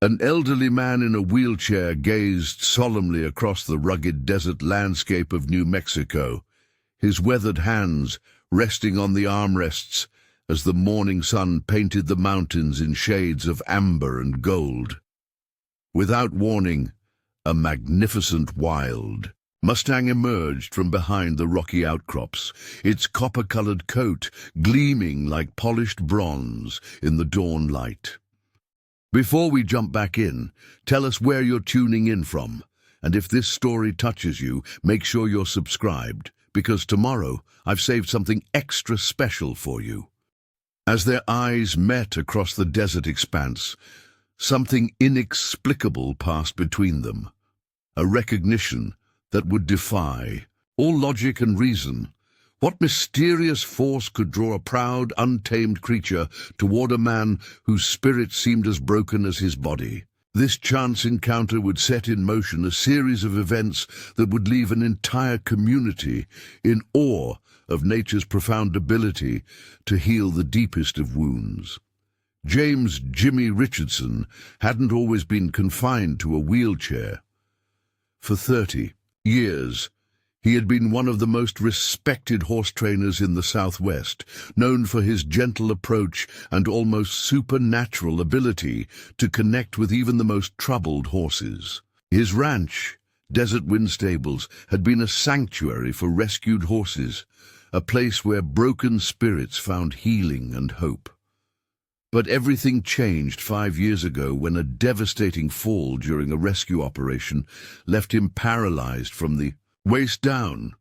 An elderly man in a wheelchair gazed solemnly across the rugged desert landscape of New Mexico, his weathered hands resting on the armrests as the morning sun painted the mountains in shades of amber and gold. Without warning, a magnificent wild Mustang emerged from behind the rocky outcrops, its copper-colored coat gleaming like polished bronze in the dawn light. Before we jump back in, tell us where you're tuning in from, and if this story touches you, make sure you're subscribed, because tomorrow I've saved something extra special for you. As their eyes met across the desert expanse, something inexplicable passed between them, a recognition that would defy all logic and reason. What mysterious force could draw a proud, untamed creature toward a man whose spirit seemed as broken as his body? This chance encounter would set in motion a series of events that would leave an entire community in awe of nature's profound ability to heal the deepest of wounds. James "Jimmy" Richardson hadn't always been confined to a wheelchair. For 30 years, he had been one of the most respected horse trainers in the Southwest, known for his gentle approach and almost supernatural ability to connect with even the most troubled horses. His ranch, Desert Wind Stables, had been a sanctuary for rescued horses, a place where broken spirits found healing and hope. But everything changed 5 years ago when a devastating fall during a rescue operation left him paralyzed from the waist down.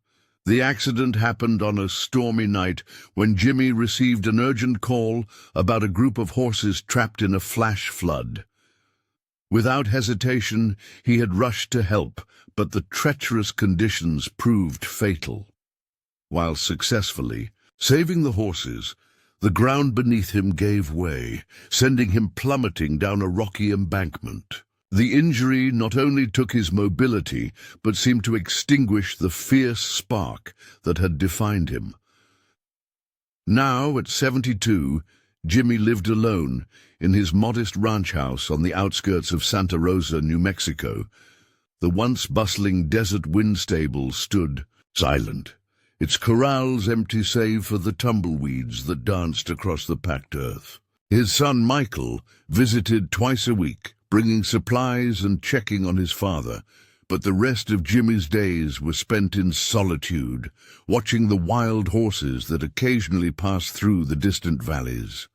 The accident happened on a stormy night when Jimmy received an urgent call about a group of horses trapped in a flash flood. Without hesitation, he had rushed to help, but the treacherous conditions proved fatal. While successfully saving the horses, the ground beneath him gave way, sending him plummeting down a rocky embankment. The injury not only took his mobility, but seemed to extinguish the fierce spark that had defined him. Now, at 72, Jimmy lived alone in his modest ranch house on the outskirts of Santa Rosa, New Mexico. The once bustling Desert Wind Stables stood silent, its corrals empty save for the tumbleweeds that danced across the packed earth. His son Michael visited twice a week, bringing supplies and checking on his father, but the rest of Jimmy's days were spent in solitude, watching the wild horses that occasionally passed through the distant valleys.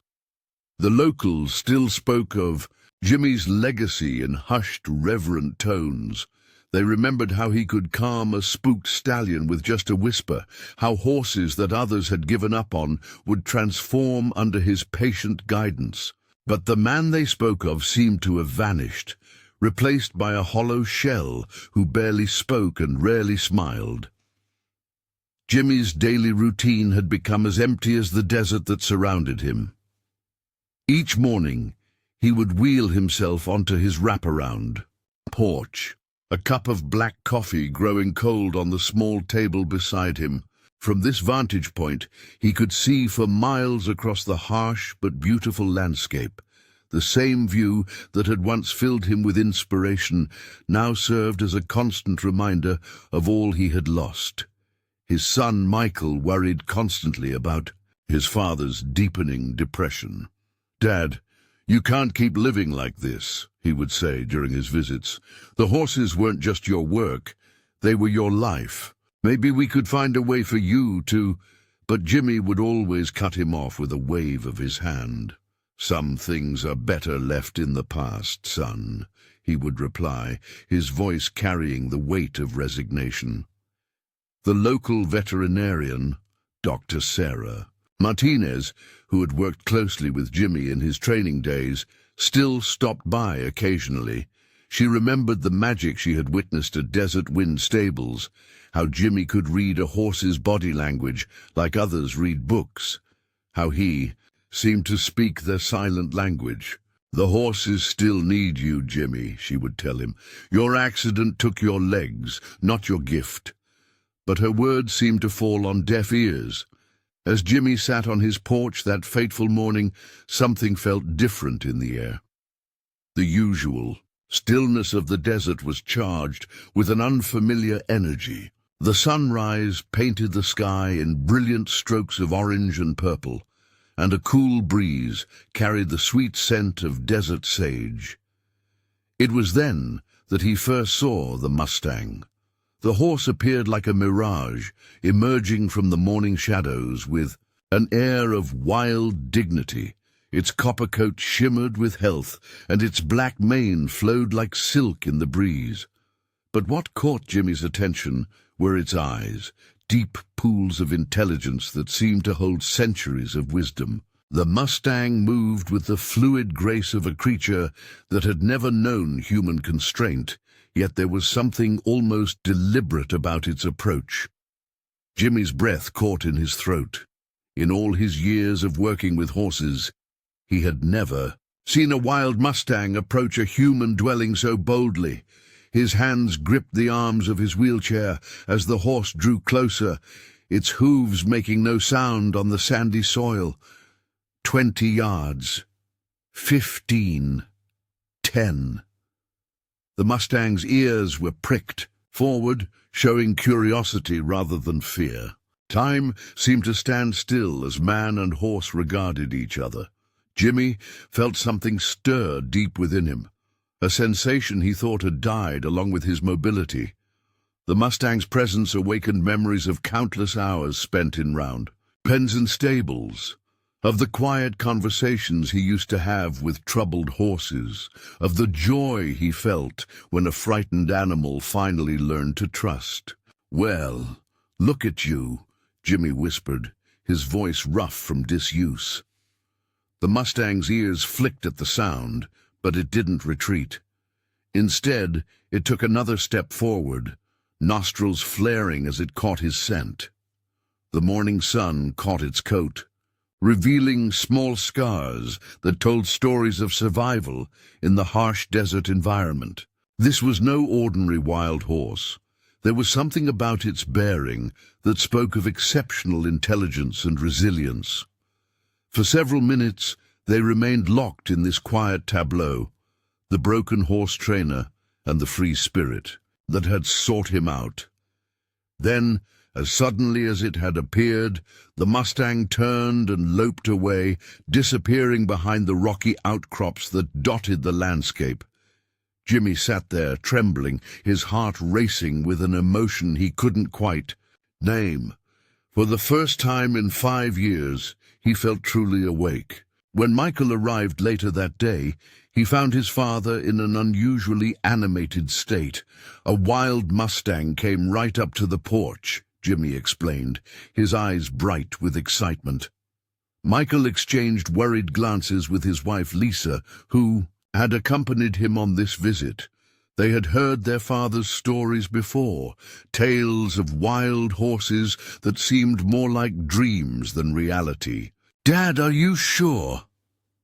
The locals still spoke of Jimmy's legacy in hushed, reverent tones. They remembered how he could calm a spooked stallion with just a whisper, how horses that others had given up on would transform under his patient guidance. But the man they spoke of seemed to have vanished, replaced by a hollow shell who barely spoke and rarely smiled. Jimmy's daily routine had become as empty as the desert that surrounded him. Each morning, he would wheel himself onto his wraparound porch, a cup of black coffee growing cold on the small table beside him. From this vantage point, he could see for miles across the harsh but beautiful landscape. The same view that had once filled him with inspiration now served as a constant reminder of all he had lost. His son Michael worried constantly about his father's deepening depression. "Dad, you can't keep living like this," he would say during his visits. "The horses weren't just your work, they were your life. Maybe we could find a way for you to—" But Jimmy would always cut him off with a wave of his hand. "Some things are better left in the past, son," he would reply, his voice carrying the weight of resignation. The local veterinarian, Dr. Sarah Martinez, who had worked closely with Jimmy in his training days, still stopped by occasionally. She remembered the magic she had witnessed at Desert Wind Stables, how Jimmy could read a horse's body language like others read books, how he seemed to speak their silent language. "The horses still need you, Jimmy," she would tell him. "Your accident took your legs, not your gift." But her words seemed to fall on deaf ears. As Jimmy sat on his porch that fateful morning, something felt different in the air. The usual stillness of the desert was charged with an unfamiliar energy. The sunrise painted the sky in brilliant strokes of orange and purple, and a cool breeze carried the sweet scent of desert sage. It was then that he first saw the Mustang. The horse appeared like a mirage, emerging from the morning shadows with an air of wild dignity. Its copper coat shimmered with health, and its black mane flowed like silk in the breeze. But what caught Jimmy's attention were its eyes, deep pools of intelligence that seemed to hold centuries of wisdom. The Mustang moved with the fluid grace of a creature that had never known human constraint, yet there was something almost deliberate about its approach. Jimmy's breath caught in his throat. In all his years of working with horses, he had never seen a wild Mustang approach a human dwelling so boldly. His hands gripped the arms of his wheelchair as the horse drew closer, its hooves making no sound on the sandy soil. 20 yards. 15. 10. The Mustang's ears were pricked forward, showing curiosity rather than fear. Time seemed to stand still as man and horse regarded each other. Jimmy felt something stir deep within him, a sensation he thought had died along with his mobility. The Mustang's presence awakened memories of countless hours spent in round pens and stables, of the quiet conversations he used to have with troubled horses, of the joy he felt when a frightened animal finally learned to trust. "Well, look at you," Jimmy whispered, his voice rough from disuse. The Mustang's ears flicked at the sound, but it didn't retreat. Instead, it took another step forward, nostrils flaring as it caught his scent. The morning sun caught its coat, revealing small scars that told stories of survival in the harsh desert environment. This was no ordinary wild horse. There was something about its bearing that spoke of exceptional intelligence and resilience. For several minutes, they remained locked in this quiet tableau, the broken horse trainer and the free spirit that had sought him out. Then, as suddenly as it had appeared, the Mustang turned and loped away, disappearing behind the rocky outcrops that dotted the landscape. Jimmy sat there, trembling, his heart racing with an emotion he couldn't quite name. For the first time in 5 years, he felt truly awake. When Michael arrived later that day, he found his father in an unusually animated state. A wild Mustang came right up to the porch, Jimmy explained, his eyes bright with excitement. Michael exchanged worried glances with his wife Lisa, who had accompanied him on this visit. They had heard their father's stories before, tales of wild horses that seemed more like dreams than reality. "Dad, are you sure?"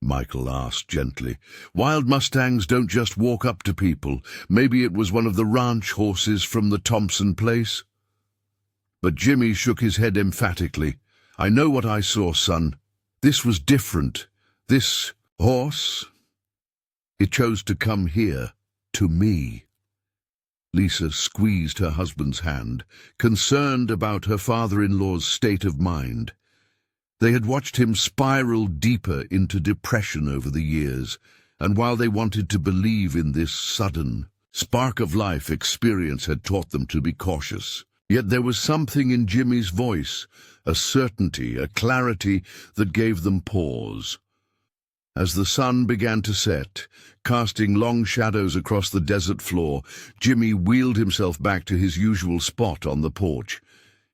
Michael asked gently. "Wild Mustangs don't just walk up to people. Maybe it was one of the ranch horses from the Thompson place." But Jimmy shook his head emphatically. "I know what I saw, son. This was different. This horse, it chose to come here, to me." Lisa squeezed her husband's hand, concerned about her father-in-law's state of mind. They had watched him spiral deeper into depression over the years, and while they wanted to believe in this sudden spark of life, experience had taught them to be cautious. Yet there was something in Jimmy's voice, a certainty, a clarity that gave them pause. As the sun began to set, casting long shadows across the desert floor, Jimmy wheeled himself back to his usual spot on the porch.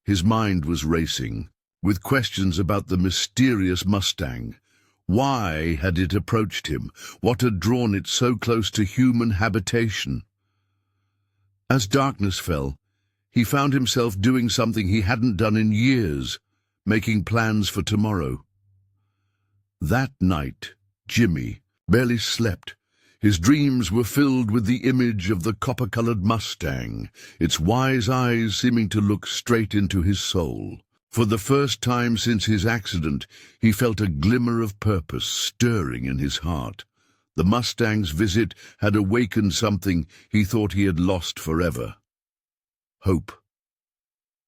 His mind was racing, with questions about the mysterious Mustang. Why had it approached him? What had drawn it so close to human habitation? As darkness fell, he found himself doing something he hadn't done in years, making plans for tomorrow. That night, Jimmy barely slept. His dreams were filled with the image of the copper-colored Mustang, its wise eyes seeming to look straight into his soul. For the first time since his accident, he felt a glimmer of purpose stirring in his heart. The Mustang's visit had awakened something he thought he had lost forever: hope.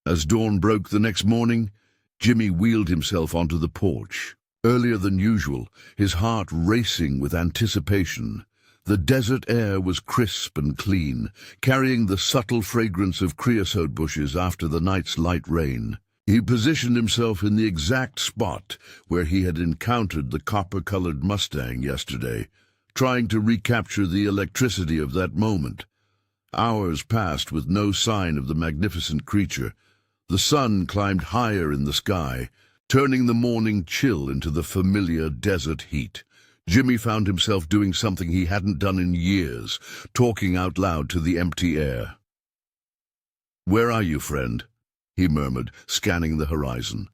As dawn broke the next morning, Jimmy wheeled himself onto the porch. Earlier than usual, his heart racing with anticipation. The desert air was crisp and clean, carrying the subtle fragrance of creosote bushes after the night's light rain. He positioned himself in the exact spot where he had encountered the copper-colored Mustang yesterday, trying to recapture the electricity of that moment. Hours passed with no sign of the magnificent creature. The sun climbed higher in the sky, turning the morning chill into the familiar desert heat. Jimmy found himself doing something he hadn't done in years, talking out loud to the empty air. "Where are you, friend?" he murmured, scanning the horizon.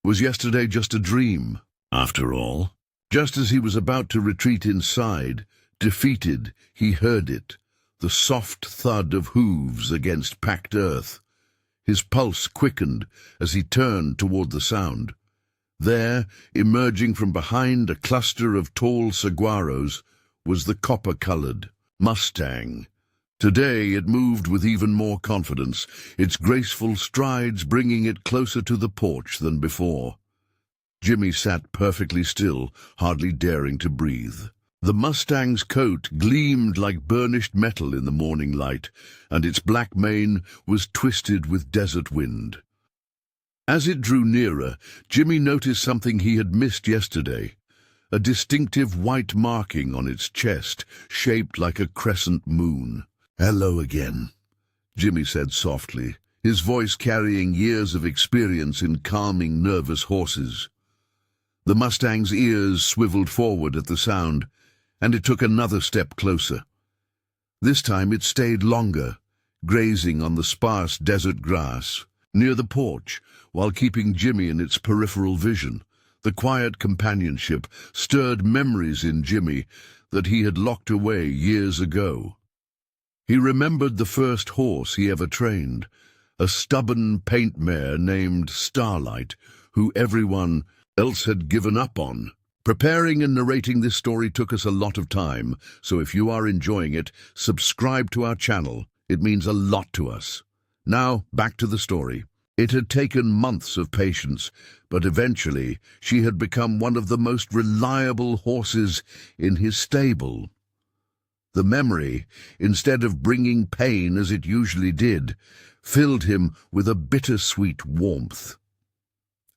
Was yesterday just a dream, after all? Just as he was about to retreat inside, defeated, he heard it, the soft thud of hooves against packed earth. His pulse quickened as he turned toward the sound. There, emerging from behind a cluster of tall saguaros, was the copper-colored Mustang. Today it moved with even more confidence, its graceful strides bringing it closer to the porch than before. Jimmy sat perfectly still, hardly daring to breathe. The Mustang's coat gleamed like burnished metal in the morning light, and its black mane was twisted with desert wind. As it drew nearer, Jimmy noticed something he had missed yesterday: a distinctive white marking on its chest, shaped like a crescent moon. "Hello again," Jimmy said softly, his voice carrying years of experience in calming nervous horses. The Mustang's ears swiveled forward at the sound, and it took another step closer. This time it stayed longer, grazing on the sparse desert grass near the porch, while keeping Jimmy in its peripheral vision. The quiet companionship stirred memories in Jimmy that he had locked away years ago. He remembered the first horse he ever trained, a stubborn paint mare named Starlight, who everyone else had given up on. Preparing and narrating this story took us a lot of time, so if you are enjoying it, subscribe to our channel. It means a lot to us. Now, back to the story. It had taken months of patience, but eventually she had become one of the most reliable horses in his stable. The memory, instead of bringing pain as it usually did, filled him with a bittersweet warmth.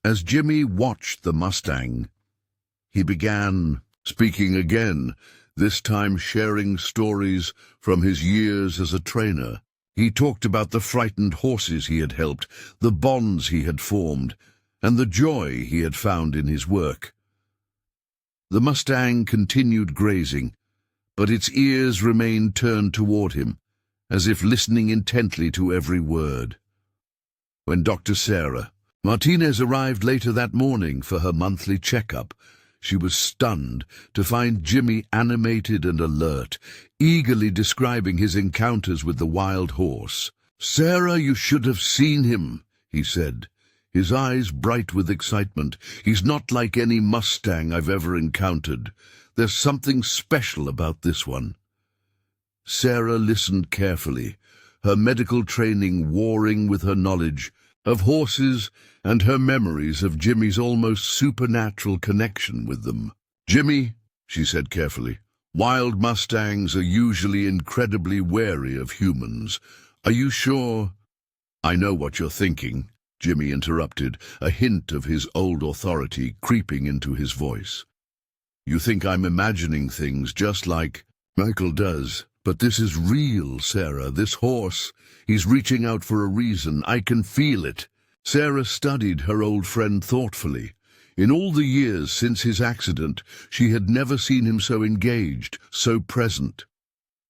As Jimmy watched the Mustang, he began speaking again, this time sharing stories from his years as a trainer. He talked about the frightened horses he had helped, the bonds he had formed, and the joy he had found in his work. The Mustang continued grazing, but its ears remained turned toward him, as if listening intently to every word. When Dr. Sarah Martinez arrived later that morning for her monthly checkup, she was stunned to find Jimmy animated and alert, eagerly describing his encounters with the wild horse. "Sarah, you should have seen him," he said, his eyes bright with excitement. "He's not like any Mustang I've ever encountered. There's something special about this one." Sarah listened carefully, her medical training warring with her knowledge of horses and her memories of Jimmy's almost supernatural connection with them. "Jimmy," she said carefully, "wild Mustangs are usually incredibly wary of humans. Are you sure?" "I know what you're thinking," Jimmy interrupted, a hint of his old authority creeping into his voice. "You think I'm imagining things just like Michael does. But this is real, Sarah. This horse, he's reaching out for a reason. I can feel it." Sarah studied her old friend thoughtfully. In all the years since his accident, she had never seen him so engaged, so present.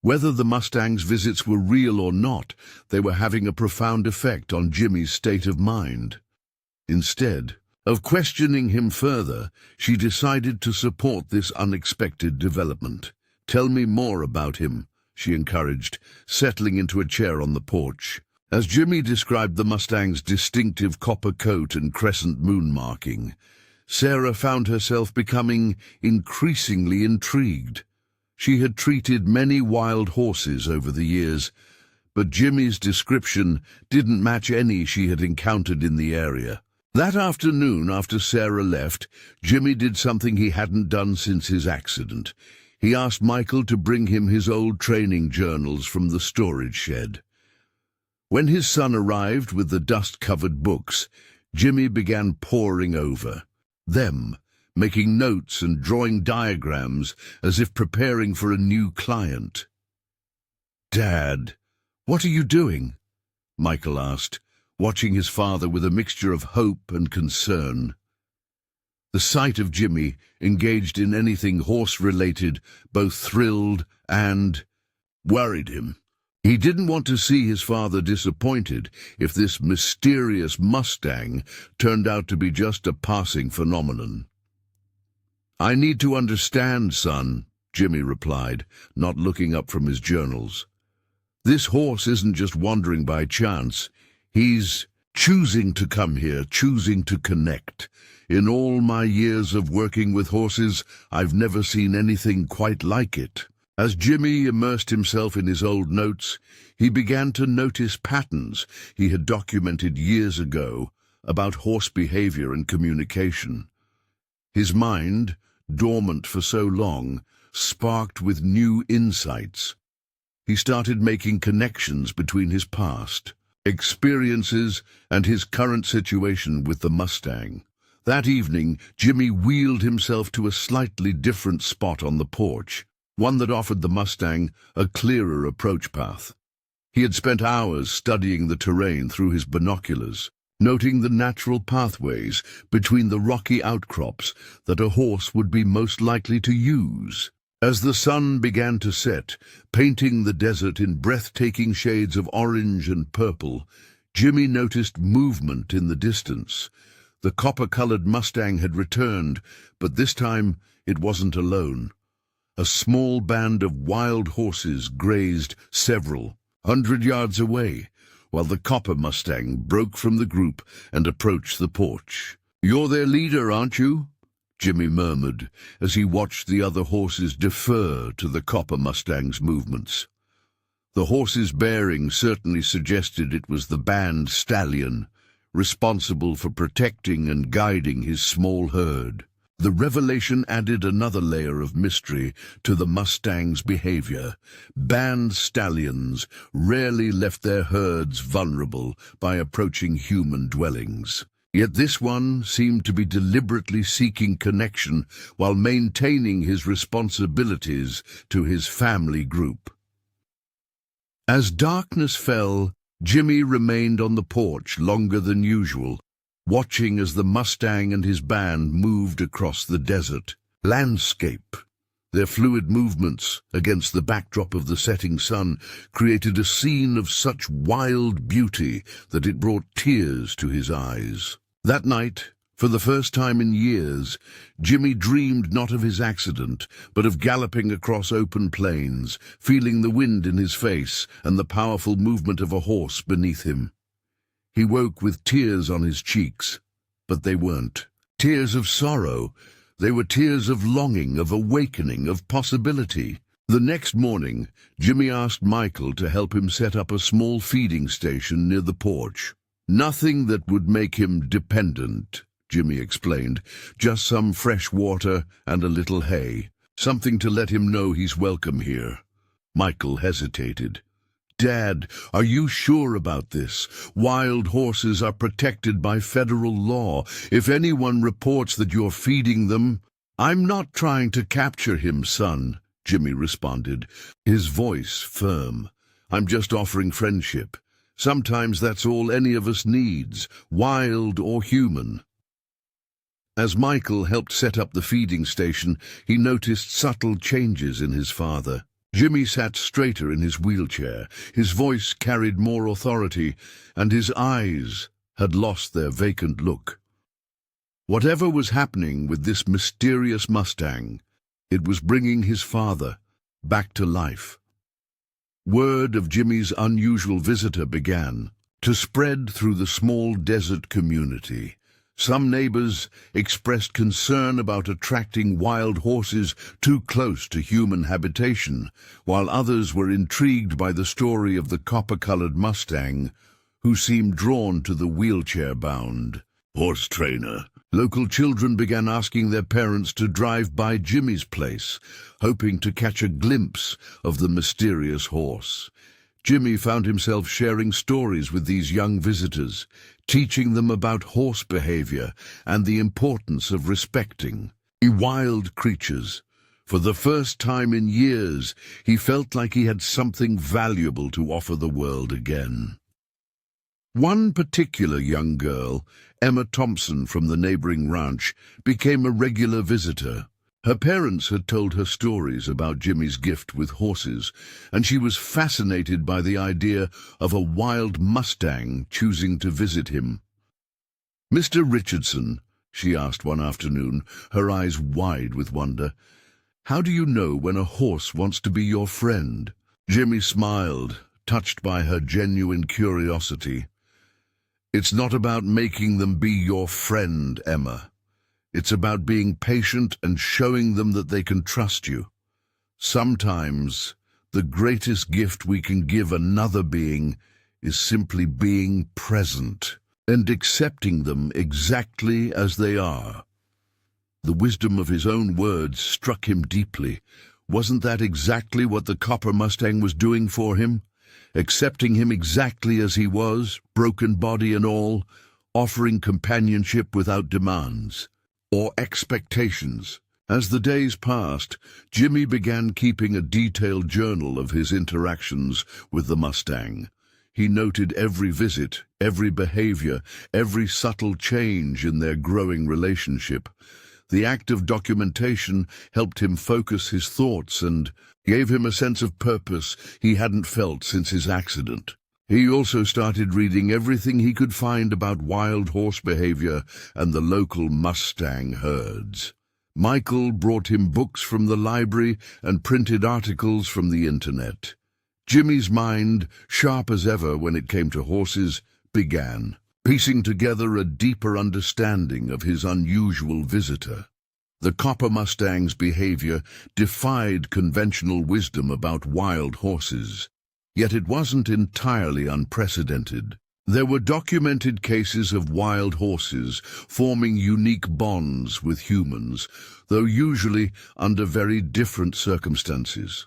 Whether the Mustang's visits were real or not, they were having a profound effect on Jimmy's state of mind. Instead of questioning him further, she decided to support this unexpected development. "Tell me more about him," she encouraged, settling into a chair on the porch. As Jimmy described the Mustang's distinctive copper coat and crescent moon marking, Sarah found herself becoming increasingly intrigued. She had treated many wild horses over the years, but Jimmy's description didn't match any she had encountered in the area. That afternoon, after Sarah left, Jimmy did something he hadn't done since his accident. He asked Michael to bring him his old training journals from the storage shed. When his son arrived with the dust-covered books, Jimmy began poring over them, making notes and drawing diagrams as if preparing for a new client. "Dad, what are you doing?" Michael asked, watching his father with a mixture of hope and concern. The sight of Jimmy, engaged in anything horse-related, both thrilled and worried him. He didn't want to see his father disappointed if this mysterious Mustang turned out to be just a passing phenomenon. "I need to understand, son," Jimmy replied, not looking up from his journals. "This horse isn't just wandering by chance. He's choosing to come here, choosing to connect. In all my years of working with horses, I've never seen anything quite like it." As Jimmy immersed himself in his old notes, he began to notice patterns he had documented years ago about horse behavior and communication. His mind, dormant for so long, sparked with new insights. He started making connections between his past experiences and his current situation with the Mustang. That evening, Jimmy wheeled himself to a slightly different spot on the porch, one that offered the Mustang a clearer approach path. He had spent hours studying the terrain through his binoculars, noting the natural pathways between the rocky outcrops that a horse would be most likely to use. As the sun began to set, painting the desert in breathtaking shades of orange and purple, Jimmy noticed movement in the distance. The copper-colored Mustang had returned, but this time it wasn't alone. A small band of wild horses grazed several hundred yards away, while the copper Mustang broke from the group and approached the porch. "You're their leader, aren't you?" Jimmy murmured as he watched the other horses defer to the copper Mustang's movements. The horse's bearing certainly suggested it was the band stallion, responsible for protecting and guiding his small herd. The revelation added another layer of mystery to the Mustang's behavior. Band stallions rarely left their herds vulnerable by approaching human dwellings. Yet this one seemed to be deliberately seeking connection while maintaining his responsibilities to his family group. As darkness fell, Jimmy remained on the porch longer than usual, watching as the Mustang and his band moved across the desert landscape. Their fluid movements against the backdrop of the setting sun created a scene of such wild beauty that it brought tears to his eyes. That night, for the first time in years, Jimmy dreamed not of his accident, but of galloping across open plains, feeling the wind in his face and the powerful movement of a horse beneath him. He woke with tears on his cheeks, but they weren't tears of sorrow. They were tears of longing, of awakening, of possibility. The next morning, Jimmy asked Michael to help him set up a small feeding station near the porch. "Nothing that would make him dependent," Jimmy explained. "Just some fresh water and a little hay. Something to let him know he's welcome here." Michael hesitated. "Dad, are you sure about this? Wild horses are protected by federal law. If anyone reports that you're feeding them—" "I'm not trying to capture him, son," Jimmy responded, his voice firm. "I'm just offering friendship. Sometimes that's all any of us needs, wild or human." As Michael helped set up the feeding station, he noticed subtle changes in his father. Jimmy sat straighter in his wheelchair, his voice carried more authority, and his eyes had lost their vacant look. Whatever was happening with this mysterious Mustang, it was bringing his father back to life. Word of Jimmy's unusual visitor began to spread through the small desert community. Some neighbors expressed concern about attracting wild horses too close to human habitation, while others were intrigued by the story of the copper-colored Mustang, who seemed drawn to the wheelchair-bound horse trainer. Local children began asking their parents to drive by Jimmy's place, hoping to catch a glimpse of the mysterious horse. Jimmy found himself sharing stories with these young visitors, teaching them about horse behavior and the importance of respecting wild creatures. For the first time in years, he felt like he had something valuable to offer the world again. One particular young girl, Emma Thompson from the neighboring ranch, became a regular visitor. Her parents had told her stories about Jimmy's gift with horses, and she was fascinated by the idea of a wild Mustang choosing to visit him. "Mr. Richardson," she asked one afternoon, her eyes wide with wonder, "how do you know when a horse wants to be your friend?" Jimmy smiled, touched by her genuine curiosity. "It's not about making them be your friend, Emma. It's about being patient and showing them that they can trust you. Sometimes the greatest gift we can give another being is simply being present and accepting them exactly as they are." The wisdom of his own words struck him deeply. Wasn't that exactly what the copper Mustang was doing for him? Accepting him exactly as he was, broken body and all, offering companionship without demands or expectations. As the days passed, Jimmy began keeping a detailed journal of his interactions with the Mustang. He noted every visit, every behavior, every subtle change in their growing relationship. The act of documentation helped him focus his thoughts and gave him a sense of purpose he hadn't felt since his accident. He also started reading everything he could find about wild horse behavior and the local Mustang herds. Michael brought him books from the library and printed articles from the internet. Jimmy's mind, sharp as ever when it came to horses, began piecing together a deeper understanding of his unusual visitor. The copper Mustang's behavior defied conventional wisdom about wild horses. Yet it wasn't entirely unprecedented. There were documented cases of wild horses forming unique bonds with humans, though usually under very different circumstances.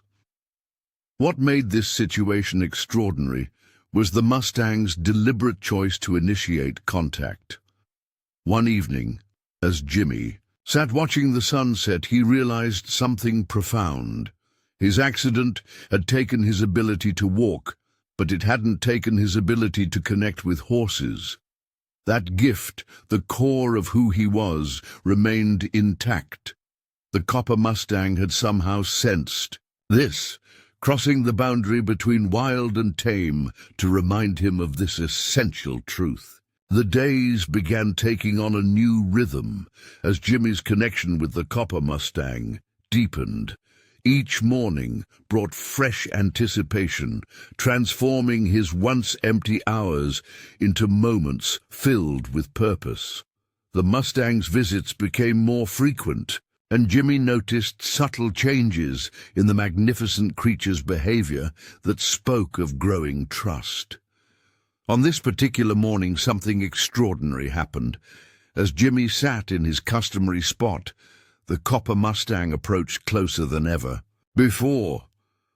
What made this situation extraordinary was the Mustang's deliberate choice to initiate contact. One evening, as Jimmy sat watching the sunset, he realized something profound. His accident had taken his ability to walk, but it hadn't taken his ability to connect with horses. That gift, the core of who he was, remained intact. The copper Mustang had somehow sensed this, crossing the boundary between wild and tame to remind him of this essential truth. The days began taking on a new rhythm as Jimmy's connection with the copper Mustang deepened. Each morning brought fresh anticipation, transforming his once empty hours into moments filled with purpose. The Mustang's visits became more frequent, and Jimmy noticed subtle changes in the magnificent creature's behavior that spoke of growing trust. On this particular morning, something extraordinary happened. As Jimmy sat in his customary spot, the copper Mustang approached closer than ever. Before,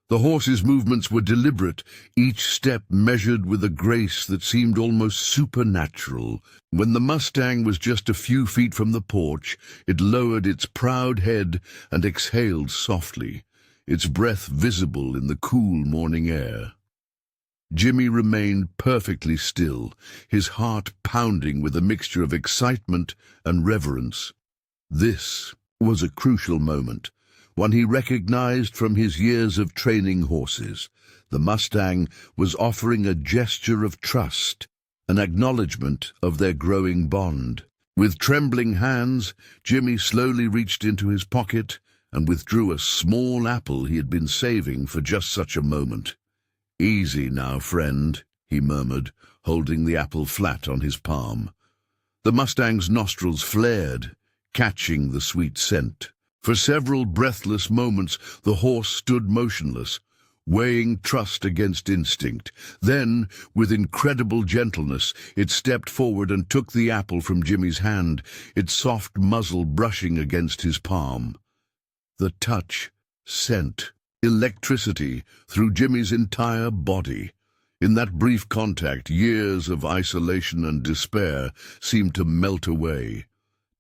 the horse's movements were deliberate, each step measured with a grace that seemed almost supernatural. When the Mustang was just a few feet from the porch, it lowered its proud head and exhaled softly, its breath visible in the cool morning air. Jimmy remained perfectly still, his heart pounding with a mixture of excitement and reverence. This was a crucial moment, one he recognized from his years of training horses. The Mustang was offering a gesture of trust, an acknowledgement of their growing bond. With trembling hands, Jimmy slowly reached into his pocket and withdrew a small apple he had been saving for just such a moment. "Easy now, friend," he murmured, holding the apple flat on his palm. The Mustang's nostrils flared, catching the sweet scent. For several breathless moments, the horse stood motionless, weighing trust against instinct. Then, with incredible gentleness, it stepped forward and took the apple from Jimmy's hand, its soft muzzle brushing against his palm. The touch sent electricity through Jimmy's entire body. In that brief contact, years of isolation and despair seemed to melt away.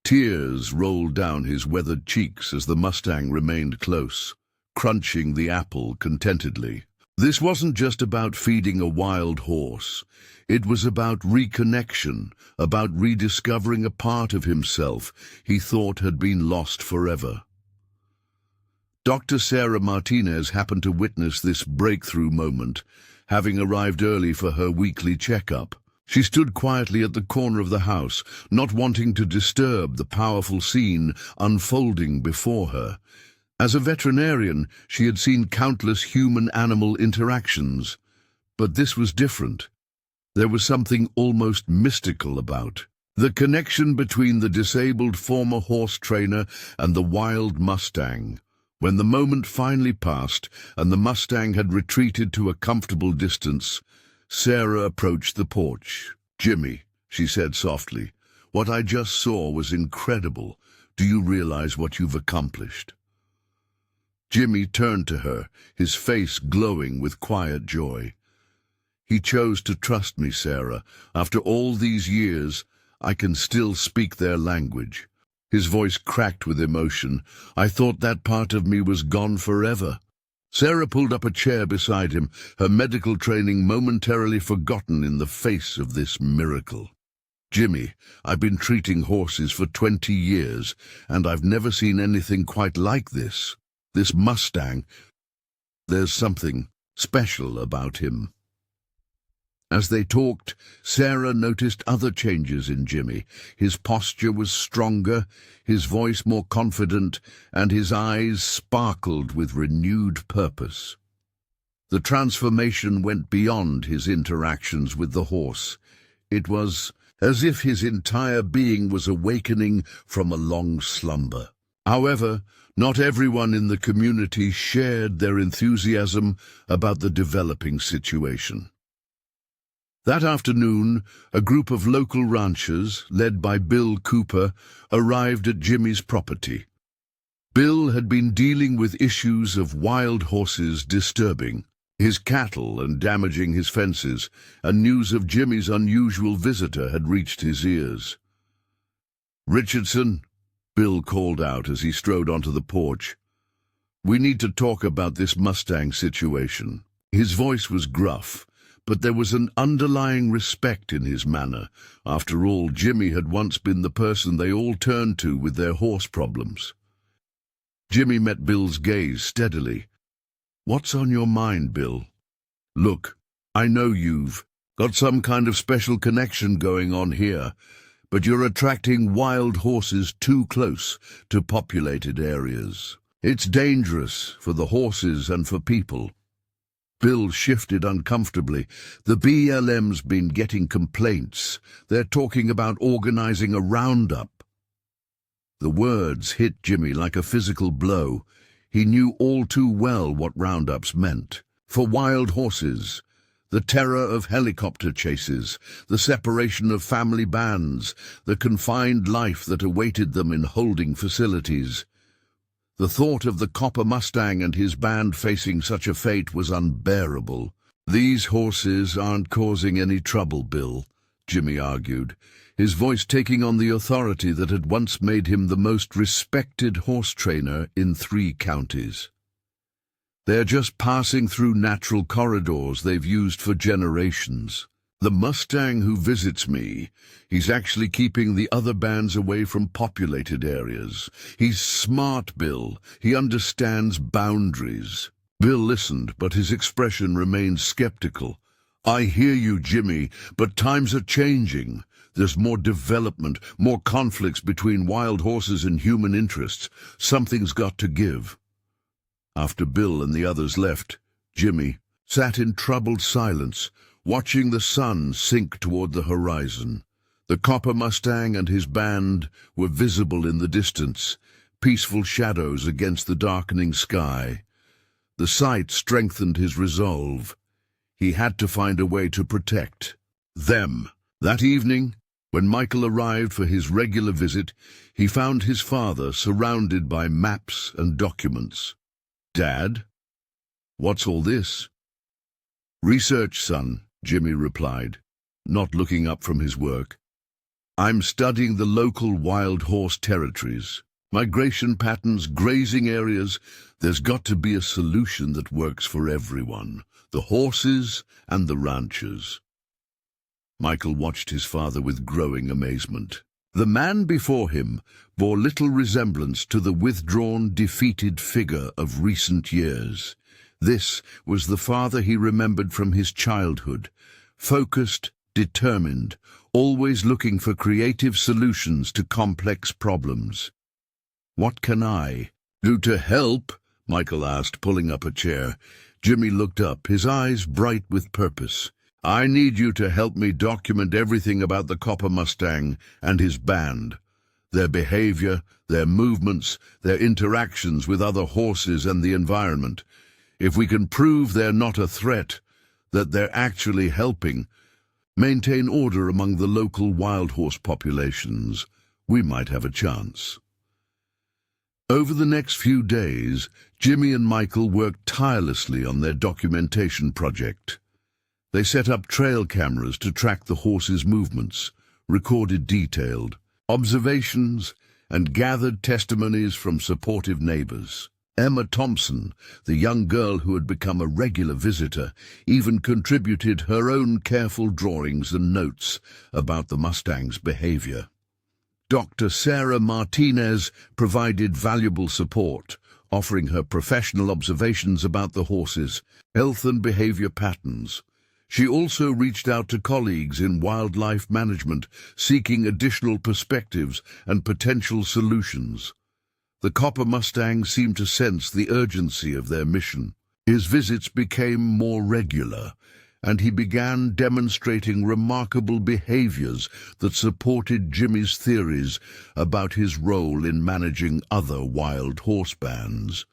Tears rolled down his weathered cheeks as the Mustang remained close, crunching the apple contentedly. This wasn't just about feeding a wild horse. It was about reconnection, about rediscovering a part of himself he thought had been lost forever. Dr. Sarah Martinez happened to witness this breakthrough moment, having arrived early for her weekly checkup. She stood quietly at the corner of the house, not wanting to disturb the powerful scene unfolding before her. As a veterinarian, she had seen countless human-animal interactions, but this was different. There was something almost mystical about the connection between the disabled former horse trainer and the wild Mustang. When the moment finally passed and the Mustang had retreated to a comfortable distance, Sarah approached the porch. "Jimmy," she said softly, "what I just saw was incredible. Do you realize what you've accomplished?" Jimmy turned to her, his face glowing with quiet joy. "He chose to trust me, Sarah. After all these years, I can still speak their language." His voice cracked with emotion. "I thought that part of me was gone forever." Sarah pulled up a chair beside him, her medical training momentarily forgotten in the face of this miracle. "Jimmy, I've been treating horses for 20 years, and I've never seen anything quite like this. This Mustang, there's something special about him." As they talked, Sarah noticed other changes in Jimmy. His posture was stronger, his voice more confident, and his eyes sparkled with renewed purpose. The transformation went beyond his interactions with the horse. It was as if his entire being was awakening from a long slumber. However, not everyone in the community shared their enthusiasm about the developing situation. That afternoon, a group of local ranchers, led by Bill Cooper, arrived at Jimmy's property. Bill had been dealing with issues of wild horses disturbing his cattle and damaging his fences, and news of Jimmy's unusual visitor had reached his ears. "Richardson," Bill called out as he strode onto the porch, "we need to talk about this Mustang situation." His voice was gruff, but there was an underlying respect in his manner. After all, Jimmy had once been the person they all turned to with their horse problems. Jimmy met Bill's gaze steadily. "What's on your mind, Bill?" "Look, I know you've got some kind of special connection going on here, but you're attracting wild horses too close to populated areas. It's dangerous for the horses and for people." Bill shifted uncomfortably. "The BLM's been getting complaints. They're talking about organizing a roundup." The words hit Jimmy like a physical blow. He knew all too well what roundups meant. For wild horses, the terror of helicopter chases, the separation of family bands, the confined life that awaited them in holding facilities. The thought of the copper Mustang and his band facing such a fate was unbearable. "These horses aren't causing any trouble, Bill," Jimmy argued, his voice taking on the authority that had once made him the most respected horse trainer in 3 counties. "They're just passing through natural corridors they've used for generations. The Mustang who visits me, he's actually keeping the other bands away from populated areas. He's smart, Bill. He understands boundaries." Bill listened, but his expression remained skeptical. "I hear you, Jimmy, but times are changing. There's more development, more conflicts between wild horses and human interests. Something's got to give." After Bill and the others left, Jimmy sat in troubled silence, watching the sun sink toward the horizon. The copper Mustang and his band were visible in the distance, peaceful shadows against the darkening sky. The sight strengthened his resolve. He had to find a way to protect them. That evening, when Michael arrived for his regular visit, he found his father surrounded by maps and documents. "Dad, what's all this?" "Research, son," Jimmy replied, not looking up from his work. "I'm studying the local wild horse territories, migration patterns, grazing areas. There's got to be a solution that works for everyone, the horses and the ranchers." Michael watched his father with growing amazement. The man before him bore little resemblance to the withdrawn, defeated figure of recent years. This was the father he remembered from his childhood, focused, determined, always looking for creative solutions to complex problems. "What can I do to help?" Michael asked, pulling up a chair. Jimmy looked up, his eyes bright with purpose. "I need you to help me document everything about the Copper Mustang and his band. Their behavior, their movements, their interactions with other horses and the environment. If we can prove they're not a threat, that they're actually helping maintain order among the local wild horse populations, we might have a chance." Over the next few days, Jimmy and Michael worked tirelessly on their documentation project. They set up trail cameras to track the horses' movements, recorded detailed observations, and gathered testimonies from supportive neighbors. Emma Thompson, the young girl who had become a regular visitor, even contributed her own careful drawings and notes about the Mustang's behavior. Dr. Sarah Martinez provided valuable support, offering her professional observations about the horses' health and behavior patterns. She also reached out to colleagues in wildlife management, seeking additional perspectives and potential solutions. The Copper Mustang seemed to sense the urgency of their mission. His visits became more regular, and he began demonstrating remarkable behaviors that supported Jimmy's theories about his role in managing other wild horse bands.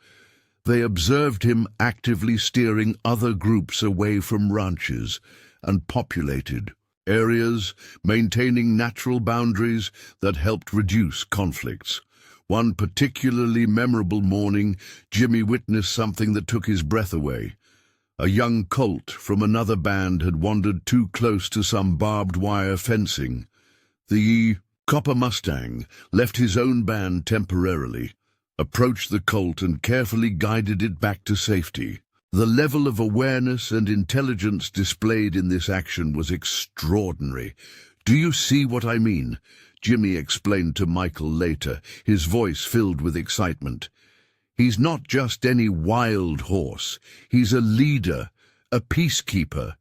They observed him actively steering other groups away from ranches and populated areas, maintaining natural boundaries that helped reduce conflicts. One particularly memorable morning, Jimmy witnessed something that took his breath away. A young colt from another band had wandered too close to some barbed wire fencing. The Copper Mustang left his own band temporarily, approached the colt and carefully guided it back to safety. The level of awareness and intelligence displayed in this action was extraordinary. "Do you see what I mean?" Jimmy explained to Michael later, his voice filled with excitement. "He's not just any wild horse. He's a leader, a peacekeeper.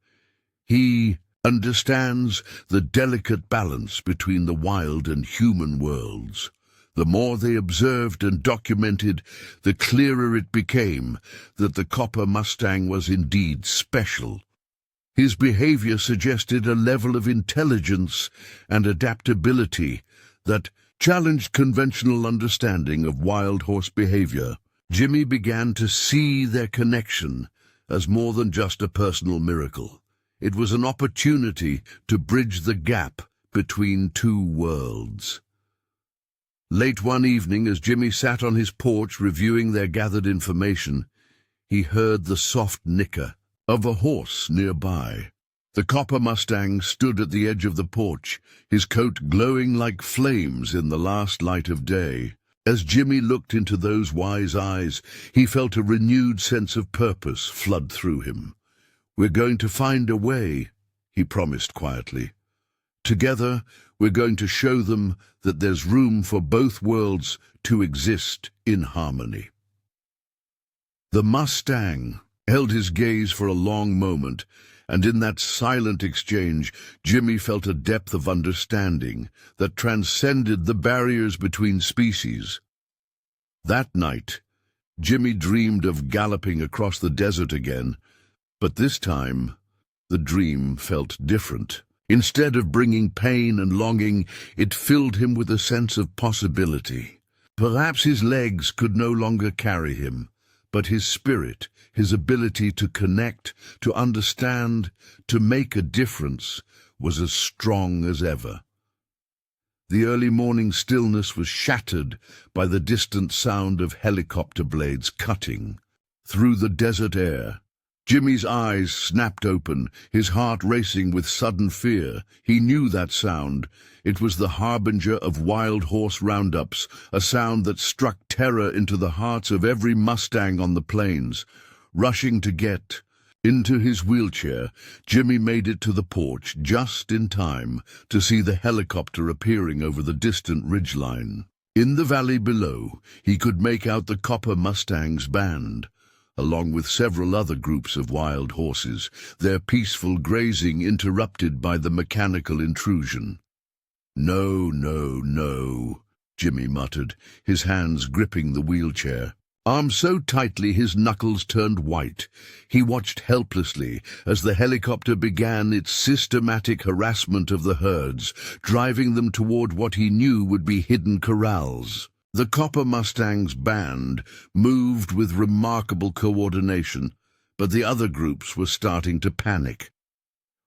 He understands the delicate balance between the wild and human worlds." The more they observed and documented, the clearer it became that the Copper Mustang was indeed special. His behavior suggested a level of intelligence and adaptability that challenged conventional understanding of wild horse behavior. Jimmy began to see their connection as more than just a personal miracle. It was an opportunity to bridge the gap between two worlds. Late one evening, as Jimmy sat on his porch reviewing their gathered information, he heard the soft nicker of a horse nearby. The Copper Mustang stood at the edge of the porch, his coat glowing like flames in the last light of day. As Jimmy looked into those wise eyes, he felt a renewed sense of purpose flood through him. "We're going to find a way," he promised quietly. "Together, we're going to show them that there's room for both worlds to exist in harmony." The Mustang held his gaze for a long moment, and in that silent exchange, Jimmy felt a depth of understanding that transcended the barriers between species. That night, Jimmy dreamed of galloping across the desert again, but this time, the dream felt different. Instead of bringing pain and longing, it filled him with a sense of possibility. Perhaps his legs could no longer carry him, but his spirit, his ability to connect, to understand, to make a difference, was as strong as ever. The early morning stillness was shattered by the distant sound of helicopter blades cutting through the desert air. Jimmy's eyes snapped open, his heart racing with sudden fear. He knew that sound. It was the harbinger of wild horse roundups, a sound that struck terror into the hearts of every Mustang on the plains. Rushing to get into his wheelchair, Jimmy made it to the porch just in time to see the helicopter appearing over the distant ridgeline. In the valley below, he could make out the Copper Mustang's band, along with several other groups of wild horses, their peaceful grazing interrupted by the mechanical intrusion. "No, no, no," Jimmy muttered, his hands gripping the wheelchair. Armed so tightly his knuckles turned white, he watched helplessly as the helicopter began its systematic harassment of the herds, driving them toward what he knew would be hidden corrals. The Copper Mustang's band moved with remarkable coordination, but the other groups were starting to panic.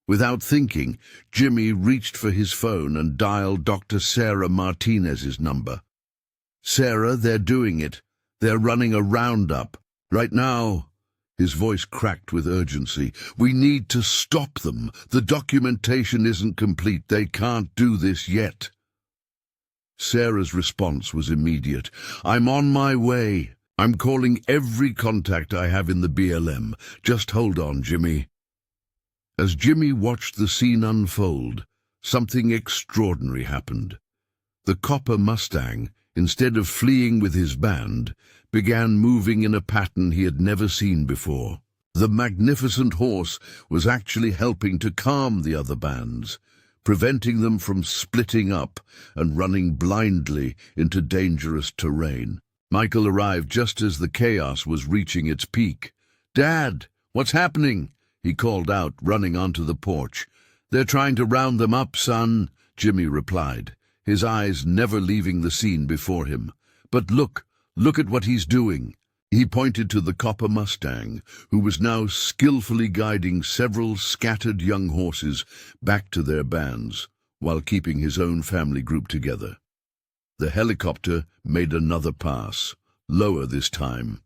Without thinking, Jimmy reached for his phone and dialed Dr. Sarah Martinez's number. "Sarah, they're doing it. They're running a roundup. Right now." His voice cracked with urgency. "We need to stop them. The documentation isn't complete. They can't do this yet." Sarah's response was immediate. "I'm on my way. I'm calling every contact I have in the BLM. Just hold on, Jimmy." As Jimmy watched the scene unfold, something extraordinary happened. The Copper Mustang, instead of fleeing with his band, began moving in a pattern he had never seen before. The magnificent horse was actually helping to calm the other bands, preventing them from splitting up and running blindly into dangerous terrain. Michael arrived just as the chaos was reaching its peak. "Dad, what's happening?" he called out, running onto the porch. "They're trying to round them up, son," Jimmy replied, his eyes never leaving the scene before him. "But look at what he's doing." He pointed to the Copper Mustang, who was now skillfully guiding several scattered young horses back to their bands, while keeping his own family group together. The helicopter made another pass, lower this time,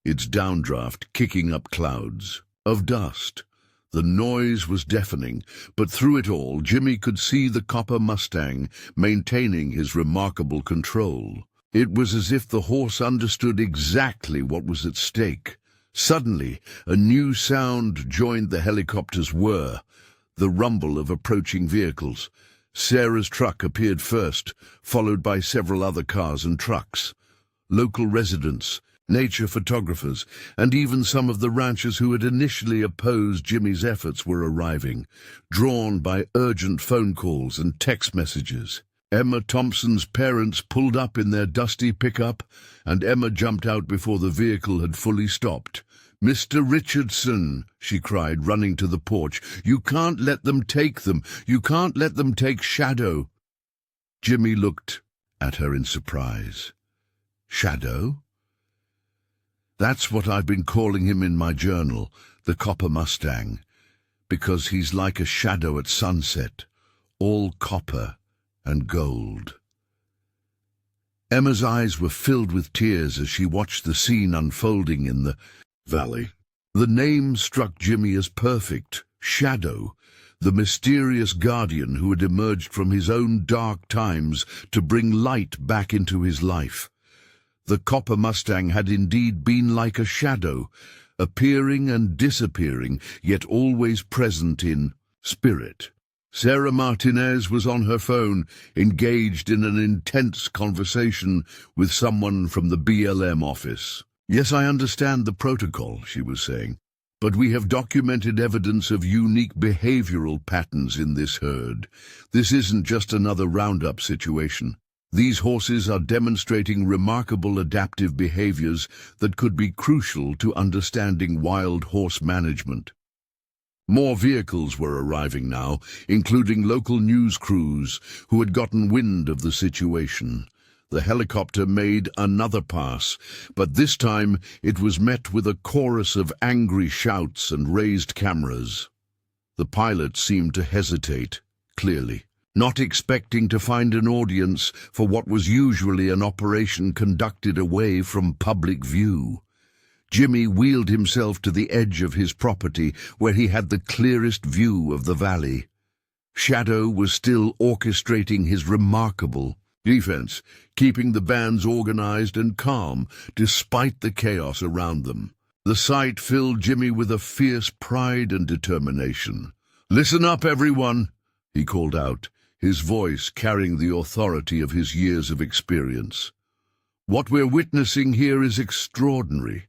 its downdraft kicking up clouds of dust. The noise was deafening, but through it all, Jimmy could see the Copper Mustang maintaining his remarkable control. It was as if the horse understood exactly what was at stake. Suddenly, a new sound joined the helicopter's whir, the rumble of approaching vehicles. Sarah's truck appeared first, followed by several other cars and trucks. Local residents, nature photographers, and even some of the ranchers who had initially opposed Jimmy's efforts were arriving, drawn by urgent phone calls and text messages. Emma Thompson's parents pulled up in their dusty pickup, and Emma jumped out before the vehicle had fully stopped. "Mr. Richardson," she cried, running to the porch, "you can't let them take them. You can't let them take Shadow." Jimmy looked at her in surprise. "Shadow?" "That's what I've been calling him in my journal, the Copper Mustang, because he's like a shadow at sunset, all copper and gold." Emma's eyes were filled with tears as she watched the scene unfolding in the valley. The name struck Jimmy as perfect. Shadow, the mysterious guardian who had emerged from his own dark times to bring light back into his life. The Copper Mustang had indeed been like a shadow, appearing and disappearing, yet always present in spirit. Sarah Martinez was on her phone, engaged in an intense conversation with someone from the BLM office. "Yes, I understand the protocol," she was saying, "but we have documented evidence of unique behavioral patterns in this herd. This isn't just another roundup situation. These horses are demonstrating remarkable adaptive behaviors that could be crucial to understanding wild horse management." More vehicles were arriving now, including local news crews who had gotten wind of the situation. The helicopter made another pass, but this time it was met with a chorus of angry shouts and raised cameras. The pilot seemed to hesitate, clearly, not expecting to find an audience for what was usually an operation conducted away from public view. Jimmy wheeled himself to the edge of his property, where he had the clearest view of the valley. Shadow was still orchestrating his remarkable defense, keeping the bands organized and calm despite the chaos around them. The sight filled Jimmy with a fierce pride and determination. "Listen up, everyone," he called out, his voice carrying the authority of his years of experience. "What we're witnessing here is extraordinary.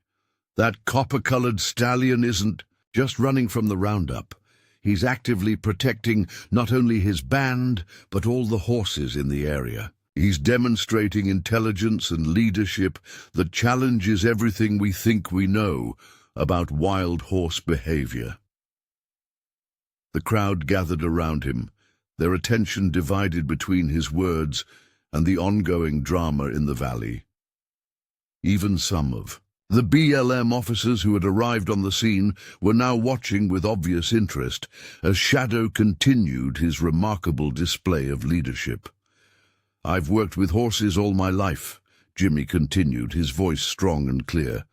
That copper-colored stallion isn't just running from the roundup. He's actively protecting not only his band, but all the horses in the area. He's demonstrating intelligence and leadership that challenges everything we think we know about wild horse behavior." The crowd gathered around him, their attention divided between his words and the ongoing drama in the valley. Even some of the BLM officers who had arrived on the scene were now watching with obvious interest as Shadow continued his remarkable display of leadership. "I've worked with horses all my life," Jimmy continued, his voice strong and clear,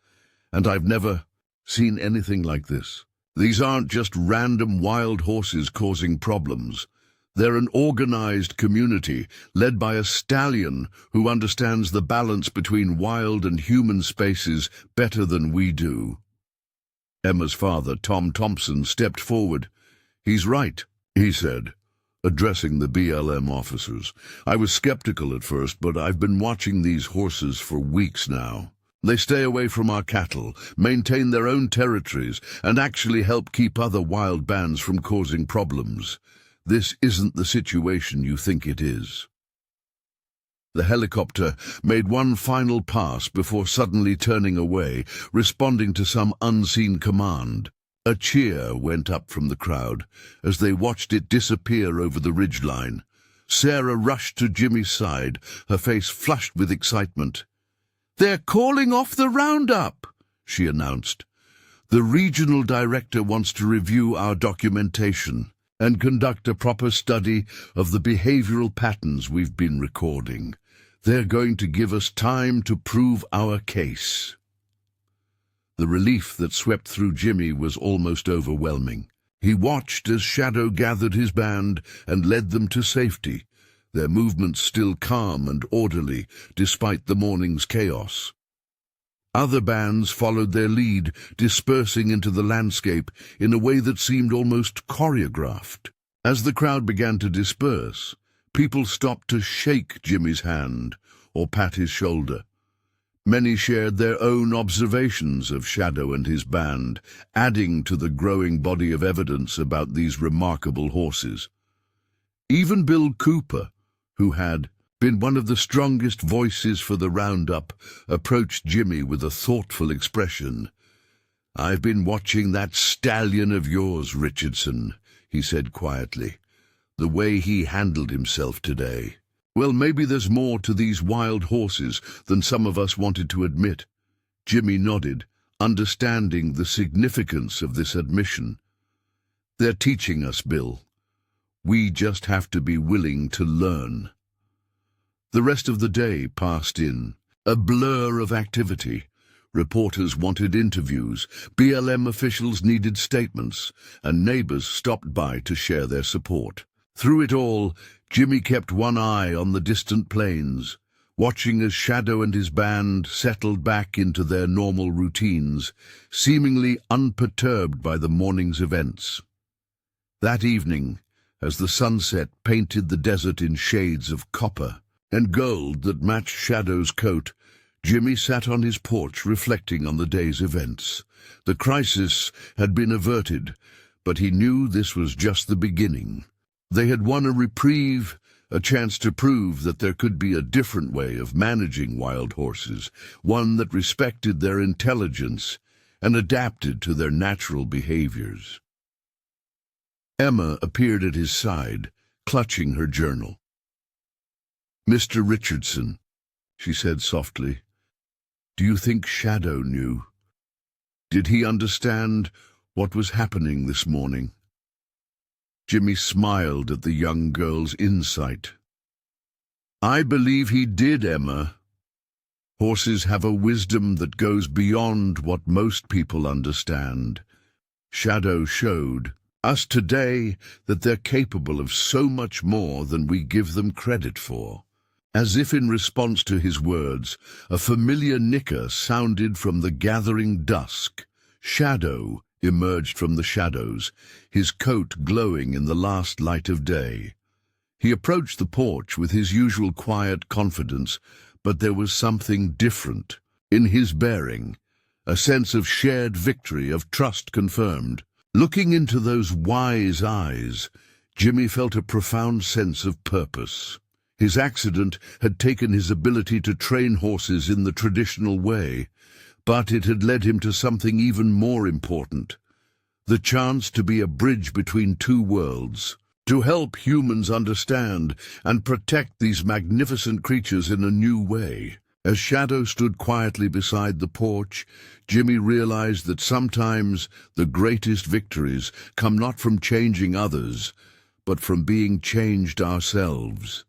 "and I've never seen anything like this. These aren't just random wild horses causing problems. They're an organized community led by a stallion who understands the balance between wild and human spaces better than we do." Emma's father, Tom Thompson, stepped forward. "He's right," he said, addressing the BLM officers. "I was skeptical at first, but I've been watching these horses for weeks now. They stay away from our cattle, maintain their own territories, and actually help keep other wild bands from causing problems. This isn't the situation you think it is." The helicopter made one final pass before suddenly turning away, responding to some unseen command. A cheer went up from the crowd as they watched it disappear over the ridgeline. Sarah rushed to Jimmy's side, her face flushed with excitement. "They're calling off the roundup," she announced. "The regional director wants to review our documentation and conduct a proper study of the behavioral patterns we've been recording. They're going to give us time to prove our case." The relief that swept through Jimmy was almost overwhelming. He watched as Shadow gathered his band and led them to safety, their movements still calm and orderly despite the morning's chaos. Other bands followed their lead, dispersing into the landscape in a way that seemed almost choreographed. As the crowd began to disperse, people stopped to shake Jimmy's hand or pat his shoulder. Many shared their own observations of Shadow and his band, adding to the growing body of evidence about these remarkable horses. Even Bill Cooper, who had been one of the strongest voices for the roundup, approached Jimmy with a thoughtful expression. "I've been watching that stallion of yours, Richardson," he said quietly. "The way he handled himself today. Well, maybe there's more to these wild horses than some of us wanted to admit." Jimmy nodded, understanding the significance of this admission. "They're teaching us, Bill. We just have to be willing to learn." The rest of the day passed in a blur of activity. Reporters wanted interviews, BLM officials needed statements, and neighbors stopped by to share their support. Through it all, Jimmy kept one eye on the distant plains, watching as Shadow and his band settled back into their normal routines, seemingly unperturbed by the morning's events. That evening, as the sunset painted the desert in shades of copper and gold that matched Shadow's coat, Jimmy sat on his porch reflecting on the day's events. The crisis had been averted, but he knew this was just the beginning. They had won a reprieve, a chance to prove that there could be a different way of managing wild horses, one that respected their intelligence and adapted to their natural behaviors. Emma appeared at his side, clutching her journal. "Mr. Richardson," she said softly, "do you think Shadow knew? Did he understand what was happening this morning?" Jimmy smiled at the young girl's insight. "I believe he did, Emma. Horses have a wisdom that goes beyond what most people understand. Shadow showed us today that they're capable of so much more than we give them credit for." As if in response to his words, a familiar nicker sounded from the gathering dusk. Shadow emerged from the shadows, his coat glowing in the last light of day. He approached the porch with his usual quiet confidence, but there was something different in his bearing, a sense of shared victory, of trust confirmed. Looking into those wise eyes, Jimmy felt a profound sense of purpose. His accident had taken his ability to train horses in the traditional way, but it had led him to something even more important: the chance to be a bridge between two worlds, to help humans understand and protect these magnificent creatures in a new way. As Shadow stood quietly beside the porch, Jimmy realized that sometimes the greatest victories come not from changing others, but from being changed ourselves.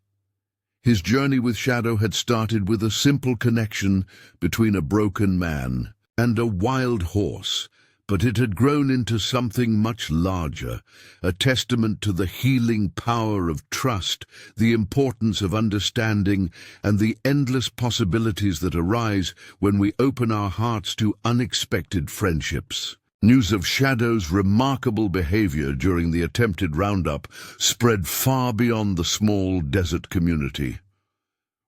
His journey with Shadow had started with a simple connection between a broken man and a wild horse, but it had grown into something much larger, a testament to the healing power of trust, the importance of understanding, and the endless possibilities that arise when we open our hearts to unexpected friendships. News of Shadow's remarkable behavior during the attempted roundup spread far beyond the small desert community.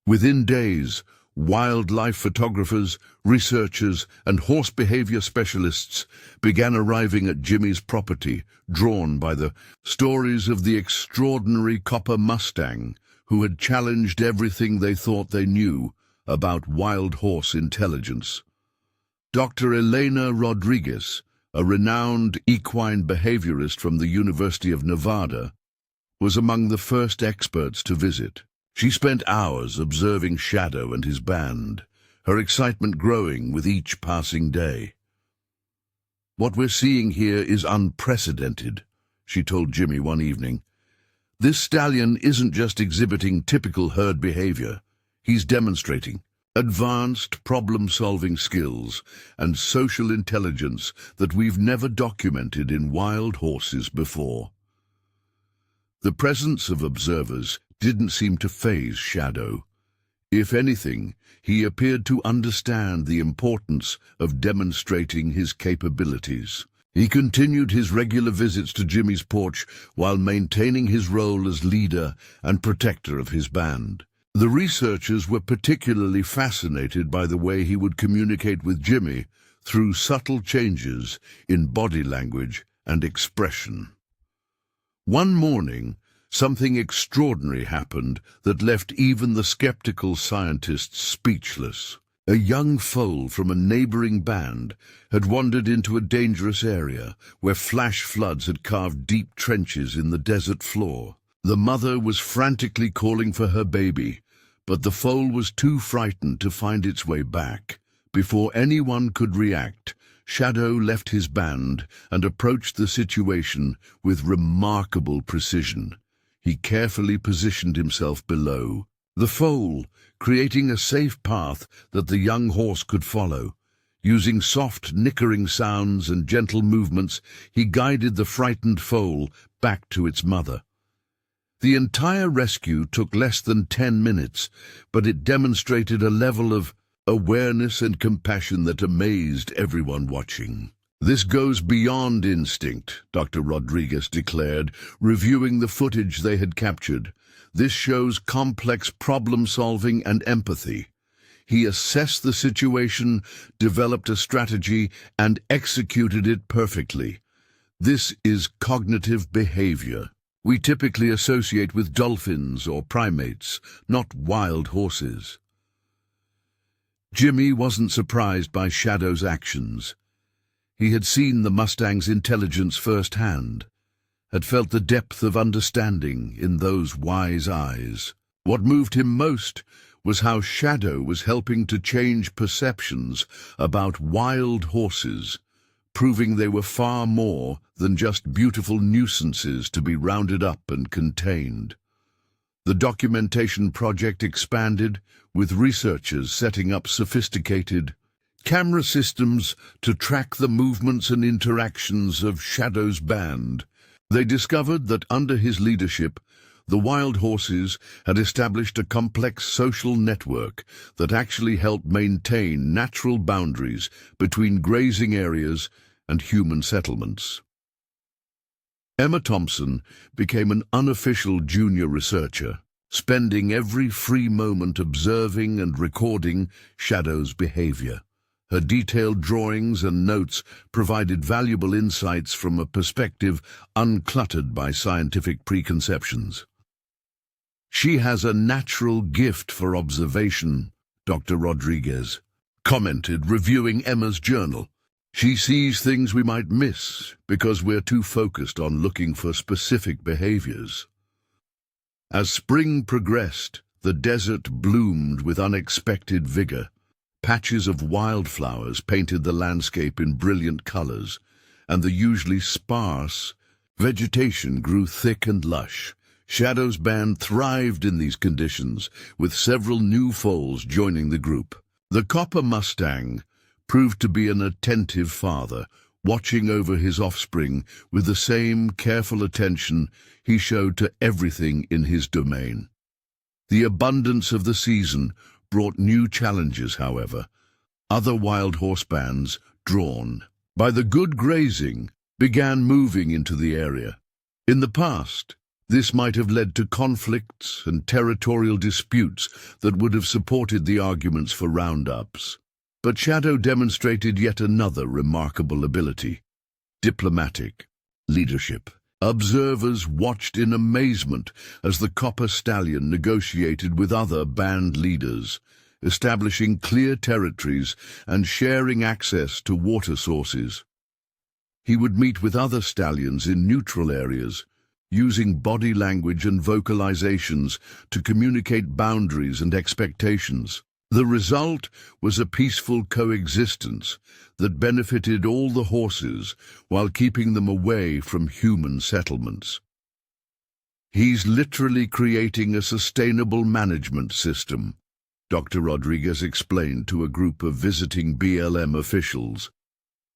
Within days, wildlife photographers, researchers, and horse behavior specialists began arriving at Jimmy's property, drawn by the stories of the extraordinary copper Mustang, who had challenged everything they thought they knew about wild horse intelligence. Dr. Elena Rodriguez, a renowned equine behaviorist from the University of Nevada, was among the first experts to visit. She spent hours observing Shadow and his band, her excitement growing with each passing day. "What we're seeing here is unprecedented," she told Jimmy one evening. "This stallion isn't just exhibiting typical herd behavior. He's demonstrating advanced problem-solving skills and social intelligence that we've never documented in wild horses before." The presence of observers didn't seem to faze Shadow. If anything, he appeared to understand the importance of demonstrating his capabilities. He continued his regular visits to Jimmy's porch while maintaining his role as leader and protector of his band. The researchers were particularly fascinated by the way he would communicate with Jimmy through subtle changes in body language and expression. One morning, something extraordinary happened that left even the skeptical scientists speechless. A young foal from a neighboring band had wandered into a dangerous area where flash floods had carved deep trenches in the desert floor. The mother was frantically calling for her baby, but the foal was too frightened to find its way back. Before anyone could react, Shadow left his band and approached the situation with remarkable precision. He carefully positioned himself below the foal, creating a safe path that the young horse could follow. Using soft, nickering sounds and gentle movements, he guided the frightened foal back to its mother. The entire rescue took less than 10 minutes, but it demonstrated a level of awareness and compassion that amazed everyone watching. "This goes beyond instinct," Dr. Rodriguez declared, reviewing the footage they had captured. "This shows complex problem-solving and empathy." He assessed the situation, developed a strategy, and executed it perfectly. "This is cognitive behavior we typically associate with dolphins or primates, not wild horses." Jimmy wasn't surprised by Shadow's actions. He had seen the Mustang's intelligence firsthand, had felt the depth of understanding in those wise eyes. What moved him most was how Shadow was helping to change perceptions about wild horses, proving they were far more than just beautiful nuisances to be rounded up and contained. The documentation project expanded, with researchers setting up sophisticated camera systems to track the movements and interactions of Shadow's band. They discovered that under his leadership, the wild horses had established a complex social network that actually helped maintain natural boundaries between grazing areas and human settlements. Emma Thompson became an unofficial junior researcher, spending every free moment observing and recording Shadow's behavior. Her detailed drawings and notes provided valuable insights from a perspective uncluttered by scientific preconceptions. "She has a natural gift for observation," Dr. Rodriguez commented, reviewing Emma's journal. "She sees things we might miss because we're too focused on looking for specific behaviors." As spring progressed, the desert bloomed with unexpected vigor. Patches of wildflowers painted the landscape in brilliant colors, and the usually sparse vegetation grew thick and lush. Shadow's band thrived in these conditions, with several new foals joining the group. The copper Mustang proved to be an attentive father, watching over his offspring with the same careful attention he showed to everything in his domain. The abundance of the season brought new challenges, however. Other wild horse bands, drawn by the good grazing, began moving into the area. In the past, this might have led to conflicts and territorial disputes that would have supported the arguments for roundups. But Shadow demonstrated yet another remarkable ability: diplomatic leadership. Observers watched in amazement as the copper stallion negotiated with other band leaders, establishing clear territories and sharing access to water sources. He would meet with other stallions in neutral areas, using body language and vocalizations to communicate boundaries and expectations. The result was a peaceful coexistence that benefited all the horses while keeping them away from human settlements. "He's literally creating a sustainable management system," Dr. Rodriguez explained to a group of visiting BLM officials.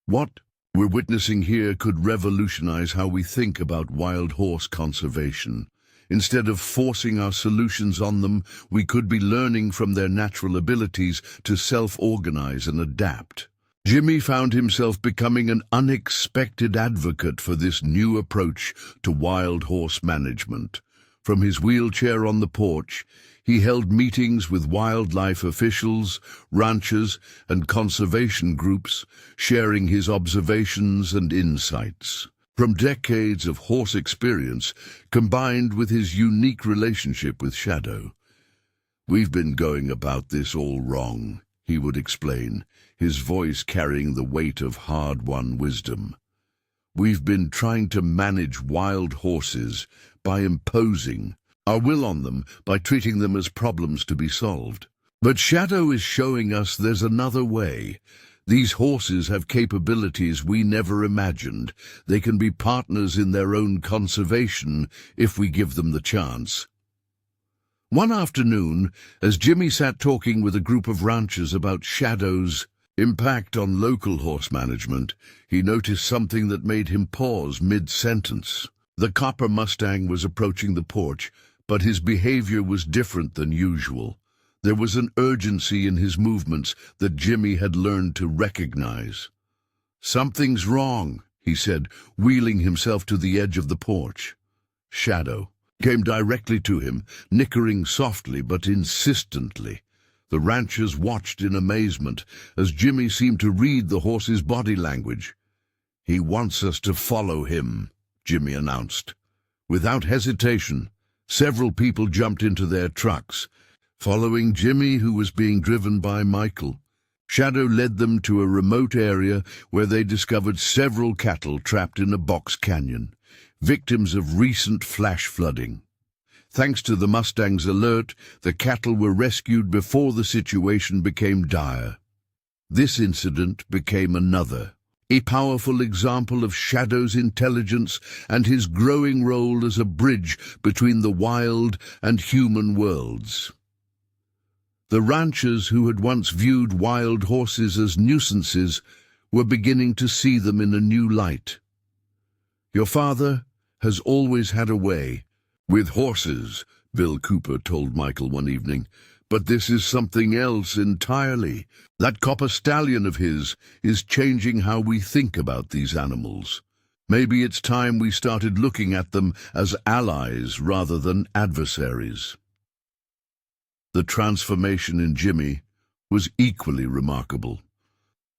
"What we're witnessing here could revolutionize how we think about wild horse conservation. Instead of forcing our solutions on them, we could be learning from their natural abilities to self-organize and adapt." Jimmy found himself becoming an unexpected advocate for this new approach to wild horse management. From his wheelchair on the porch, he held meetings with wildlife officials, ranchers, and conservation groups, sharing his observations and insights. From decades of horse experience, combined with his unique relationship with Shadow. "We've been going about this all wrong," he would explain, his voice carrying the weight of hard-won wisdom. "We've been trying to manage wild horses by imposing our will on them, by treating them as problems to be solved. But Shadow is showing us there's another way. These horses have capabilities we never imagined. They can be partners in their own conservation if we give them the chance." One afternoon, as Jimmy sat talking with a group of ranchers about Shadow's impact on local horse management, he noticed something that made him pause mid-sentence. The copper Mustang was approaching the porch, but his behavior was different than usual. There was an urgency in his movements that Jimmy had learned to recognize. "Something's wrong," he said, wheeling himself to the edge of the porch. Shadow came directly to him, nickering softly but insistently. The ranchers watched in amazement as Jimmy seemed to read the horse's body language. "He wants us to follow him," Jimmy announced. Without hesitation, several people jumped into their trucks, following Jimmy, who was being driven by Michael. Shadow led them to a remote area where they discovered several cattle trapped in a box canyon. victims of recent flash flooding. Thanks to the Mustang's alert, the cattle were rescued before the situation became dire. This incident became another, a powerful example of Shadow's intelligence and his growing role as a bridge between the wild and human worlds. The ranchers who had once viewed wild horses as nuisances were beginning to see them in a new light. "Your father has always had a way with horses," Bill Cooper told Michael one evening, "but this is something else entirely. That copper stallion of his is changing how we think about these animals. Maybe it's time we started looking at them as allies rather than adversaries." The transformation in Jimmy was equally remarkable.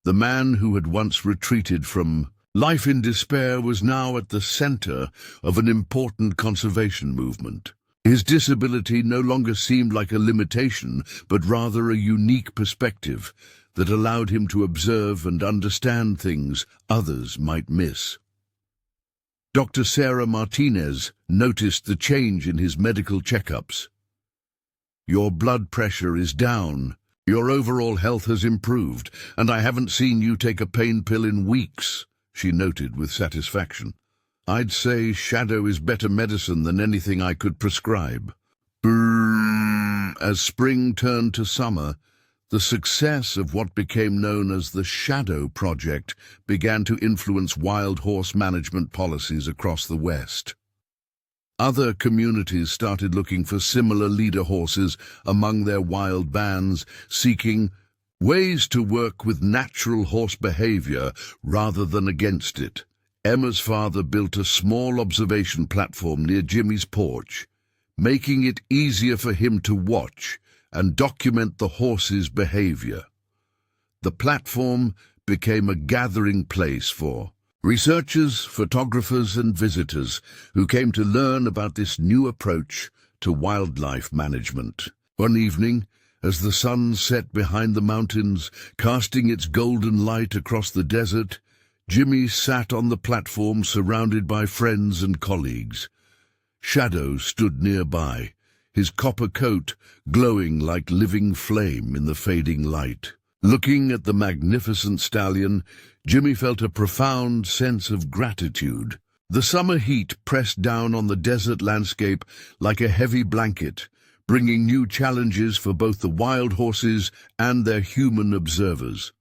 The man who had once retreated from life in despair was now at the center of an important conservation movement. His disability no longer seemed like a limitation, but rather a unique perspective that allowed him to observe and understand things others might miss. Dr. Sarah Martinez noticed the change in his medical checkups. "Your blood pressure is down. Your overall health has improved, and I haven't seen you take a pain pill in weeks," she noted with satisfaction. "I'd say Shadow is better medicine than anything I could prescribe." As spring turned to summer, the success of what became known as the Shadow Project began to influence wild horse management policies across the West. Other communities started looking for similar leader horses among their wild bands, seeking ways to work with natural horse behavior rather than against it. Emma's father built a small observation platform near Jimmy's porch, making it easier for him to watch and document the horse's behavior. The platform became a gathering place for researchers, photographers, and visitors who came to learn about this new approach to wildlife management. One evening, as the sun set behind the mountains, casting its golden light across the desert, Jimmy sat on the platform surrounded by friends and colleagues. Shadow stood nearby, his copper coat glowing like living flame in the fading light. Looking at the magnificent stallion, Jimmy felt a profound sense of gratitude. The summer heat pressed down on the desert landscape like a heavy blanket, bringing new challenges for both the wild horses and their human observers.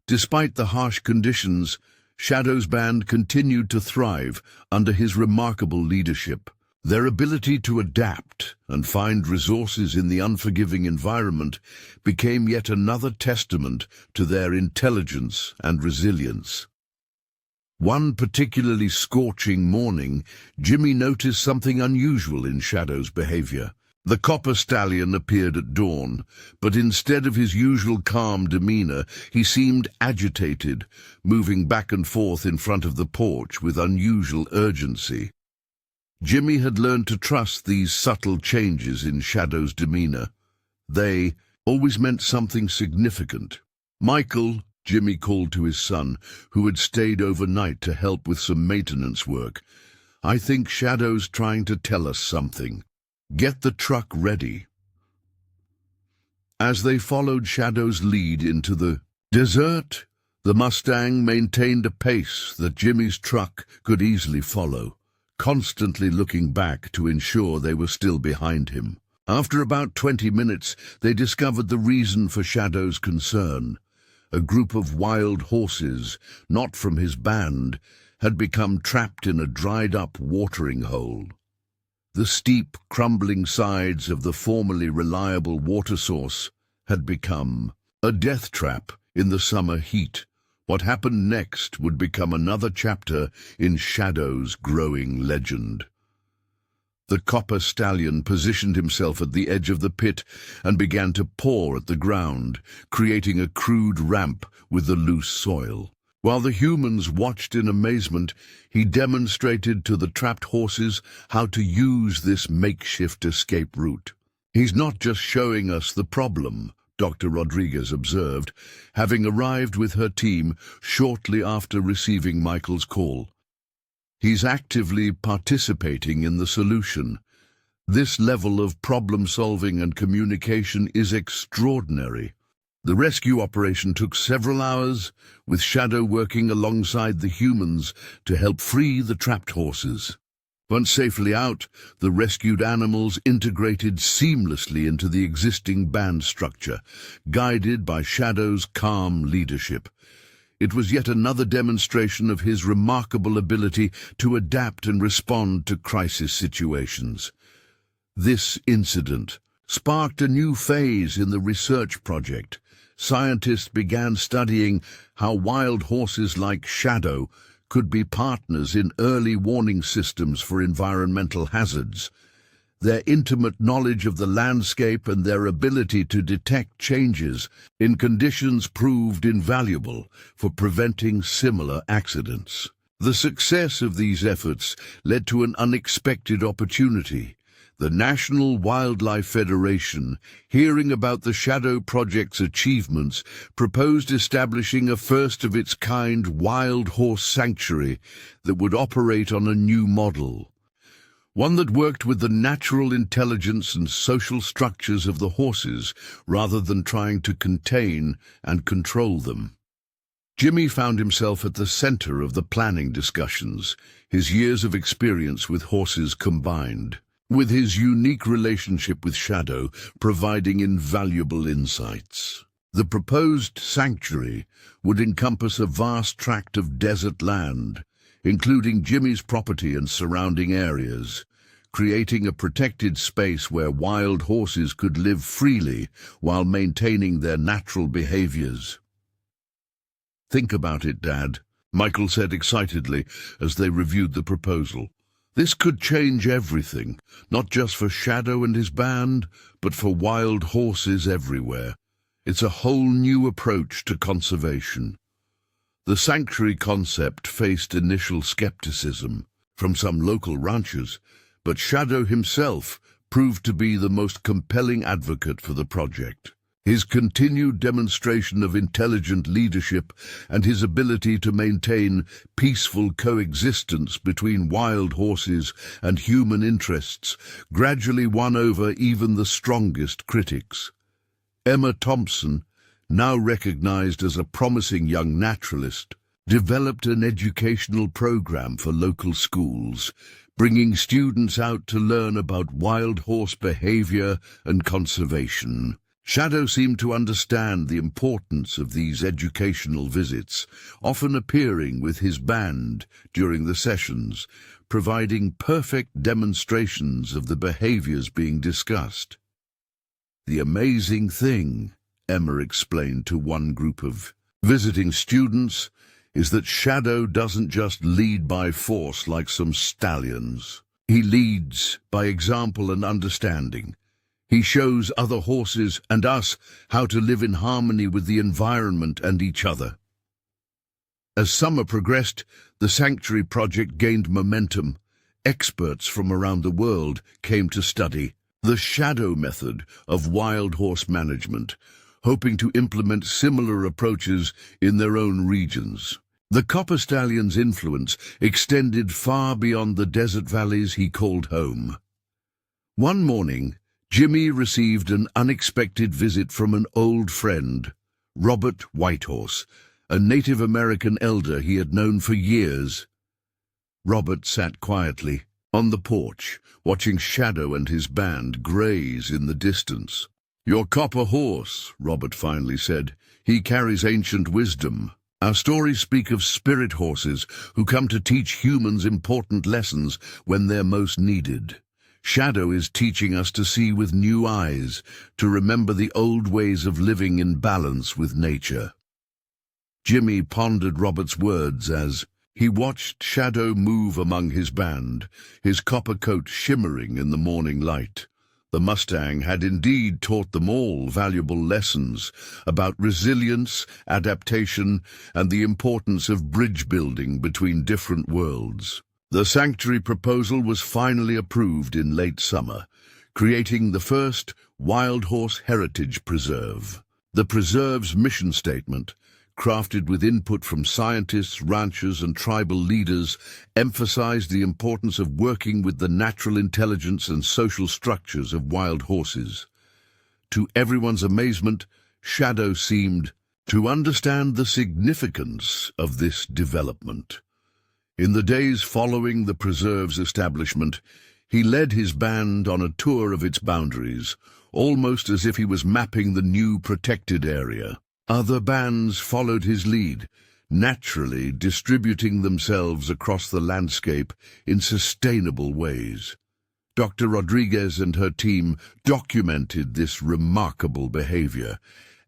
Despite the harsh conditions, Shadow's band continued to thrive under his remarkable leadership. Their ability to adapt and find resources in the unforgiving environment became yet another testament to their intelligence and resilience. One particularly scorching morning, Jimmy noticed something unusual in Shadow's behavior. The copper stallion appeared at dawn, but instead of his usual calm demeanor, he seemed agitated, moving back and forth in front of the porch with unusual urgency. Jimmy had learned to trust these subtle changes in Shadow's demeanor. They always meant something significant. "Michael," Jimmy called to his son, who had stayed overnight to help with some maintenance work, "I think Shadow's trying to tell us something. Get the truck ready." As they followed Shadow's lead into the desert, the Mustang maintained a pace that Jimmy's truck could easily follow, constantly looking back to ensure they were still behind him. After about 20 minutes, they discovered the reason for Shadow's concern. A group of wild horses, not from his band, had become trapped in a dried-up watering hole. The steep, crumbling sides of the formerly reliable water source had become a death trap in the summer heat. What happened next would become another chapter in Shadow's growing legend. The copper stallion positioned himself at the edge of the pit and began to paw at the ground, creating a crude ramp with the loose soil. While the humans watched in amazement, he demonstrated to the trapped horses how to use this makeshift escape route. "He's not just showing us the problem," Dr. Rodriguez observed, having arrived with her team shortly after receiving Michael's call. He's actively participating in the solution. This level of problem-solving and communication is extraordinary. The rescue operation took several hours, with Shadow working alongside the humans to help free the trapped horses. Once safely out, the rescued animals integrated seamlessly into the existing band structure, guided by Shadow's calm leadership. It was yet another demonstration of his remarkable ability to adapt and respond to crisis situations. This incident sparked a new phase in the research project. Scientists began studying how wild horses like Shadow could be partners in early warning systems for environmental hazards. Their intimate knowledge of the landscape and their ability to detect changes in conditions proved invaluable for preventing similar accidents. The success of these efforts led to an unexpected opportunity. The National Wildlife Federation, hearing about the Shadow Project's achievements, proposed establishing a first-of-its-kind wild horse sanctuary that would operate on a new model. One that worked with the natural intelligence and social structures of the horses rather than trying to contain and control them. Jimmy found himself at the center of the planning discussions, his years of experience with horses combined, with his unique relationship with Shadow providing invaluable insights. The proposed sanctuary would encompass a vast tract of desert land, including Jimmy's property and surrounding areas, creating a protected space where wild horses could live freely while maintaining their natural behaviors. "Think about it, Dad," Michael said excitedly as they reviewed the proposal. "This could change everything, not just for Shadow and his band, but for wild horses everywhere. It's a whole new approach to conservation." The sanctuary concept faced initial skepticism from some local ranchers, but Shadow himself proved to be the most compelling advocate for the project. His continued demonstration of intelligent leadership and his ability to maintain peaceful coexistence between wild horses and human interests gradually won over even the strongest critics. Emma Thompson, now recognized as a promising young naturalist, developed an educational program for local schools, bringing students out to learn about wild horse behavior and conservation. Shadow seemed to understand the importance of these educational visits, often appearing with his band during the sessions, providing perfect demonstrations of the behaviors being discussed. "The amazing thing," Emma explained to one group of visiting students, "is that Shadow doesn't just lead by force like some stallions. He leads by example and understanding. He shows other horses and us how to live in harmony with the environment and each other." As summer progressed, the sanctuary project gained momentum. Experts from around the world came to study the Shadow method of wild horse management, hoping to implement similar approaches in their own regions. The Copper Stallion's influence extended far beyond the desert valleys he called home. One morning, Jimmy received an unexpected visit from an old friend, Robert Whitehorse, a Native American elder he had known for years. Robert sat quietly on the porch, watching Shadow and his band graze in the distance. "Your copper horse," Robert finally said. "He carries ancient wisdom. Our stories speak of spirit horses who come to teach humans important lessons when they're most needed. Shadow is teaching us to see with new eyes, to remember the old ways of living in balance with nature." Jimmy pondered Robert's words as he watched Shadow move among his band, his copper coat shimmering in the morning light. The Mustang had indeed taught them all valuable lessons about resilience, adaptation, and the importance of bridge building between different worlds. The sanctuary proposal was finally approved in late summer, creating the first wild horse heritage preserve. The preserve's mission statement, crafted with input from scientists, ranchers, and tribal leaders, emphasized the importance of working with the natural intelligence and social structures of wild horses. To everyone's amazement, Shadow seemed to understand the significance of this development. In the days following the preserve's establishment, he led his band on a tour of its boundaries, almost as if he was mapping the new protected area. Other bands followed his lead, naturally distributing themselves across the landscape in sustainable ways. Dr. Rodriguez and her team documented this remarkable behavior,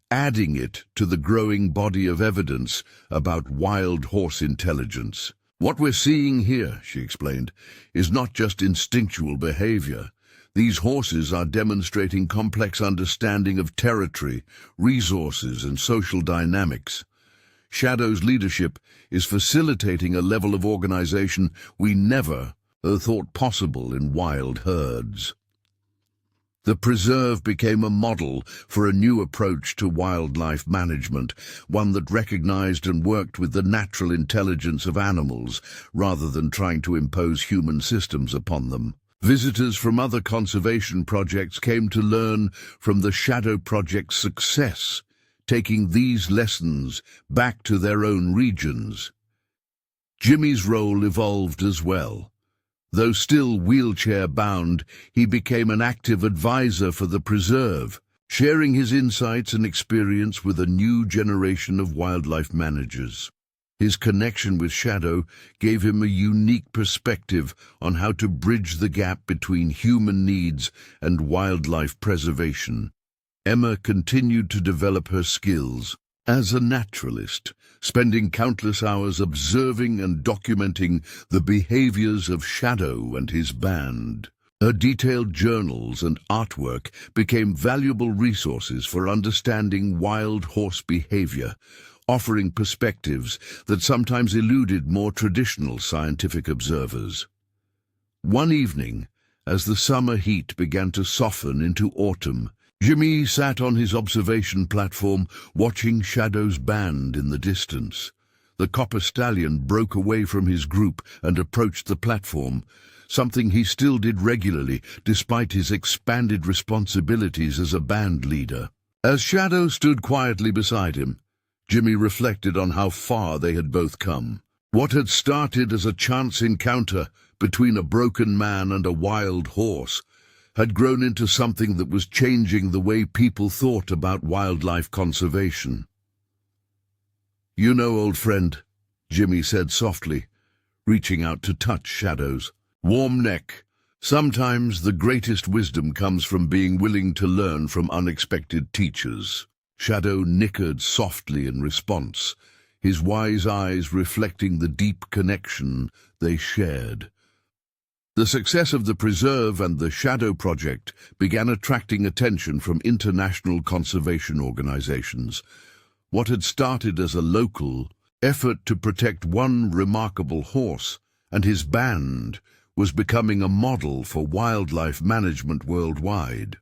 adding it to the growing body of evidence about wild horse intelligence. What we're seeing here, she explained, is not just instinctual behavior. These horses are demonstrating complex understanding of territory, resources, and social dynamics. Shadow's leadership is facilitating a level of organization we never thought possible in wild herds. The preserve became a model for a new approach to wildlife management, one that recognized and worked with the natural intelligence of animals rather than trying to impose human systems upon them. Visitors from other conservation projects came to learn from the Shadow Project's success, taking these lessons back to their own regions. Jimmy's role evolved as well. Though still wheelchair-bound, he became an active advisor for the preserve, sharing his insights and experience with a new generation of wildlife managers. His connection with Shadow gave him a unique perspective on how to bridge the gap between human needs and wildlife preservation. Emma continued to develop her skills as a naturalist, spending countless hours observing and documenting the behaviors of Shadow and his band. Her detailed journals and artwork became valuable resources for understanding wild horse behavior, offering perspectives that sometimes eluded more traditional scientific observers. One evening, as the summer heat began to soften into autumn, Jimmy sat on his observation platform, watching Shadow's band in the distance. The copper stallion broke away from his group and approached the platform, something he still did regularly despite his expanded responsibilities as a band leader. As Shadow stood quietly beside him, Jimmy reflected on how far they had both come. What had started as a chance encounter between a broken man and a wild horse had grown into something that was changing the way people thought about wildlife conservation. "You know, old friend," Jimmy said softly, reaching out to touch Shadow's warm neck. "Sometimes the greatest wisdom comes from being willing to learn from unexpected teachers." Shadow nickered softly in response, his wise eyes reflecting the deep connection they shared. The success of the preserve and the Shadow Project began attracting attention from international conservation organizations. What had started as a local effort to protect one remarkable horse and his band was becoming a model for wildlife management worldwide.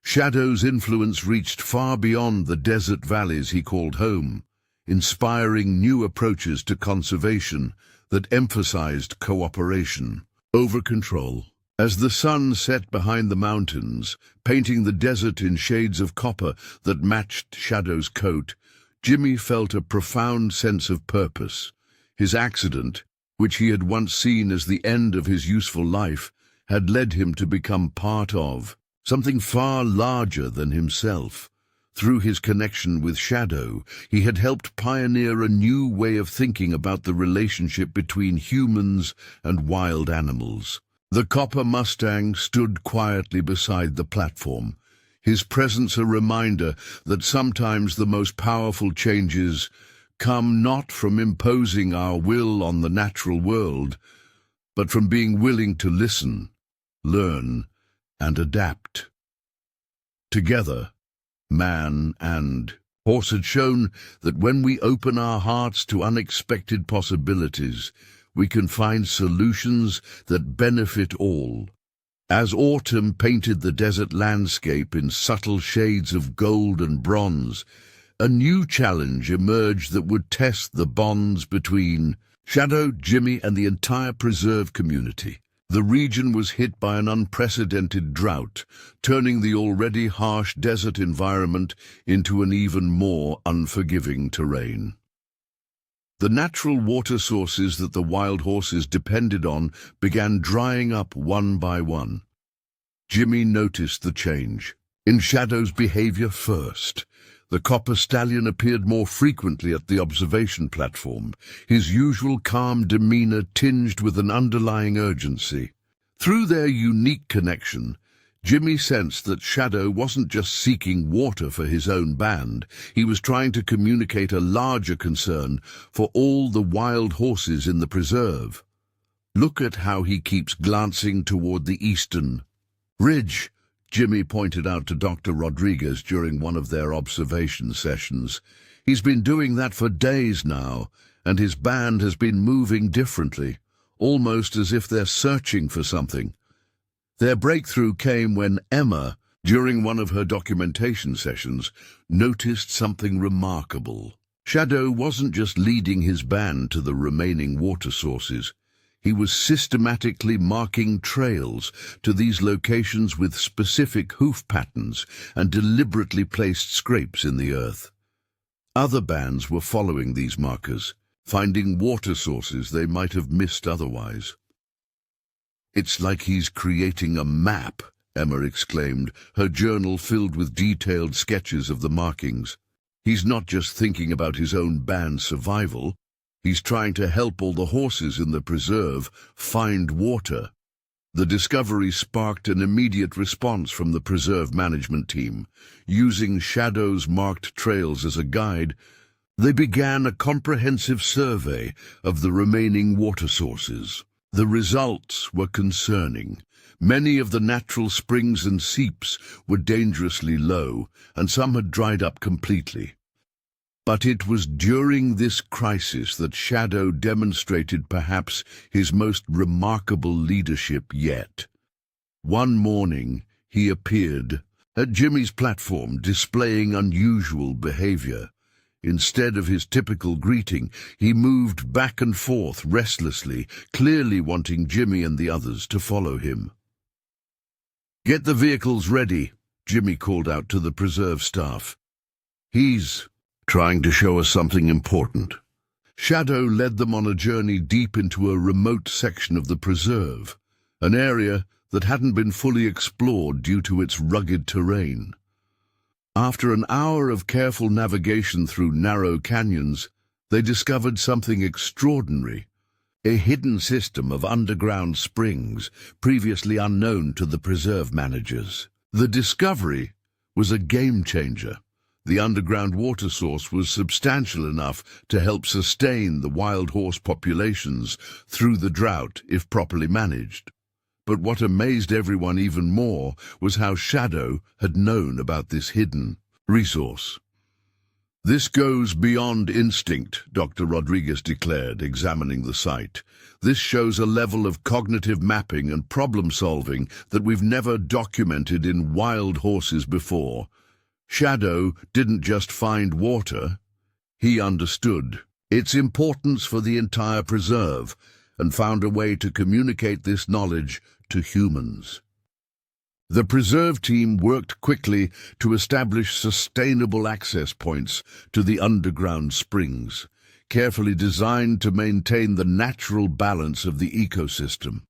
Shadow's influence reached far beyond the desert valleys he called home, inspiring new approaches to conservation that emphasized cooperation over control. As the sun set behind the mountains, painting the desert in shades of copper that matched Shadow's coat, Jimmy felt a profound sense of purpose. His accident, which he had once seen as the end of his useful life, had led him to become part of something far larger than himself. Through his connection with Shadow, he had helped pioneer a new way of thinking about the relationship between humans and wild animals. The copper Mustang stood quietly beside the platform, his presence a reminder that sometimes the most powerful changes come not from imposing our will on the natural world, but from being willing to listen, learn, and adapt. Together, man and horse had shown that when we open our hearts to unexpected possibilities, we can find solutions that benefit all. As autumn painted the desert landscape in subtle shades of gold and bronze, a new challenge emerged that would test the bonds between Shadow, Jimmy, and the entire preserve community. The region was hit by an unprecedented drought, turning the already harsh desert environment into an even more unforgiving terrain. The natural water sources that the wild horses depended on began drying up one by one. Jimmy noticed the change in Shadow's behavior first. The copper stallion appeared more frequently at the observation platform, his usual calm demeanor tinged with an underlying urgency. Through their unique connection, Jimmy sensed that Shadow wasn't just seeking water for his own band, he was trying to communicate a larger concern for all the wild horses in the preserve. "Look at how he keeps glancing toward the eastern ridge," Jimmy pointed out to Dr. Rodriguez during one of their observation sessions. "He's been doing that for days now, and his band has been moving differently, almost as if they're searching for something." Their breakthrough came when Emma, during one of her documentation sessions, noticed something remarkable. Shadow wasn't just leading his band to the remaining water sources. He was systematically marking trails to these locations with specific hoof patterns and deliberately placed scrapes in the earth. Other bands were following these markers, finding water sources they might have missed otherwise. "It's like he's creating a map," Emma exclaimed, her journal filled with detailed sketches of the markings. "He's not just thinking about his own band's survival. He's trying to help all the horses in the preserve find water." The discovery sparked an immediate response from the preserve management team. Using Shadow's marked trails as a guide, they began a comprehensive survey of the remaining water sources. The results were concerning. Many of the natural springs and seeps were dangerously low, and some had dried up completely. But it was during this crisis that Shadow demonstrated perhaps his most remarkable leadership yet. One morning, he appeared at Jimmy's platform, displaying unusual behavior. Instead of his typical greeting, he moved back and forth restlessly, clearly wanting Jimmy and the others to follow him. "Get the vehicles ready," Jimmy called out to the preserve staff. "He's trying to show us something important." Shadow led them on a journey deep into a remote section of the preserve, an area that hadn't been fully explored due to its rugged terrain. After an hour of careful navigation through narrow canyons, they discovered something extraordinary, a hidden system of underground springs previously unknown to the preserve managers. The discovery was a game-changer. The underground water source was substantial enough to help sustain the wild horse populations through the drought if properly managed. But what amazed everyone even more was how Shadow had known about this hidden resource. "This goes beyond instinct," Dr. Rodriguez declared, examining the site. "This shows a level of cognitive mapping and problem-solving that we've never documented in wild horses before. Shadow didn't just find water, he understood its importance for the entire preserve and found a way to communicate this knowledge to humans." The preserve team worked quickly to establish sustainable access points to the underground springs, carefully designed to maintain the natural balance of the ecosystem.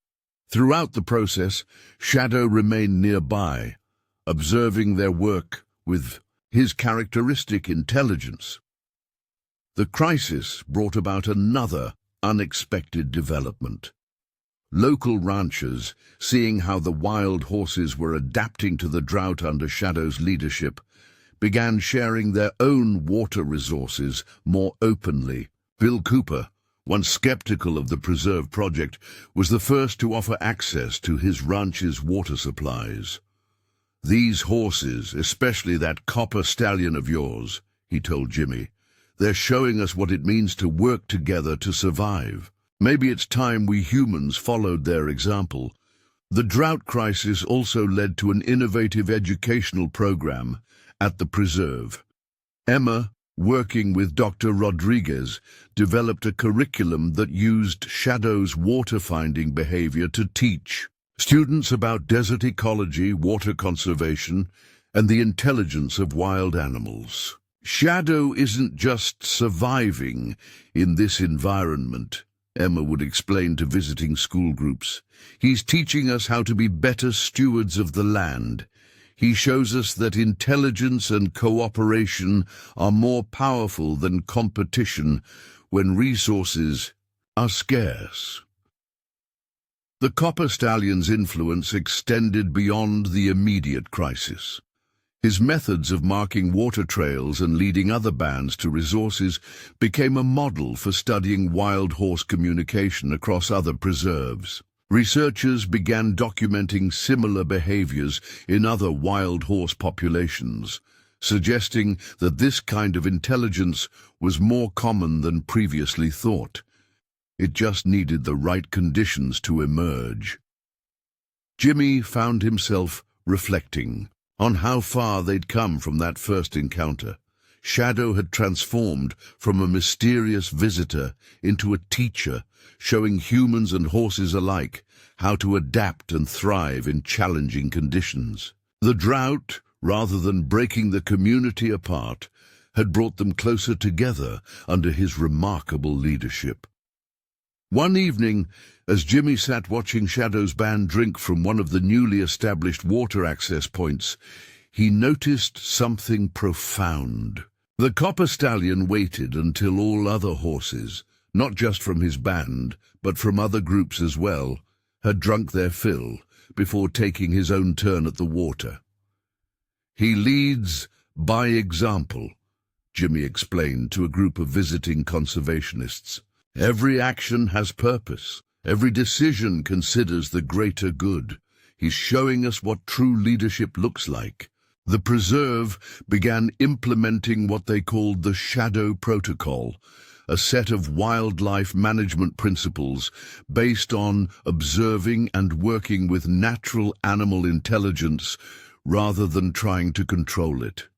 Throughout the process, Shadow remained nearby, observing their work with his characteristic intelligence. The crisis brought about another unexpected development. Local ranchers, seeing how the wild horses were adapting to the drought under Shadow's leadership, began sharing their own water resources more openly. Bill Cooper, once skeptical of the preserve project, was the first to offer access to his ranch's water supplies. "These horses, especially that copper stallion of yours," he told Jimmy, "they're showing us what it means to work together to survive. Maybe it's time we humans followed their example." The drought crisis also led to an innovative educational program at the preserve. Emma, working with Dr. Rodriguez, developed a curriculum that used Shadow's water-finding behavior to teach students about desert ecology, water conservation, and the intelligence of wild animals. Shadow isn't just surviving in this environment, Emma would explain to visiting school groups. He's teaching us how to be better stewards of the land. He shows us that intelligence and cooperation are more powerful than competition when resources are scarce. The Copper Stallion's influence extended beyond the immediate crisis. His methods of marking water trails and leading other bands to resources became a model for studying wild horse communication across other preserves. Researchers began documenting similar behaviors in other wild horse populations, suggesting that this kind of intelligence was more common than previously thought. It just needed the right conditions to emerge. Jimmy found himself reflecting on how far they'd come from that first encounter. Shadow had transformed from a mysterious visitor into a teacher, showing humans and horses alike how to adapt and thrive in challenging conditions. The drought, rather than breaking the community apart, had brought them closer together under his remarkable leadership. One evening, as Jimmy sat watching Shadow's band drink from one of the newly established water access points, he noticed something profound. The Copper Stallion waited until all other horses, not just from his band, but from other groups as well, had drunk their fill before taking his own turn at the water. "He leads by example," Jimmy explained to a group of visiting conservationists. "Every action has purpose. Every decision considers the greater good. He's showing us what true leadership looks like." The preserve began implementing what they called the Shadow Protocol, a set of wildlife management principles based on observing and working with natural animal intelligence rather than trying to control it.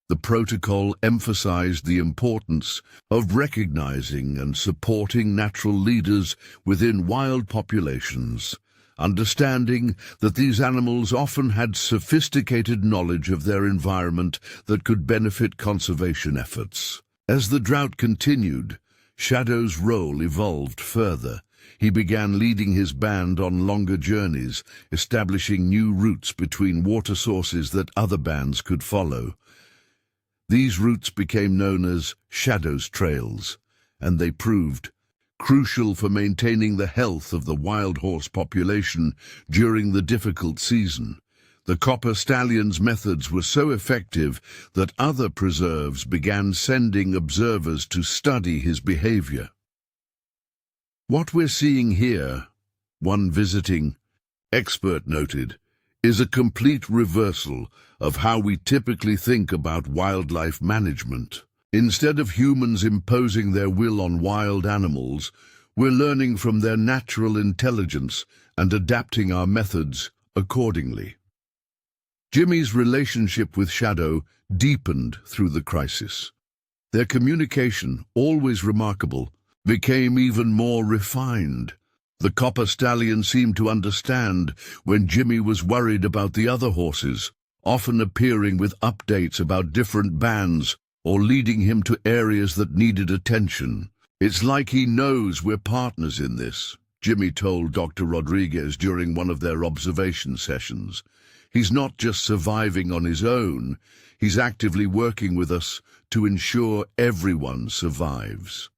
The protocol emphasized the importance of recognizing and supporting natural leaders within wild populations, understanding that these animals often had sophisticated knowledge of their environment that could benefit conservation efforts. As the drought continued, Shadow's role evolved further. He began leading his band on longer journeys, establishing new routes between water sources that other bands could follow. These routes became known as Shadow's Trails, and they proved crucial for maintaining the health of the wild horse population during the difficult season. The Copper Stallion's methods were so effective that other preserves began sending observers to study his behavior. "What we're seeing here," one visiting expert noted, "is a complete reversal of how we typically think about wildlife management. Instead of humans imposing their will on wild animals, we're learning from their natural intelligence and adapting our methods accordingly." Jimmy's relationship with Shadow deepened through the crisis. Their communication, always remarkable, became even more refined. The Copper Stallion seemed to understand when Jimmy was worried about the other horses, often appearing with updates about different bands or leading him to areas that needed attention. "It's like he knows we're partners in this," Jimmy told Dr. Rodriguez during one of their observation sessions. "He's not just surviving on his own, he's actively working with us to ensure everyone survives."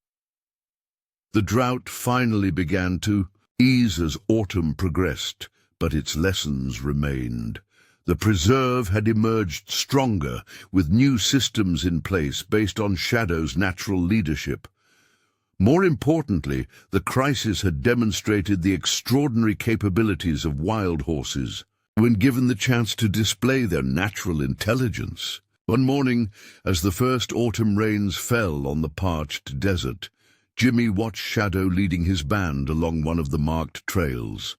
The drought finally began to ease as autumn progressed, but its lessons remained. The preserve had emerged stronger, with new systems in place based on Shadow's natural leadership. More importantly, the crisis had demonstrated the extraordinary capabilities of wild horses when given the chance to display their natural intelligence. One morning, as the first autumn rains fell on the parched desert, Jimmy watched Shadow leading his band along one of the marked trails.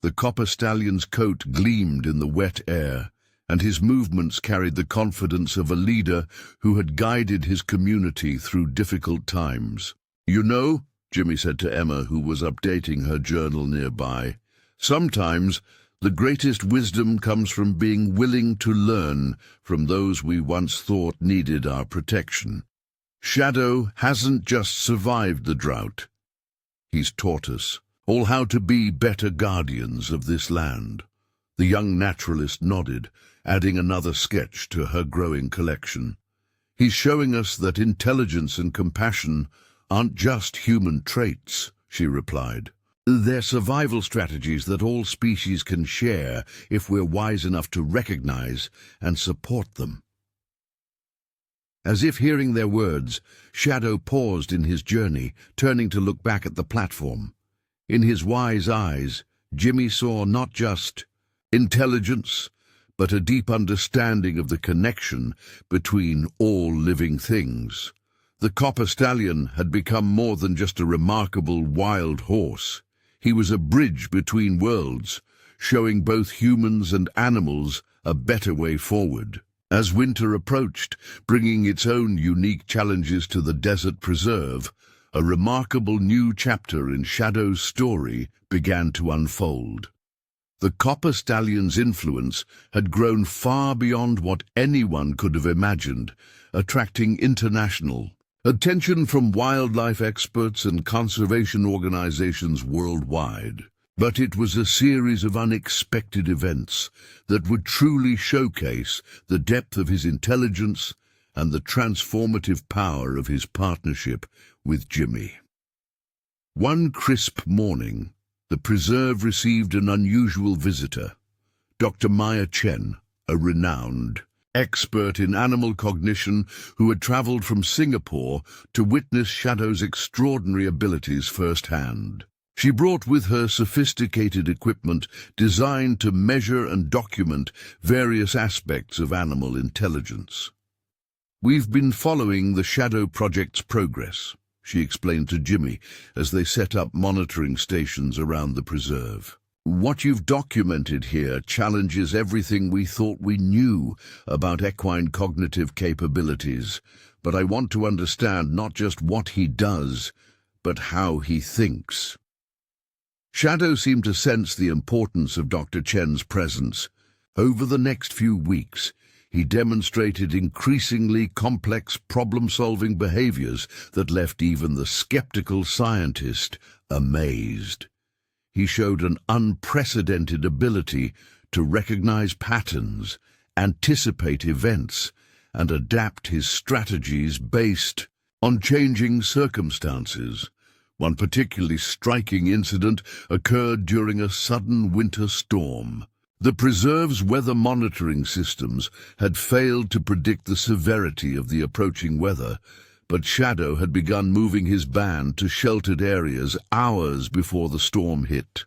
The Copper Stallion's coat gleamed in the wet air, and his movements carried the confidence of a leader who had guided his community through difficult times. "You know," Jimmy said to Emma, who was updating her journal nearby, "sometimes the greatest wisdom comes from being willing to learn from those we once thought needed our protection. Shadow hasn't just survived the drought. He's taught us all how to be better guardians of this land." The young naturalist nodded, adding another sketch to her growing collection. "He's showing us that intelligence and compassion aren't just human traits," she replied. "They're survival strategies that all species can share if we're wise enough to recognize and support them." As if hearing their words, Shadow paused in his journey, turning to look back at the platform. In his wise eyes, Jimmy saw not just intelligence, but a deep understanding of the connection between all living things. The copper stallion had become more than just a remarkable wild horse. He was a bridge between worlds, showing both humans and animals a better way forward. As winter approached, bringing its own unique challenges to the desert preserve, a remarkable new chapter in Shadow's story began to unfold. The copper stallion's influence had grown far beyond what anyone could have imagined, attracting international attention from wildlife experts and conservation organizations worldwide. But it was a series of unexpected events that would truly showcase the depth of his intelligence and the transformative power of his partnership with Jimmy. One crisp morning, the preserve received an unusual visitor, Dr. Maya Chen, a renowned expert in animal cognition who had traveled from Singapore to witness Shadow's extraordinary abilities firsthand. She brought with her sophisticated equipment designed to measure and document various aspects of animal intelligence. "We've been following the Shadow Project's progress," she explained to Jimmy as they set up monitoring stations around the preserve. "What you've documented here challenges everything we thought we knew about equine cognitive capabilities, but I want to understand not just what he does, but how he thinks." Shadow seemed to sense the importance of Dr. Chen's presence. Over the next few weeks, he demonstrated increasingly complex problem-solving behaviors that left even the skeptical scientist amazed. He showed an unprecedented ability to recognize patterns, anticipate events, and adapt his strategies based on changing circumstances. One particularly striking incident occurred during a sudden winter storm. The preserve's weather monitoring systems had failed to predict the severity of the approaching weather, but Shadow had begun moving his band to sheltered areas hours before the storm hit.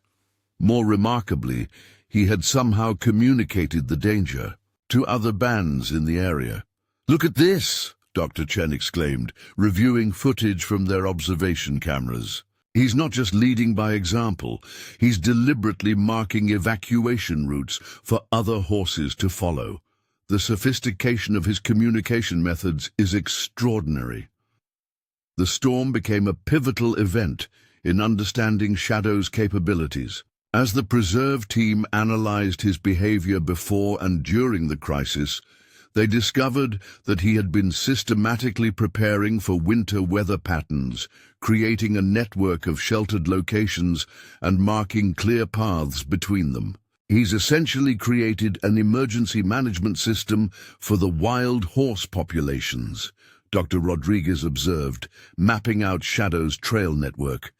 More remarkably, he had somehow communicated the danger to other bands in the area. "Look at this!" Dr. Chen exclaimed, reviewing footage from their observation cameras. "He's not just leading by example, he's deliberately marking evacuation routes for other horses to follow. The sophistication of his communication methods is extraordinary." The storm became a pivotal event in understanding Shadow's capabilities. As the preserve team analyzed his behavior before and during the crisis, they discovered that he had been systematically preparing for winter weather patterns, creating a network of sheltered locations and marking clear paths between them. He's essentially created an emergency management system for the wild horse populations, Dr. Rodriguez observed, mapping out Shadow's trail network.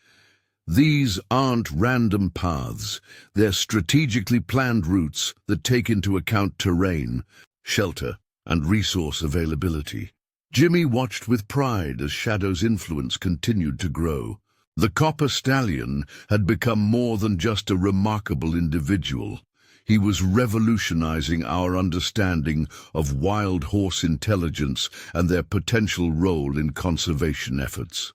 "These aren't random paths. They're strategically planned routes that take into account terrain, shelter, and resource availability." Jimmy watched with pride as Shadow's influence continued to grow. The copper stallion had become more than just a remarkable individual. He was revolutionizing our understanding of wild horse intelligence and their potential role in conservation efforts.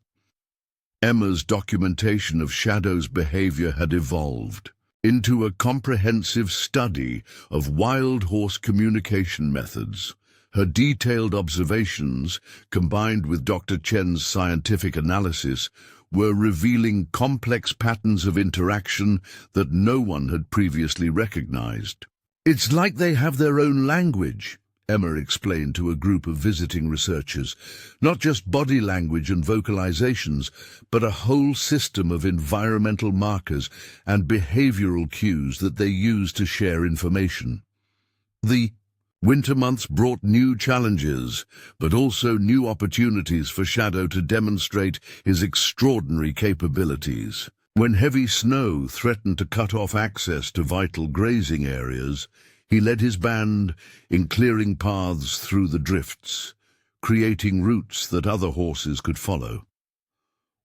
Emma's documentation of Shadow's behavior had evolved. into a comprehensive study of wild horse communication methods. Her detailed observations, combined with Dr. Chen's scientific analysis, were revealing complex patterns of interaction that no one had previously recognized. "It's like they have their own language," Emma explained to a group of visiting researchers. "Not just body language and vocalizations, but a whole system of environmental markers and behavioral cues that they use to share information." The winter months brought new challenges, but also new opportunities for Shadow to demonstrate his extraordinary capabilities. When heavy snow threatened to cut off access to vital grazing areas, he led his band in clearing paths through the drifts, creating routes that other horses could follow.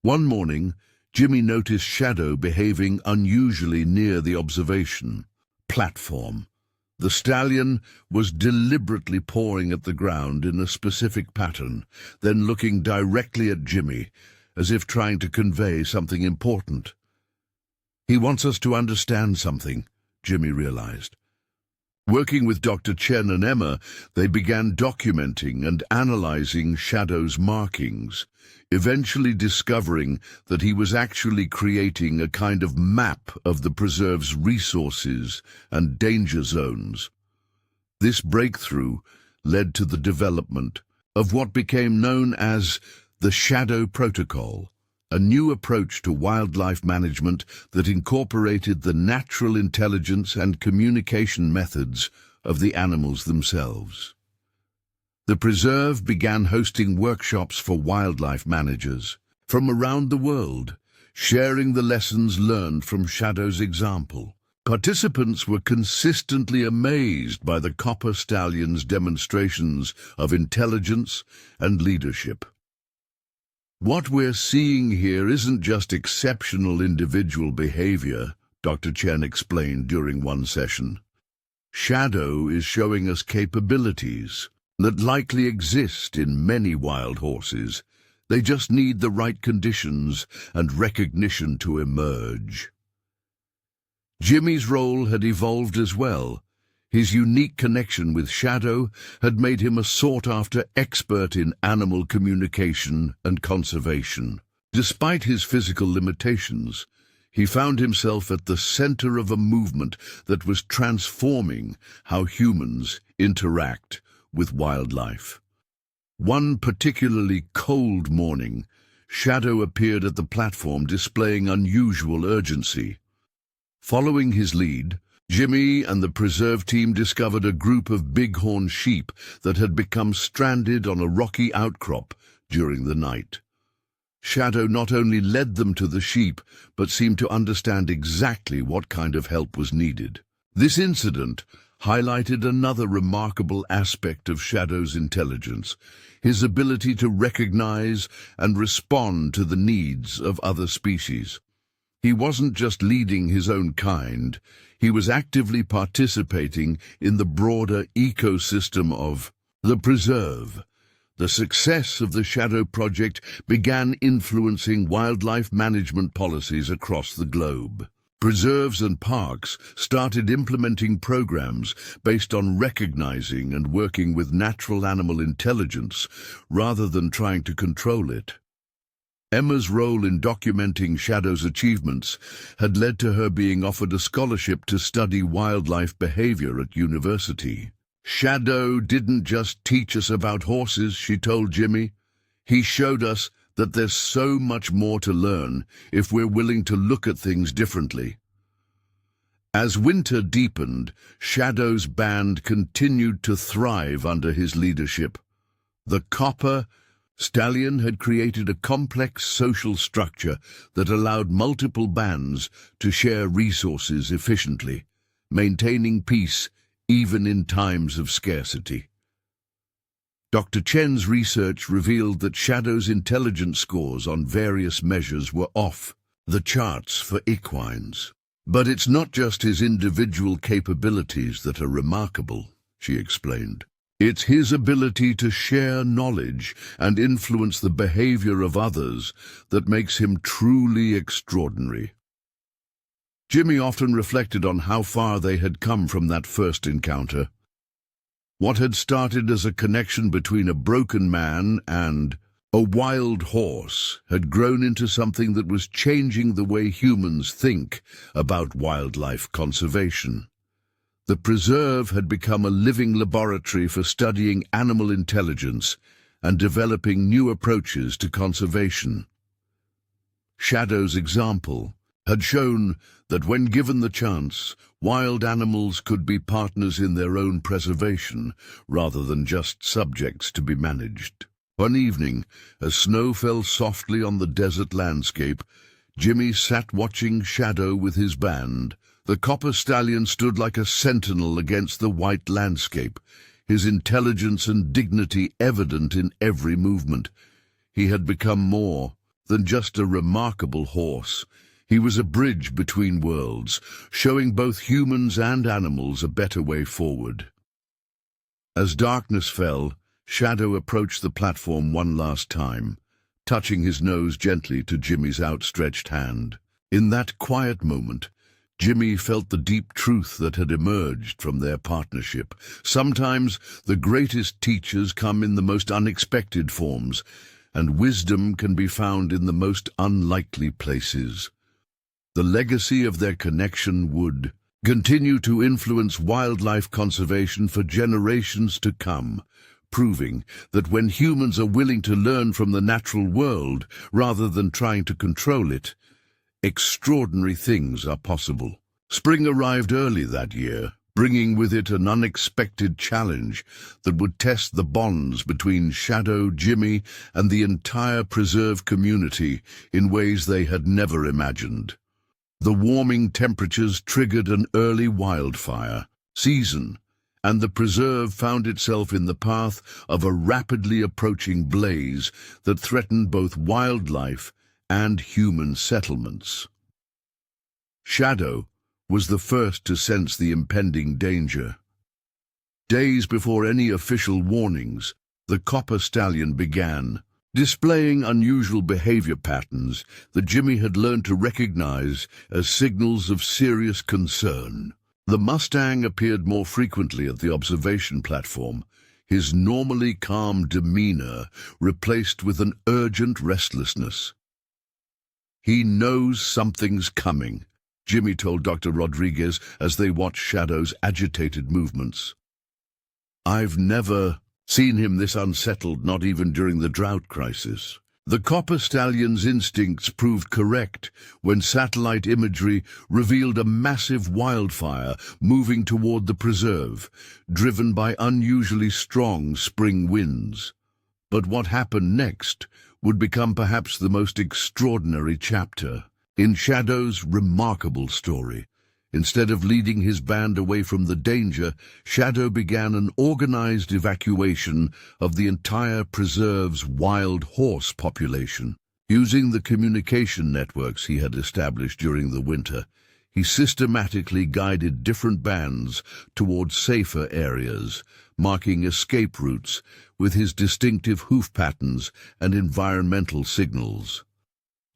One morning, Jimmy noticed Shadow behaving unusually near the observation platform. The stallion was deliberately pawing at the ground in a specific pattern, then looking directly at Jimmy, as if trying to convey something important. "He wants us to understand something," Jimmy realized. Working with Dr. Chen and Emma, they began documenting and analyzing Shadow's markings, eventually discovering that he was actually creating a kind of map of the preserve's resources and danger zones. This breakthrough led to the development of what became known as the Shadow Protocol, a new approach to wildlife management that incorporated the natural intelligence and communication methods of the animals themselves. The preserve began hosting workshops for wildlife managers from around the world, sharing the lessons learned from Shadow's example. Participants were consistently amazed by the copper stallion's demonstrations of intelligence and leadership. "What we're seeing here isn't just exceptional individual behavior," Dr. Chen explained during one session. "Shadow is showing us capabilities that likely exist in many wild horses. They just need the right conditions and recognition to emerge." Jimmy's role had evolved as well. His unique connection with Shadow had made him a sought-after expert in animal communication and conservation. Despite his physical limitations, he found himself at the center of a movement that was transforming how humans interact with wildlife. One particularly cold morning, Shadow appeared at the platform displaying unusual urgency. Following his lead, Jimmy and the preserve team discovered a group of bighorn sheep that had become stranded on a rocky outcrop during the night. Shadow not only led them to the sheep, but seemed to understand exactly what kind of help was needed. This incident highlighted another remarkable aspect of Shadow's intelligence, his ability to recognize and respond to the needs of other species. He wasn't just leading his own kind, he was actively participating in the broader ecosystem of the preserve. The success of the Shadow Project began influencing wildlife management policies across the globe. Preserves and parks started implementing programs based on recognizing and working with natural animal intelligence rather than trying to control it. Emma's role in documenting Shadow's achievements had led to her being offered a scholarship to study wildlife behavior at university. "Shadow didn't just teach us about horses," she told Jimmy. "He showed us that there's so much more to learn if we're willing to look at things differently." As winter deepened, Shadow's band continued to thrive under his leadership. The copper stallion had created a complex social structure that allowed multiple bands to share resources efficiently, maintaining peace even in times of scarcity. Dr. Chen's research revealed that Shadow's intelligence scores on various measures were off the charts for equines. "But it's not just his individual capabilities that are remarkable," she explained. "It's his ability to share knowledge and influence the behavior of others that makes him truly extraordinary." Jimmy often reflected on how far they had come from that first encounter. What had started as a connection between a broken man and a wild horse had grown into something that was changing the way humans think about wildlife conservation. The preserve had become a living laboratory for studying animal intelligence and developing new approaches to conservation. Shadow's example had shown that when given the chance, wild animals could be partners in their own preservation rather than just subjects to be managed. One evening, as snow fell softly on the desert landscape, Jimmy sat watching Shadow with his band. The copper stallion stood like a sentinel against the white landscape, his intelligence and dignity evident in every movement. He had become more than just a remarkable horse. He was a bridge between worlds, showing both humans and animals a better way forward. As darkness fell, Shadow approached the platform one last time, touching his nose gently to Jimmy's outstretched hand. In that quiet moment, Jimmy felt the deep truth that had emerged from their partnership. Sometimes the greatest teachers come in the most unexpected forms, and wisdom can be found in the most unlikely places. The legacy of their connection would continue to influence wildlife conservation for generations to come, proving that when humans are willing to learn from the natural world rather than trying to control it, extraordinary things are possible. Spring arrived early that year, bringing with it an unexpected challenge that would test the bonds between Shadow, Jimmy, and the entire preserve community in ways they had never imagined. The warming temperatures triggered an early wildfire season, and the preserve found itself in the path of a rapidly approaching blaze that threatened both wildlife and human settlements. Shadow was the first to sense the impending danger. Days before any official warnings, the copper stallion began displaying unusual behavior patterns that Jimmy had learned to recognize as signals of serious concern. The Mustang appeared more frequently at the observation platform, his normally calm demeanor replaced with an urgent restlessness. "He knows something's coming," Jimmy told Dr. Rodriguez as they watched Shadow's agitated movements. "I've never seen him this unsettled, not even during the drought crisis." The copper stallion's instincts proved correct when satellite imagery revealed a massive wildfire moving toward the preserve, driven by unusually strong spring winds. But what happened next would become perhaps the most extraordinary chapter in Shadow's remarkable story. Instead of leading his band away from the danger, Shadow began an organized evacuation of the entire preserve's wild horse population. Using the communication networks he had established during the winter, he systematically guided different bands toward safer areas, marking escape routes with his distinctive hoof patterns and environmental signals.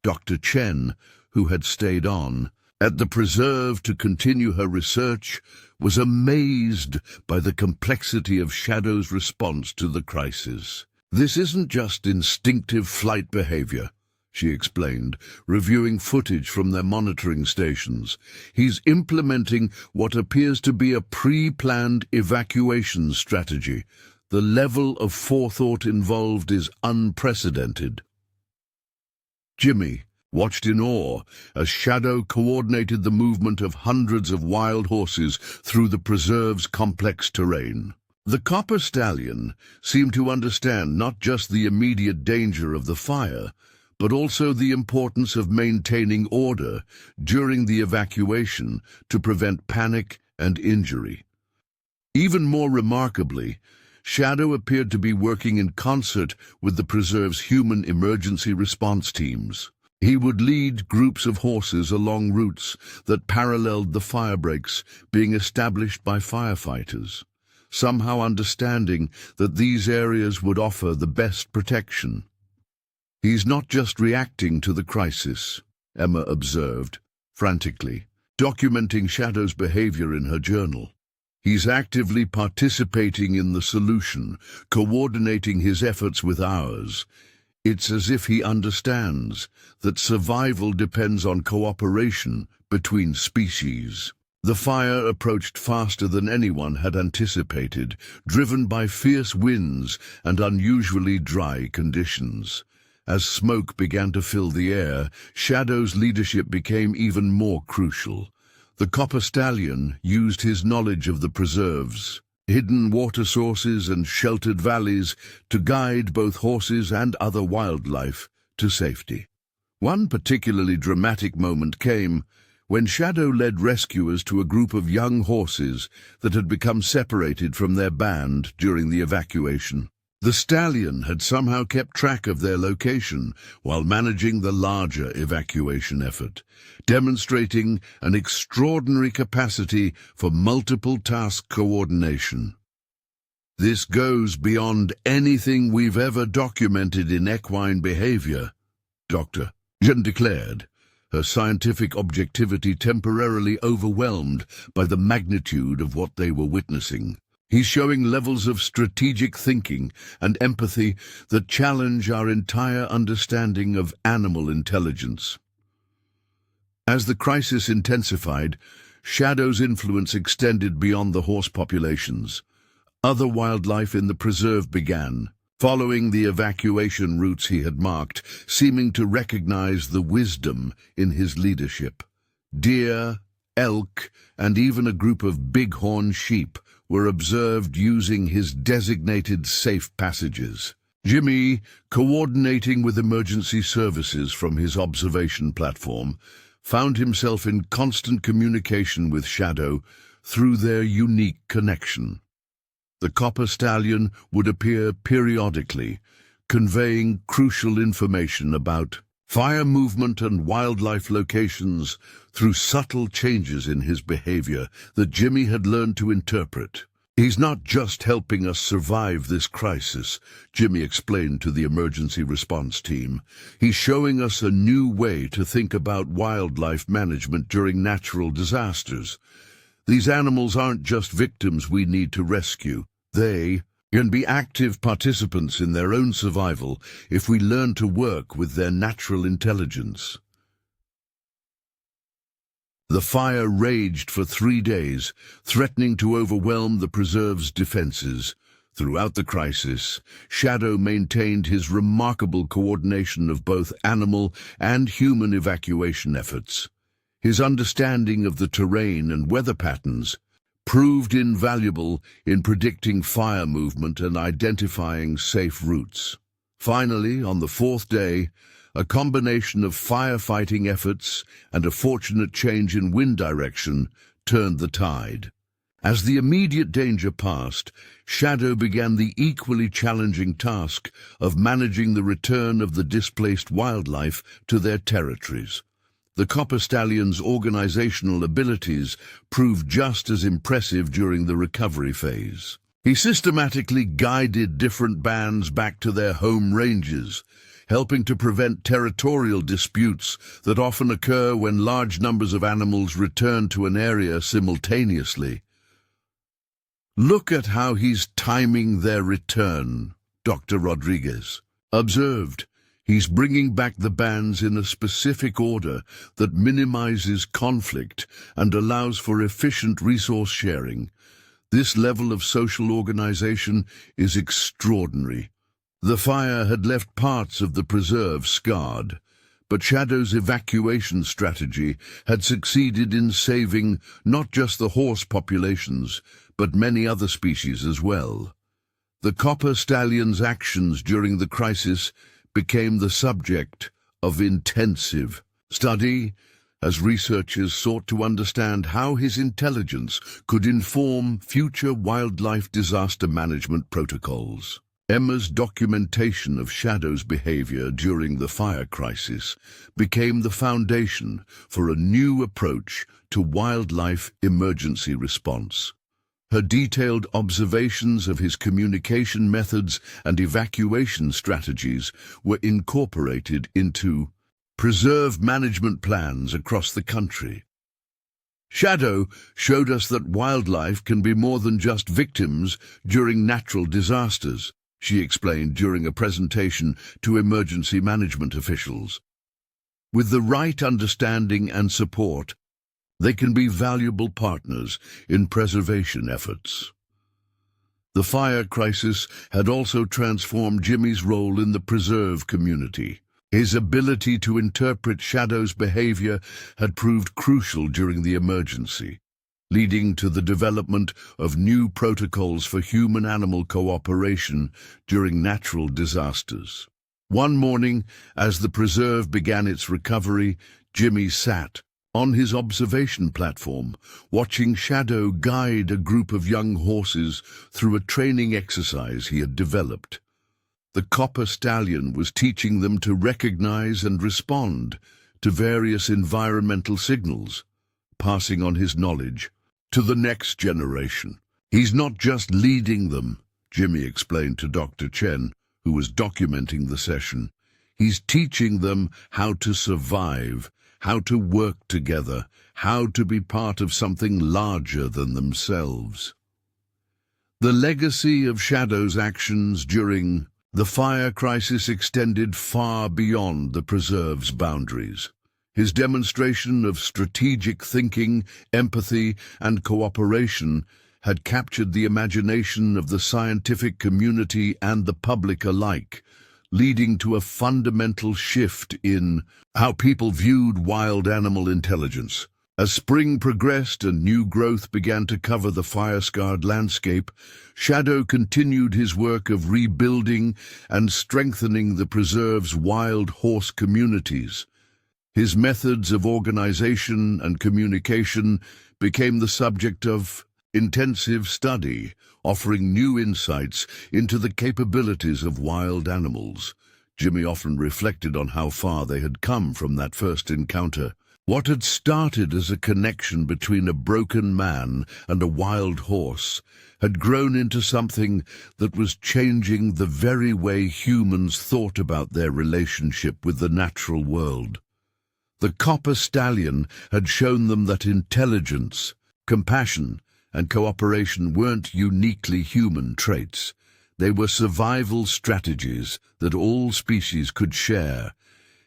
Dr. Chen, who had stayed on at the preserve to continue her research, was amazed by the complexity of Shadow's response to the crisis. "This isn't just instinctive flight behavior," she explained, reviewing footage from their monitoring stations. "He's implementing what appears to be a pre-planned evacuation strategy. The level of forethought involved is unprecedented." Jimmy watched in awe as Shadow coordinated the movement of hundreds of wild horses through the preserve's complex terrain. The copper stallion seemed to understand not just the immediate danger of the fire, but also the importance of maintaining order during the evacuation to prevent panic and injury. Even more remarkably, Shadow appeared to be working in concert with the preserve's human emergency response teams. He would lead groups of horses along routes that paralleled the fire breaks being established by firefighters, somehow understanding that these areas would offer the best protection. "He's not just reacting to the crisis," Emma observed, frantically. documenting Shadow's behavior in her journal. He's actively participating in the solution, coordinating his efforts with ours. It's as if he understands that survival depends on cooperation between species. The fire approached faster than anyone had anticipated, driven by fierce winds and unusually dry conditions. As smoke began to fill the air, Shadow's leadership became even more crucial. The copper stallion used his knowledge of the preserves, hidden water sources and sheltered valleys to guide both horses and other wildlife to safety. One particularly dramatic moment came when Shadow led rescuers to a group of young horses that had become separated from their band during the evacuation. The stallion had somehow kept track of their location while managing the larger evacuation effort, demonstrating an extraordinary capacity for multiple task coordination. This goes beyond anything we've ever documented in equine behavior, Dr. Jen declared, her scientific objectivity temporarily overwhelmed by the magnitude of what they were witnessing. He's showing levels of strategic thinking and empathy that challenge our entire understanding of animal intelligence. As the crisis intensified, Shadow's influence extended beyond the horse populations. Other wildlife in the preserve began, following the evacuation routes he had marked, seeming to recognize the wisdom in his leadership. Deer, elk, and even a group of bighorn sheep were observed using his designated safe passages. Jimmy, coordinating with emergency services from his observation platform, found himself in constant communication with Shadow through their unique connection. The copper stallion would appear periodically, conveying crucial information about fire movement and wildlife locations through subtle changes in his behavior that Jimmy had learned to interpret. He's not just helping us survive this crisis, Jimmy explained to the emergency response team. He's showing us a new way to think about wildlife management during natural disasters. These animals aren't just victims we need to rescue. They can be active participants in their own survival if we learn to work with their natural intelligence. The fire raged for 3 days, threatening to overwhelm the preserve's defenses. Throughout the crisis, Shadow maintained his remarkable coordination of both animal and human evacuation efforts. His understanding of the terrain and weather patterns proved invaluable in predicting fire movement and identifying safe routes. Finally, on the 4th day, a combination of firefighting efforts and a fortunate change in wind direction turned the tide. As the immediate danger passed, Shadow began the equally challenging task of managing the return of the displaced wildlife to their territories. The copper stallion's organizational abilities proved just as impressive during the recovery phase. He systematically guided different bands back to their home ranges, helping to prevent territorial disputes that often occur when large numbers of animals return to an area simultaneously. "Look at how he's timing their return," Dr. Rodriguez observed. He's bringing back the bands in a specific order that minimizes conflict and allows for efficient resource sharing. This level of social organization is extraordinary. The fire had left parts of the preserve scarred, but Shadow's evacuation strategy had succeeded in saving not just the horse populations, but many other species as well. The copper stallion's actions during the crisis became the subject of intensive study as researchers sought to understand how his intelligence could inform future wildlife disaster management protocols. Emma's documentation of Shadow's behavior during the fire crisis became the foundation for a new approach to wildlife emergency response. Her detailed observations of his communication methods and evacuation strategies were incorporated into preserve management plans across the country. Shadow showed us that wildlife can be more than just victims during natural disasters, she explained during a presentation to emergency management officials. With the right understanding and support, they can be valuable partners in preservation efforts. The fire crisis had also transformed Jimmy's role in the preserve community. His ability to interpret Shadow's behavior had proved crucial during the emergency, leading to the development of new protocols for human-animal cooperation during natural disasters. One morning, as the preserve began its recovery, Jimmy sat on his observation platform, watching Shadow guide a group of young horses through a training exercise he had developed. The copper stallion was teaching them to recognize and respond to various environmental signals, passing on his knowledge to the next generation. He's not just leading them, Jimmy explained to Dr. Chen, who was documenting the session. He's teaching them how to survive, how to work together, how to be part of something larger than themselves. The legacy of Shadow's actions during the fire crisis extended far beyond the preserve's boundaries. His demonstration of strategic thinking, empathy, and cooperation had captured the imagination of the scientific community and the public alike, leading to a fundamental shift in how people viewed wild animal intelligence. As spring progressed and new growth began to cover the fire-scarred landscape, Shadow continued his work of rebuilding and strengthening the preserve's wild horse communities. His methods of organization and communication became the subject of intensive study, offering new insights into the capabilities of wild animals. Jimmy often reflected on how far they had come from that first encounter. What had started as a connection between a broken man and a wild horse had grown into something that was changing the very way humans thought about their relationship with the natural world. The copper stallion had shown them that intelligence, compassion, and cooperation weren't uniquely human traits. They were survival strategies that all species could share.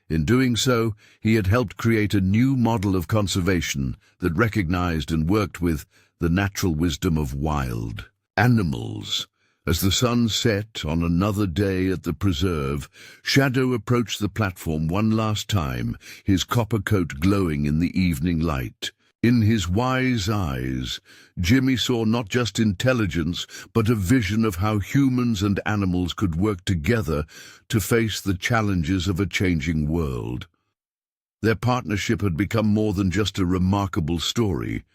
In doing so, he had helped create a new model of conservation that recognized and worked with the natural wisdom of wild animals. As the sun set on another day at the preserve, Shadow approached the platform one last time, his copper coat glowing in the evening light. In his wise eyes, Jimmy saw not just intelligence, but a vision of how humans and animals could work together to face the challenges of a changing world. Their partnership had become more than just a remarkable story.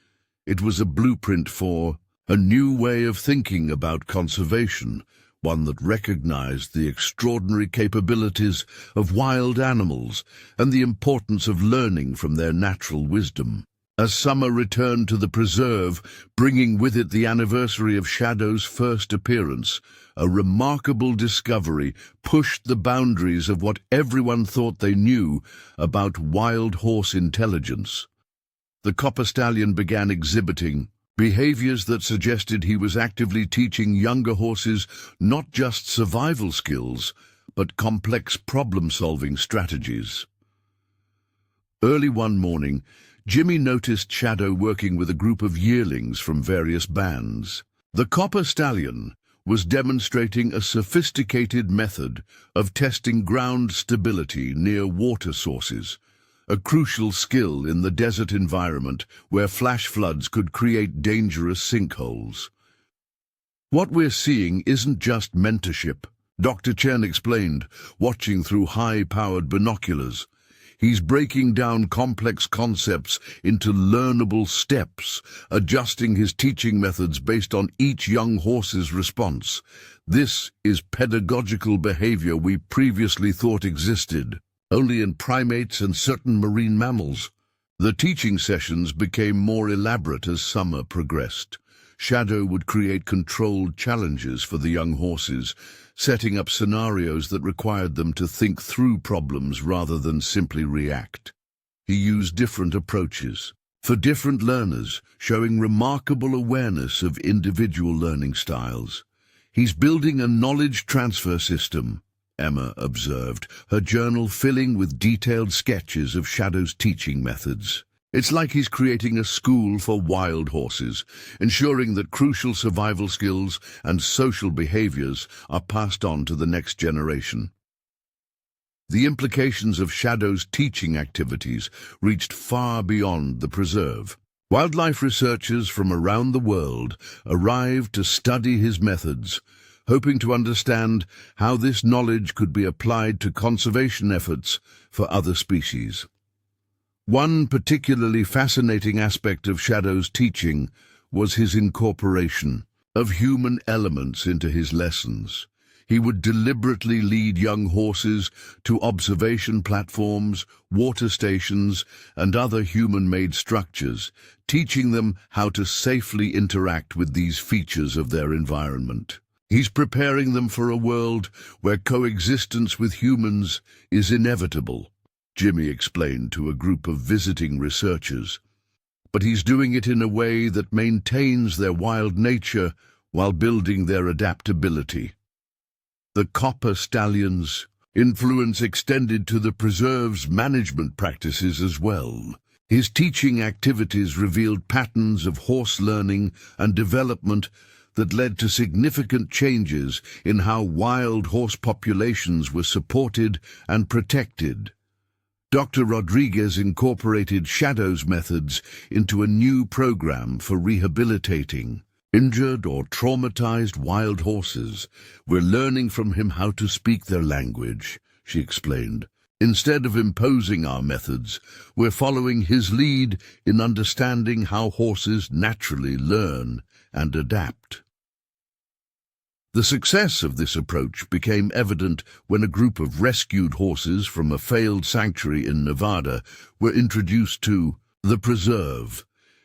It was a blueprint for a new way of thinking about conservation, one that recognized the extraordinary capabilities of wild animals and the importance of learning from their natural wisdom. As summer returned to the preserve, bringing with it the anniversary of Shadow's first appearance, a remarkable discovery pushed the boundaries of what everyone thought they knew about wild horse intelligence. The copper stallion began exhibiting behaviors that suggested he was actively teaching younger horses not just survival skills, but complex problem-solving strategies. Early one morning, Jimmy noticed Shadow working with a group of yearlings from various bands. The copper stallion was demonstrating a sophisticated method of testing ground stability near water sources, a crucial skill in the desert environment where flash floods could create dangerous sinkholes. What we're seeing isn't just mentorship, Dr. Chen explained, watching through high-powered binoculars. He's breaking down complex concepts into learnable steps, adjusting his teaching methods based on each young horse's response. This is pedagogical behavior we previously thought existed only in primates and certain marine mammals. The teaching sessions became more elaborate as summer progressed. Shadow would create controlled challenges for the young horses, setting up scenarios that required them to think through problems rather than simply react. He used different approaches, for different learners, showing remarkable awareness of individual learning styles. He's building a knowledge transfer system, Emma observed, her journal filling with detailed sketches of Shadow's teaching methods. It's like he's creating a school for wild horses, ensuring that crucial survival skills and social behaviors are passed on to the next generation. The implications of Shadow's teaching activities reached far beyond the preserve. Wildlife researchers from around the world arrived to study his methods, hoping to understand how this knowledge could be applied to conservation efforts for other species. One particularly fascinating aspect of Shadow's teaching was his incorporation of human elements into his lessons. He would deliberately lead young horses to observation platforms, water stations, and other human-made structures, teaching them how to safely interact with these features of their environment. He's preparing them for a world where coexistence with humans is inevitable, Jimmy explained to a group of visiting researchers. But he's doing it in a way that maintains their wild nature while building their adaptability. The copper stallion's influence extended to the preserve's management practices as well. His teaching activities revealed patterns of horse learning and development that led to significant changes in how wild horse populations were supported and protected. Dr. Rodriguez incorporated Shadow's methods into a new program for rehabilitating injured or traumatized wild horses. We're learning from him how to speak their language, she explained. Instead of imposing our methods, we're following his lead in understanding how horses naturally learn and adapt. The success of this approach became evident when a group of rescued horses from a failed sanctuary in Nevada were introduced to the preserve.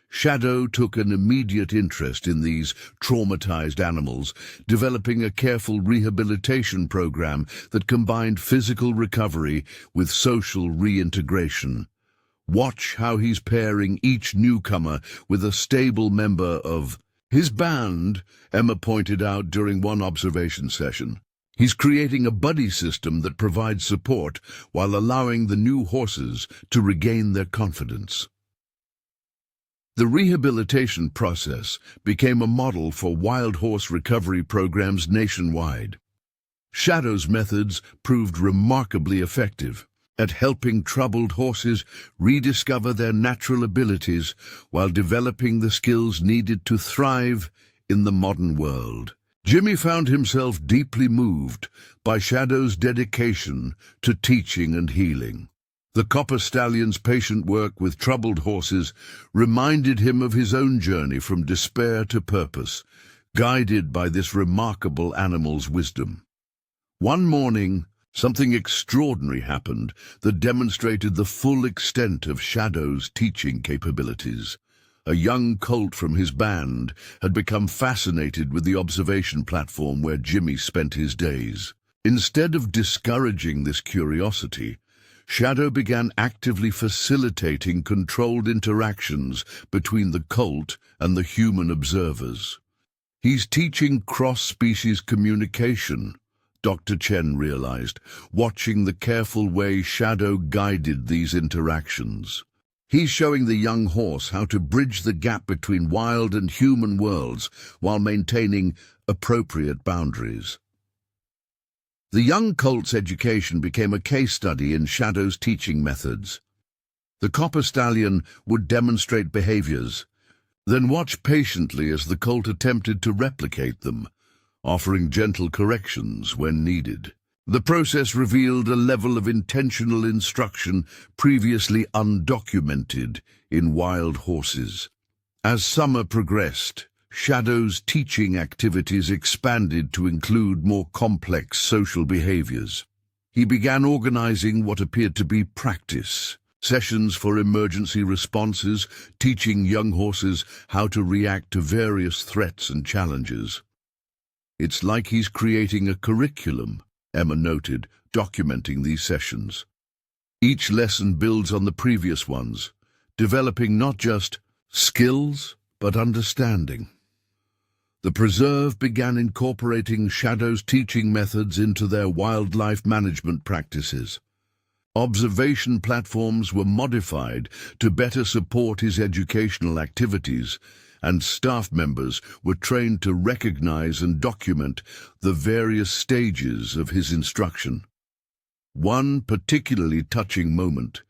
Shadow took an immediate interest in these traumatized animals, developing a careful rehabilitation program that combined physical recovery with social reintegration. Watch how he's pairing each newcomer with a stable member of his band, Emma pointed out during one observation session. He's creating a buddy system that provides support while allowing the new horses to regain their confidence. The rehabilitation process became a model for wild horse recovery programs nationwide. Shadow's methods proved remarkably effective at helping troubled horses rediscover their natural abilities while developing the skills needed to thrive in the modern world. Jimmy found himself deeply moved by Shadow's dedication to teaching and healing. The Copper Stallion's patient work with troubled horses reminded him of his own journey from despair to purpose, guided by this remarkable animal's wisdom. One morning, something extraordinary happened that demonstrated the full extent of Shadow's teaching capabilities. A young colt from his band had become fascinated with the observation platform where Jimmy spent his days. Instead of discouraging this curiosity, Shadow began actively facilitating controlled interactions between the colt and the human observers. He's teaching cross-species communication, Dr. Chen realized, watching the careful way Shadow guided these interactions. He's showing the young horse how to bridge the gap between wild and human worlds while maintaining appropriate boundaries. The young colt's education became a case study in Shadow's teaching methods. The Copper Stallion would demonstrate behaviors, then watch patiently as the colt attempted to replicate them, offering gentle corrections when needed. The process revealed a level of intentional instruction previously undocumented in wild horses. As summer progressed, Shadow's teaching activities expanded to include more complex social behaviors. He began organizing what appeared to be practice sessions for emergency responses, teaching young horses how to react to various threats and challenges. It's like he's creating a curriculum, Emma noted, documenting these sessions. Each lesson builds on the previous ones, developing not just skills, but understanding. The preserve began incorporating Shadow's teaching methods into their wildlife management practices. Observation platforms were modified to better support his educational activities, and staff members were trained to recognize and document the various stages of his instruction. One particularly touching moment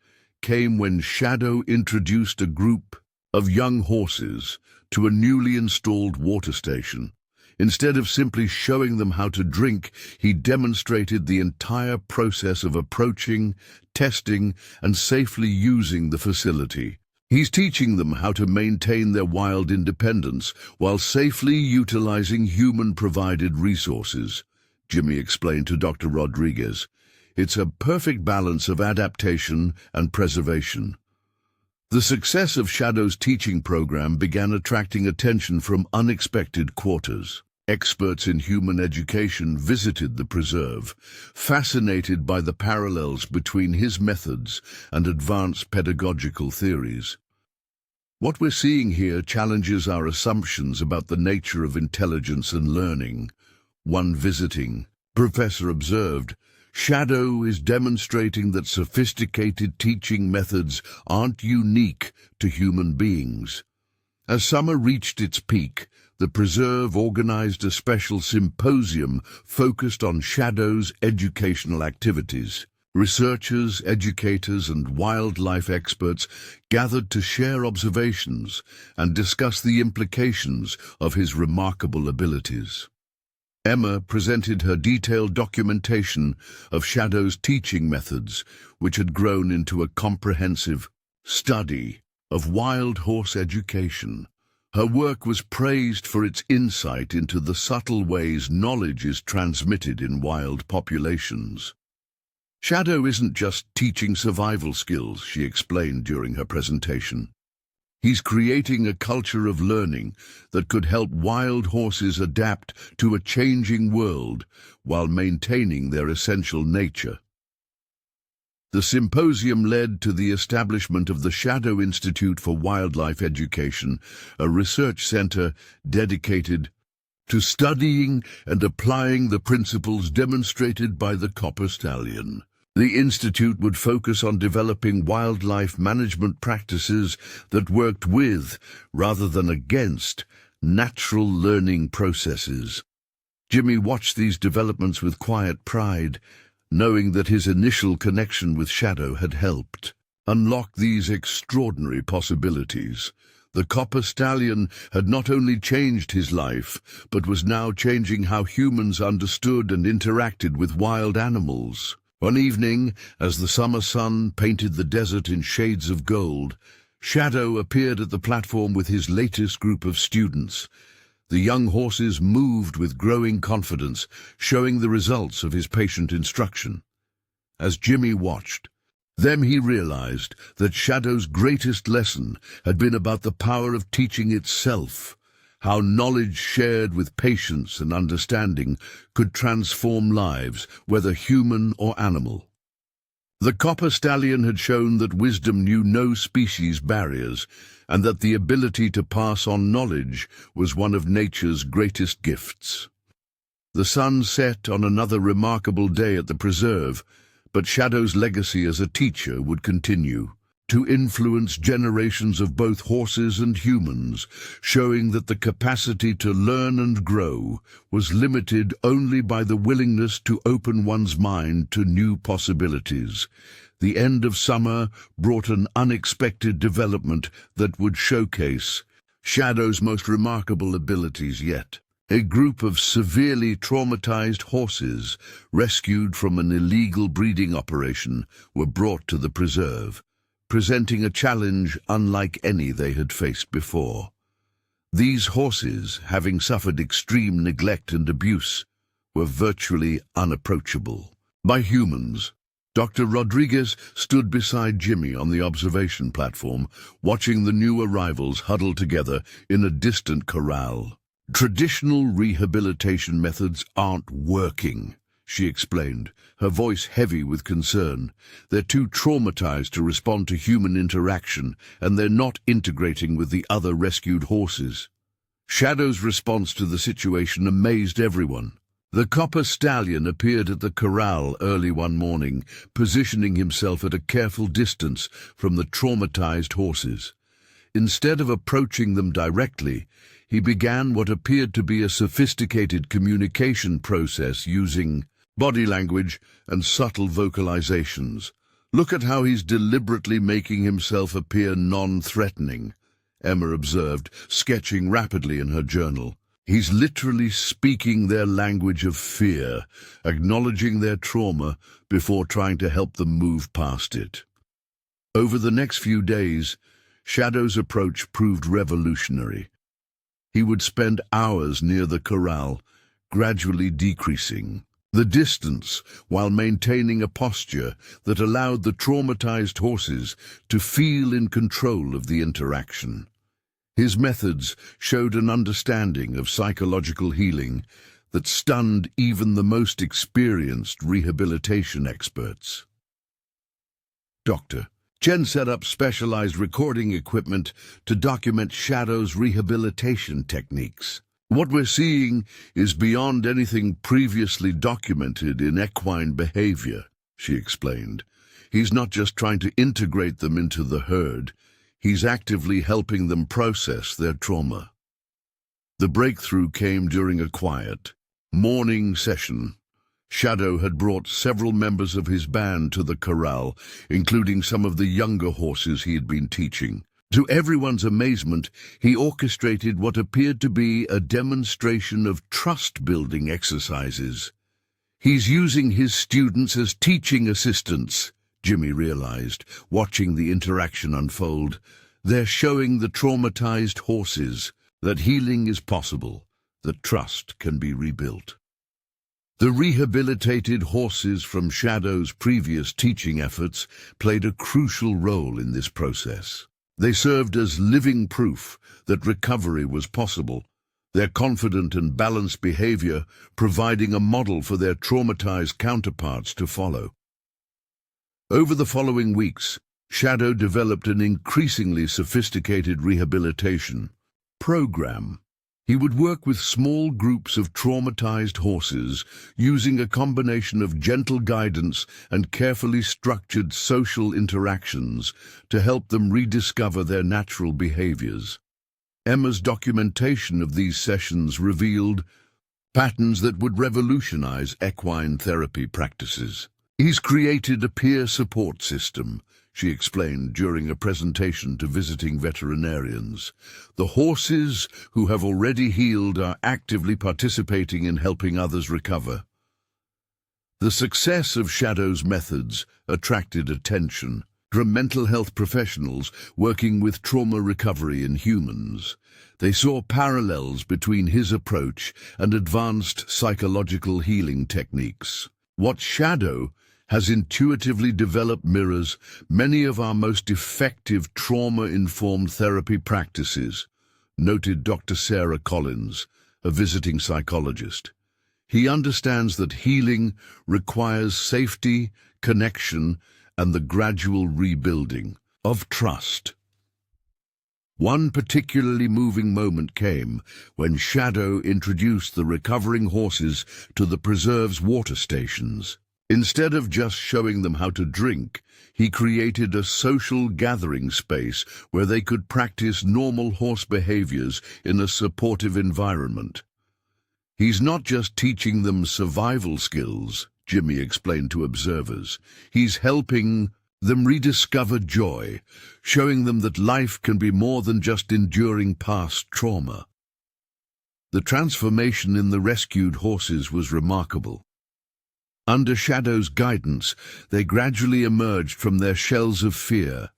came when Shadow introduced a group of young horses to a newly installed water station. Instead of simply showing them how to drink, he demonstrated the entire process of approaching, testing, and safely using the facility. He's teaching them how to maintain their wild independence while safely utilizing human-provided resources, Jimmy explained to Dr. Rodriguez. It's a perfect balance of adaptation and preservation. The success of Shadow's teaching program began attracting attention from unexpected quarters. Experts in human education visited the preserve, fascinated by the parallels between his methods and advanced pedagogical theories. What we're seeing here challenges our assumptions about the nature of intelligence and learning. One visiting professor observed, Shadow is demonstrating that sophisticated teaching methods aren't unique to human beings. As summer reached its peak, the preserve organized a special symposium focused on Shadow's educational activities. Researchers, educators, and wildlife experts gathered to share observations and discuss the implications of his remarkable abilities. Emma presented her detailed documentation of Shadow's teaching methods, which had grown into a comprehensive study of wild horse education. Her work was praised for its insight into the subtle ways knowledge is transmitted in wild populations. Shadow isn't just teaching survival skills, she explained during her presentation. He's creating a culture of learning that could help wild horses adapt to a changing world while maintaining their essential nature. The symposium led to the establishment of the Shadow Institute for Wildlife Education, a research center dedicated to studying and applying the principles demonstrated by the Copper Stallion. The institute would focus on developing wildlife management practices that worked with, rather than against, natural learning processes. Jimmy watched these developments with quiet pride, knowing that his initial connection with Shadow had helped unlock these extraordinary possibilities. The Copper Stallion had not only changed his life, but was now changing how humans understood and interacted with wild animals. One evening, as the summer sun painted the desert in shades of gold, Shadow appeared at the platform with his latest group of students. The young horses moved with growing confidence, showing the results of his patient instruction. As Jimmy watched them, he realized that Shadow's greatest lesson had been about the power of teaching itself, how knowledge shared with patience and understanding could transform lives, whether human or animal. The Copper Stallion had shown that wisdom knew no species barriers, and that the ability to pass on knowledge was one of nature's greatest gifts. The sun set on another remarkable day at the preserve, but Shadow's legacy as a teacher would continue, to influence generations of both horses and humans, showing that the capacity to learn and grow was limited only by the willingness to open one's mind to new possibilities. The end of summer brought an unexpected development that would showcase Shadow's most remarkable abilities yet. A group of severely traumatized horses, rescued from an illegal breeding operation, were brought to the preserve, presenting a challenge unlike any they had faced before. These horses, having suffered extreme neglect and abuse, were virtually unapproachable by humans. Dr. Rodriguez stood beside Jimmy on the observation platform, watching the new arrivals huddle together in a distant corral. Traditional rehabilitation methods aren't working, she explained, her voice heavy with concern. They're too traumatized to respond to human interaction, and they're not integrating with the other rescued horses. Shadow's response to the situation amazed everyone. The copper stallion appeared at the corral early one morning, positioning himself at a careful distance from the traumatized horses. Instead of approaching them directly, he began what appeared to be a sophisticated communication process using body language and subtle vocalizations. "Look at how he's deliberately making himself appear non-threatening," Emma observed, sketching rapidly in her journal. "He's literally speaking their language of fear, acknowledging their trauma before trying to help them move past it." Over the next few days, Shadow's approach proved revolutionary. He would spend hours near the corral, gradually decreasing the distance while maintaining a posture that allowed the traumatized horses to feel in control of the interaction. His methods showed an understanding of psychological healing that stunned even the most experienced rehabilitation experts. Dr. Chen set up specialized recording equipment to document Shadow's rehabilitation techniques. "What we're seeing is beyond anything previously documented in equine behavior," she explained. "He's not just trying to integrate them into the herd, he's actively helping them process their trauma." The breakthrough came during a quiet morning session. Shadow had brought several members of his band to the corral, including some of the younger horses he had been teaching. To everyone's amazement, he orchestrated what appeared to be a demonstration of trust-building exercises. "He's using his students as teaching assistants," Jimmy realized, watching the interaction unfold. "They're showing the traumatized horses that healing is possible, that trust can be rebuilt." The rehabilitated horses from Shadow's previous teaching efforts played a crucial role in this process. They served as living proof that recovery was possible, their confident and balanced behavior providing a model for their traumatized counterparts to follow. Over the following weeks, Shadow developed an increasingly sophisticated rehabilitation program. He would work with small groups of traumatized horses, using a combination of gentle guidance and carefully structured social interactions to help them rediscover their natural behaviors. Emma's documentation of these sessions revealed patterns that would revolutionize equine therapy practices. "He's created a peer support system," she explained during a presentation to visiting veterinarians. "The horses who have already healed are actively participating in helping others recover." The success of Shadow's methods attracted attention from mental health professionals working with trauma recovery in humans. They saw parallels between his approach and advanced psychological healing techniques. "What Shadow has intuitively developed mirrors many of our most effective trauma-informed therapy practices," noted Dr. Sarah Collins, a visiting psychologist. "He understands that healing requires safety, connection, and the gradual rebuilding of trust." One particularly moving moment came when Shadow introduced the recovering horses to the preserve's water stations. Instead of just showing them how to drink, he created a social gathering space where they could practice normal horse behaviors in a supportive environment. "He's not just teaching them survival skills," Jimmy explained to observers. "He's helping them rediscover joy, showing them that life can be more than just enduring past trauma." The transformation in the rescued horses was remarkable. Under Shadow's guidance, they gradually emerged from their shells of fear,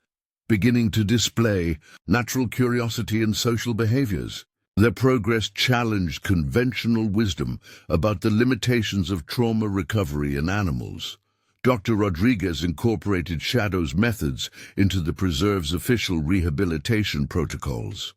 beginning to display natural curiosity and social behaviors. Their progress challenged conventional wisdom about the limitations of trauma recovery in animals. Dr. Rodriguez incorporated Shadow's methods into the preserve's official rehabilitation protocols.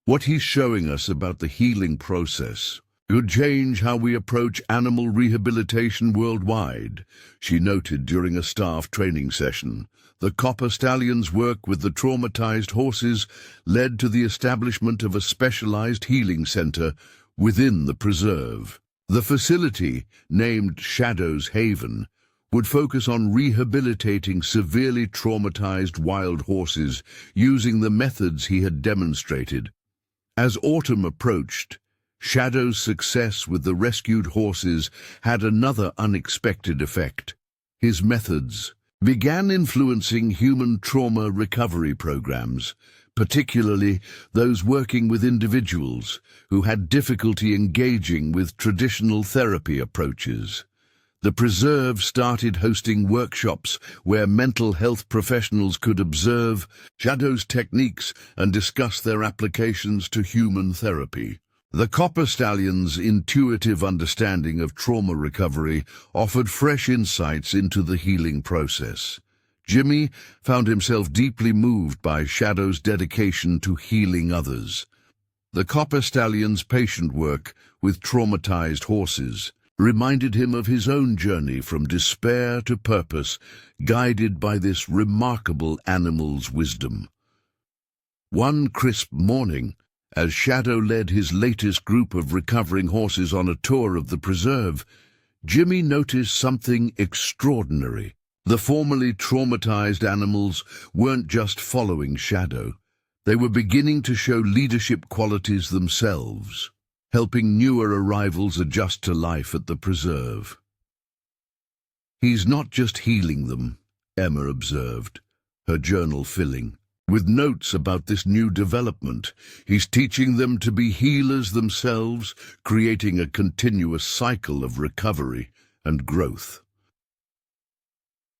"What he's showing us about the healing process," could change how we approach animal rehabilitation worldwide, she noted during a staff training session. The Copper Stallion's work with the traumatized horses led to the establishment of a specialized healing center within the preserve. The facility, named Shadow's Haven, would focus on rehabilitating severely traumatized wild horses using the methods he had demonstrated. As autumn approached, Shadow's success with the rescued horses had another unexpected effect. His methods began influencing human trauma recovery programs, particularly those working with individuals who had difficulty engaging with traditional therapy approaches. The preserve started hosting workshops where mental health professionals could observe Shadow's techniques and discuss their applications to human therapy. The Copper Stallion's intuitive understanding of trauma recovery offered fresh insights into the healing process. Jimmy found himself deeply moved by Shadow's dedication to healing others. The Copper Stallion's patient work with traumatized horses reminded him of his own journey from despair to purpose, guided by this remarkable animal's wisdom. One crisp morning, as Shadow led his latest group of recovering horses on a tour of the preserve, Jimmy noticed something extraordinary. The formerly traumatized animals weren't just following Shadow. They were beginning to show leadership qualities themselves, helping newer arrivals adjust to life at the preserve. "He's not just healing them," Emma observed, her journal filling with notes about this new development. "He's teaching them to be healers themselves, creating a continuous cycle of recovery and growth."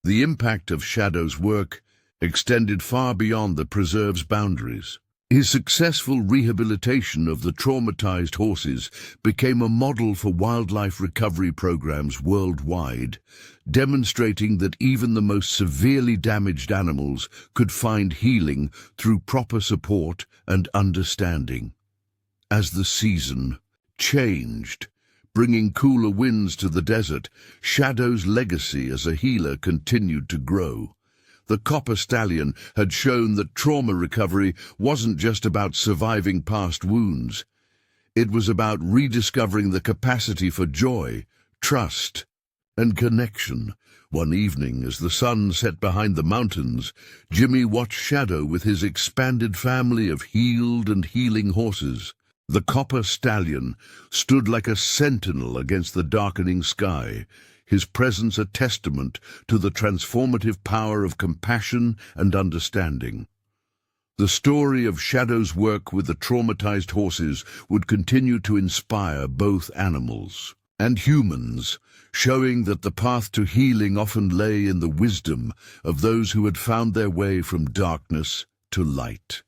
The impact of Shadow's work extended far beyond the preserve's boundaries. His successful rehabilitation of the traumatized horses became a model for wildlife recovery programs worldwide, demonstrating that even the most severely damaged animals could find healing through proper support and understanding. As the season changed, bringing cooler winds to the desert, Shadow's legacy as a healer continued to grow. The Copper Stallion had shown that trauma recovery wasn't just about surviving past wounds. It was about rediscovering the capacity for joy, trust, and connection. One evening, as the sun set behind the mountains, Jimmy watched Shadow with his expanded family of healed and healing horses. The Copper Stallion stood like a sentinel against the darkening sky, his presence a testament to the transformative power of compassion and understanding. The story of Shadow's work with the traumatized horses would continue to inspire both animals and humans, showing that the path to healing often lay in the wisdom of those who had found their way from darkness to light.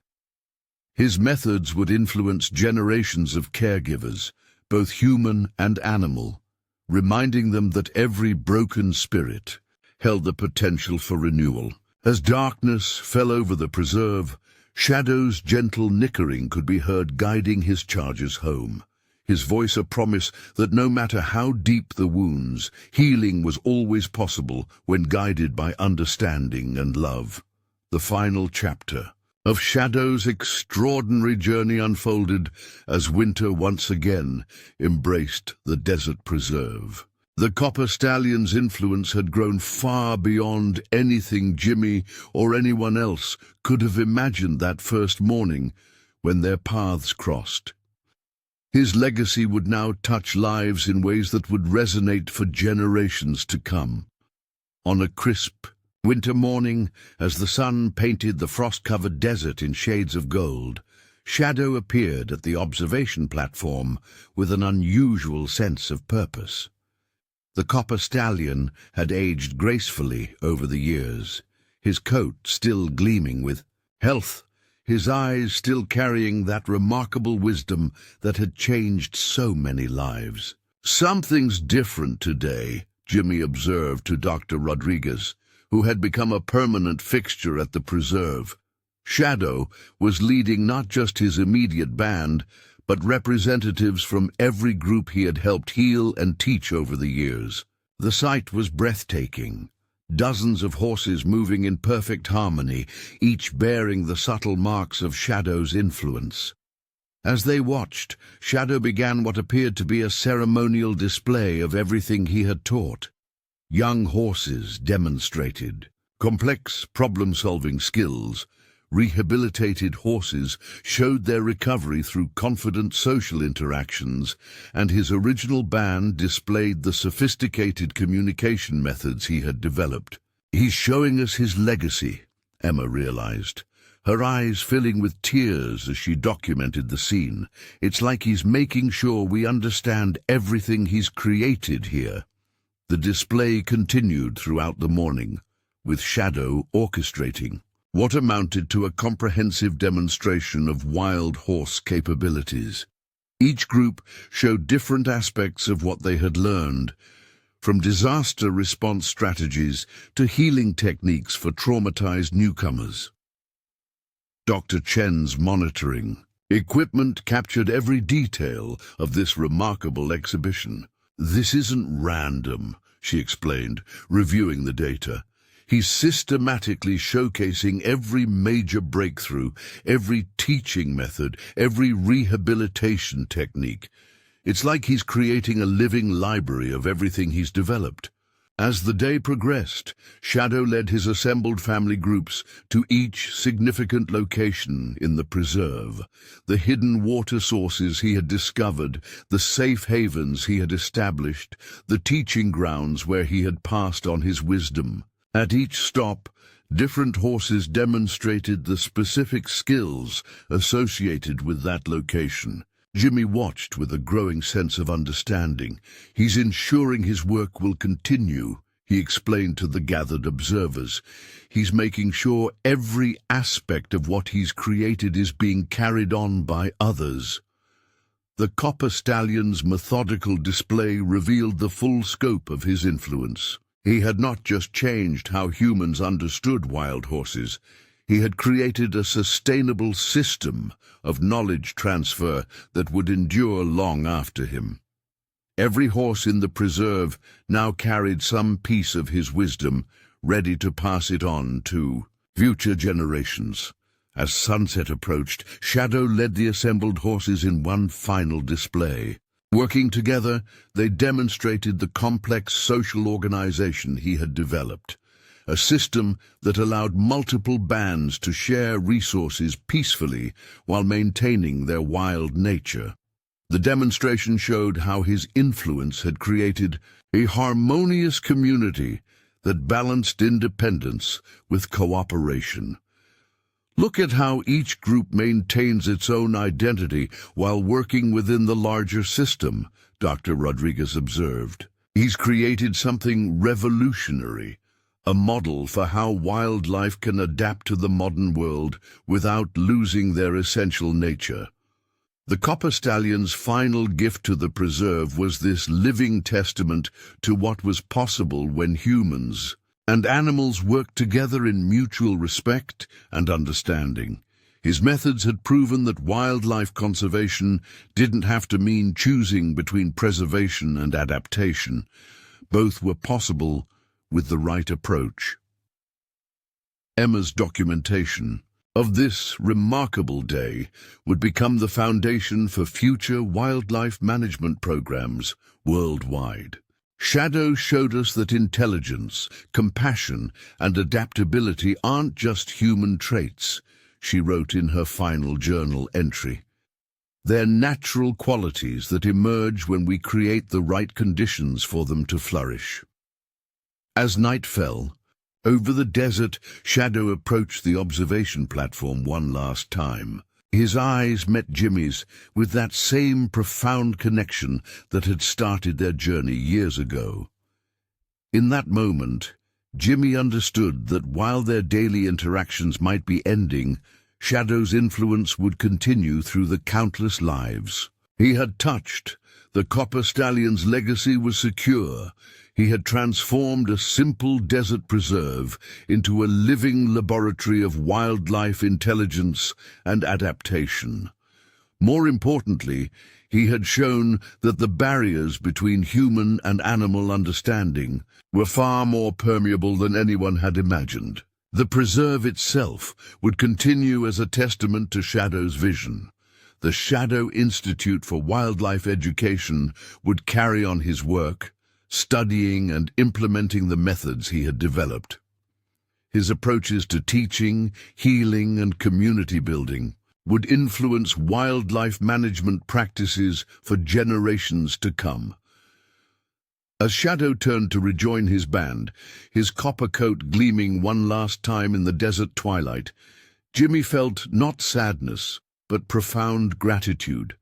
His methods would influence generations of caregivers, both human and animal, reminding them that every broken spirit held the potential for renewal. As darkness fell over the preserve, Shadow's gentle nickering could be heard guiding his charges home, his voice a promise that no matter how deep the wounds, healing was always possible when guided by understanding and love. The final chapter of Shadow's extraordinary journey unfolded as winter once again embraced the desert preserve. The Copper Stallion's influence had grown far beyond anything Jimmy or anyone else could have imagined that first morning when their paths crossed. His legacy would now touch lives in ways that would resonate for generations to come. On a crisp winter morning, as the sun painted the frost-covered desert in shades of gold, Shadow appeared at the observation platform with an unusual sense of purpose. The Copper Stallion had aged gracefully over the years, his coat still gleaming with health, his eyes still carrying that remarkable wisdom that had changed so many lives. "Something's different today," Jimmy observed to Dr. Rodriguez, who had become a permanent fixture at the preserve. Shadow was leading not just his immediate band, but representatives from every group he had helped heal and teach over the years. The sight was breathtaking. Dozens of horses moving in perfect harmony, each bearing the subtle marks of Shadow's influence. As they watched, Shadow began what appeared to be a ceremonial display of everything he had taught. Young horses demonstrated complex problem-solving skills. Rehabilitated horses showed their recovery through confident social interactions, and his original band displayed the sophisticated communication methods he had developed. "He's showing us his legacy," Emma realized, her eyes filling with tears as she documented the scene. "It's like he's making sure we understand everything he's created here." The display continued throughout the morning, with Shadow orchestrating what amounted to a comprehensive demonstration of wild horse capabilities. Each group showed different aspects of what they had learned, from disaster response strategies to healing techniques for traumatized newcomers. Dr. Chen's monitoring equipment captured every detail of this remarkable exhibition. "This isn't random," she explained, reviewing the data. "He's systematically showcasing every major breakthrough, every teaching method, every rehabilitation technique. It's like he's creating a living library of everything he's developed." As the day progressed, Shadow led his assembled family groups to each significant location in the preserve, the hidden water sources he had discovered, the safe havens he had established, the teaching grounds where he had passed on his wisdom. At each stop, different horses demonstrated the specific skills associated with that location. Jimmy watched with a growing sense of understanding. "He's ensuring his work will continue," he explained to the gathered observers. "He's making sure every aspect of what he's created is being carried on by others." The Copper Stallion's methodical display revealed the full scope of his influence. He had not just changed how humans understood wild horses. He had created a sustainable system of knowledge transfer that would endure long after him. Every horse in the preserve now carried some piece of his wisdom, ready to pass it on to future generations. As sunset approached, Shadow led the assembled horses in one final display. Working together, they demonstrated the complex social organization he had developed, a system that allowed multiple bands to share resources peacefully while maintaining their wild nature. The demonstration showed how his influence had created a harmonious community that balanced independence with cooperation. "Look at how each group maintains its own identity while working within the larger system," Dr. Rodriguez observed. "He's created something revolutionary, a model for how wildlife can adapt to the modern world without losing their essential nature." The Copper Stallion's final gift to the preserve was this living testament to what was possible when humans and animals worked together in mutual respect and understanding. His methods had proven that wildlife conservation didn't have to mean choosing between preservation and adaptation. Both were possible with the right approach. Emma's documentation of this remarkable day would become the foundation for future wildlife management programs worldwide. Shadow showed us that intelligence, compassion, and adaptability aren't just human traits, she wrote in her final journal entry. They're natural qualities that emerge when we create the right conditions for them to flourish. As night fell, over the desert, Shadow approached the observation platform one last time. His eyes met Jimmy's with that same profound connection that had started their journey years ago. In that moment, Jimmy understood that while their daily interactions might be ending, Shadow's influence would continue through the countless lives he had touched. The Copper Stallion's legacy was secure. He had transformed a simple desert preserve into a living laboratory of wildlife intelligence and adaptation. More importantly, he had shown that the barriers between human and animal understanding were far more permeable than anyone had imagined. The preserve itself would continue as a testament to Shadow's vision. The Shadow Institute for Wildlife Education would carry on his work, studying and implementing the methods he had developed. His approaches to teaching, healing, and community building would influence wildlife management practices for generations to come. As Shadow turned to rejoin his band, his copper coat gleaming one last time in the desert twilight, Jimmy felt not sadness, but profound gratitude.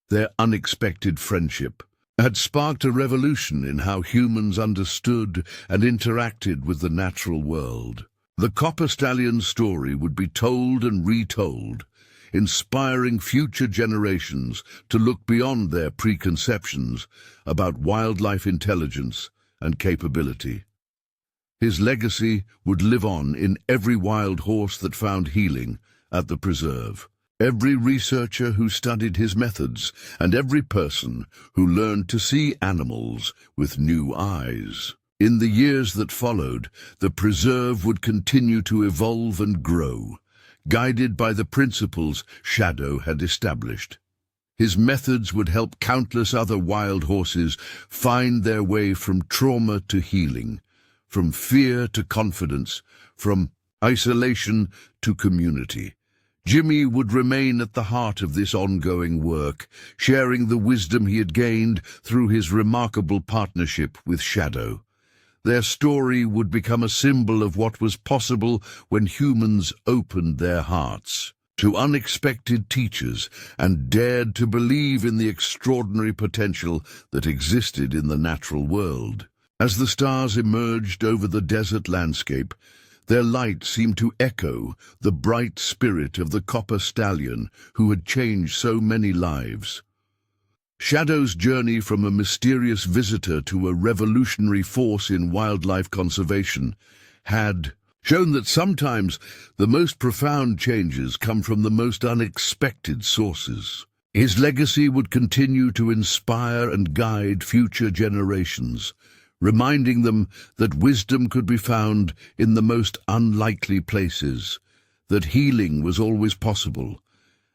Their unexpected friendship had sparked a revolution in how humans understood and interacted with the natural world. The Copper Stallion's story would be told and retold, inspiring future generations to look beyond their preconceptions about wildlife intelligence and capability. His legacy would live on in every wild horse that found healing at the preserve, every researcher who studied his methods, and every person who learned to see animals with new eyes. In the years that followed, the preserve would continue to evolve and grow, guided by the principles Shadow had established. His methods would help countless other wild horses find their way from trauma to healing, from fear to confidence, from isolation to community. Jimmy would remain at the heart of this ongoing work, sharing the wisdom he had gained through his remarkable partnership with Shadow. Their story would become a symbol of what was possible when humans opened their hearts to unexpected teachers and dared to believe in the extraordinary potential that existed in the natural world. As the stars emerged over the desert landscape, their light seemed to echo the bright spirit of the Copper Stallion who had changed so many lives. Shadow's journey from a mysterious visitor to a revolutionary force in wildlife conservation had shown that sometimes the most profound changes come from the most unexpected sources. His legacy would continue to inspire and guide future generations, reminding them that wisdom could be found in the most unlikely places, that healing was always possible,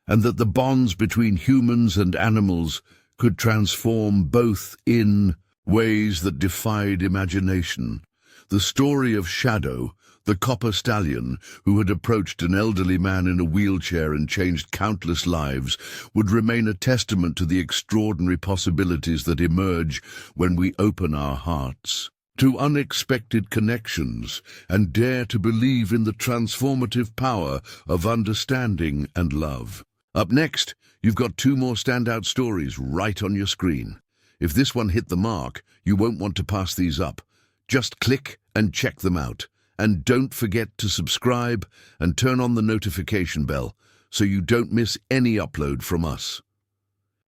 and that the bonds between humans and animals could transform both in ways that defied imagination. The story of Shadow, the Copper Stallion, who had approached an elderly man in a wheelchair and changed countless lives, would remain a testament to the extraordinary possibilities that emerge when we open our hearts to unexpected connections and dare to believe in the transformative power of understanding and love. Up next, you've got two more standout stories right on your screen. If this one hit the mark, you won't want to pass these up. Just click and check them out. And don't forget to subscribe and turn on the notification bell so you don't miss any upload from us.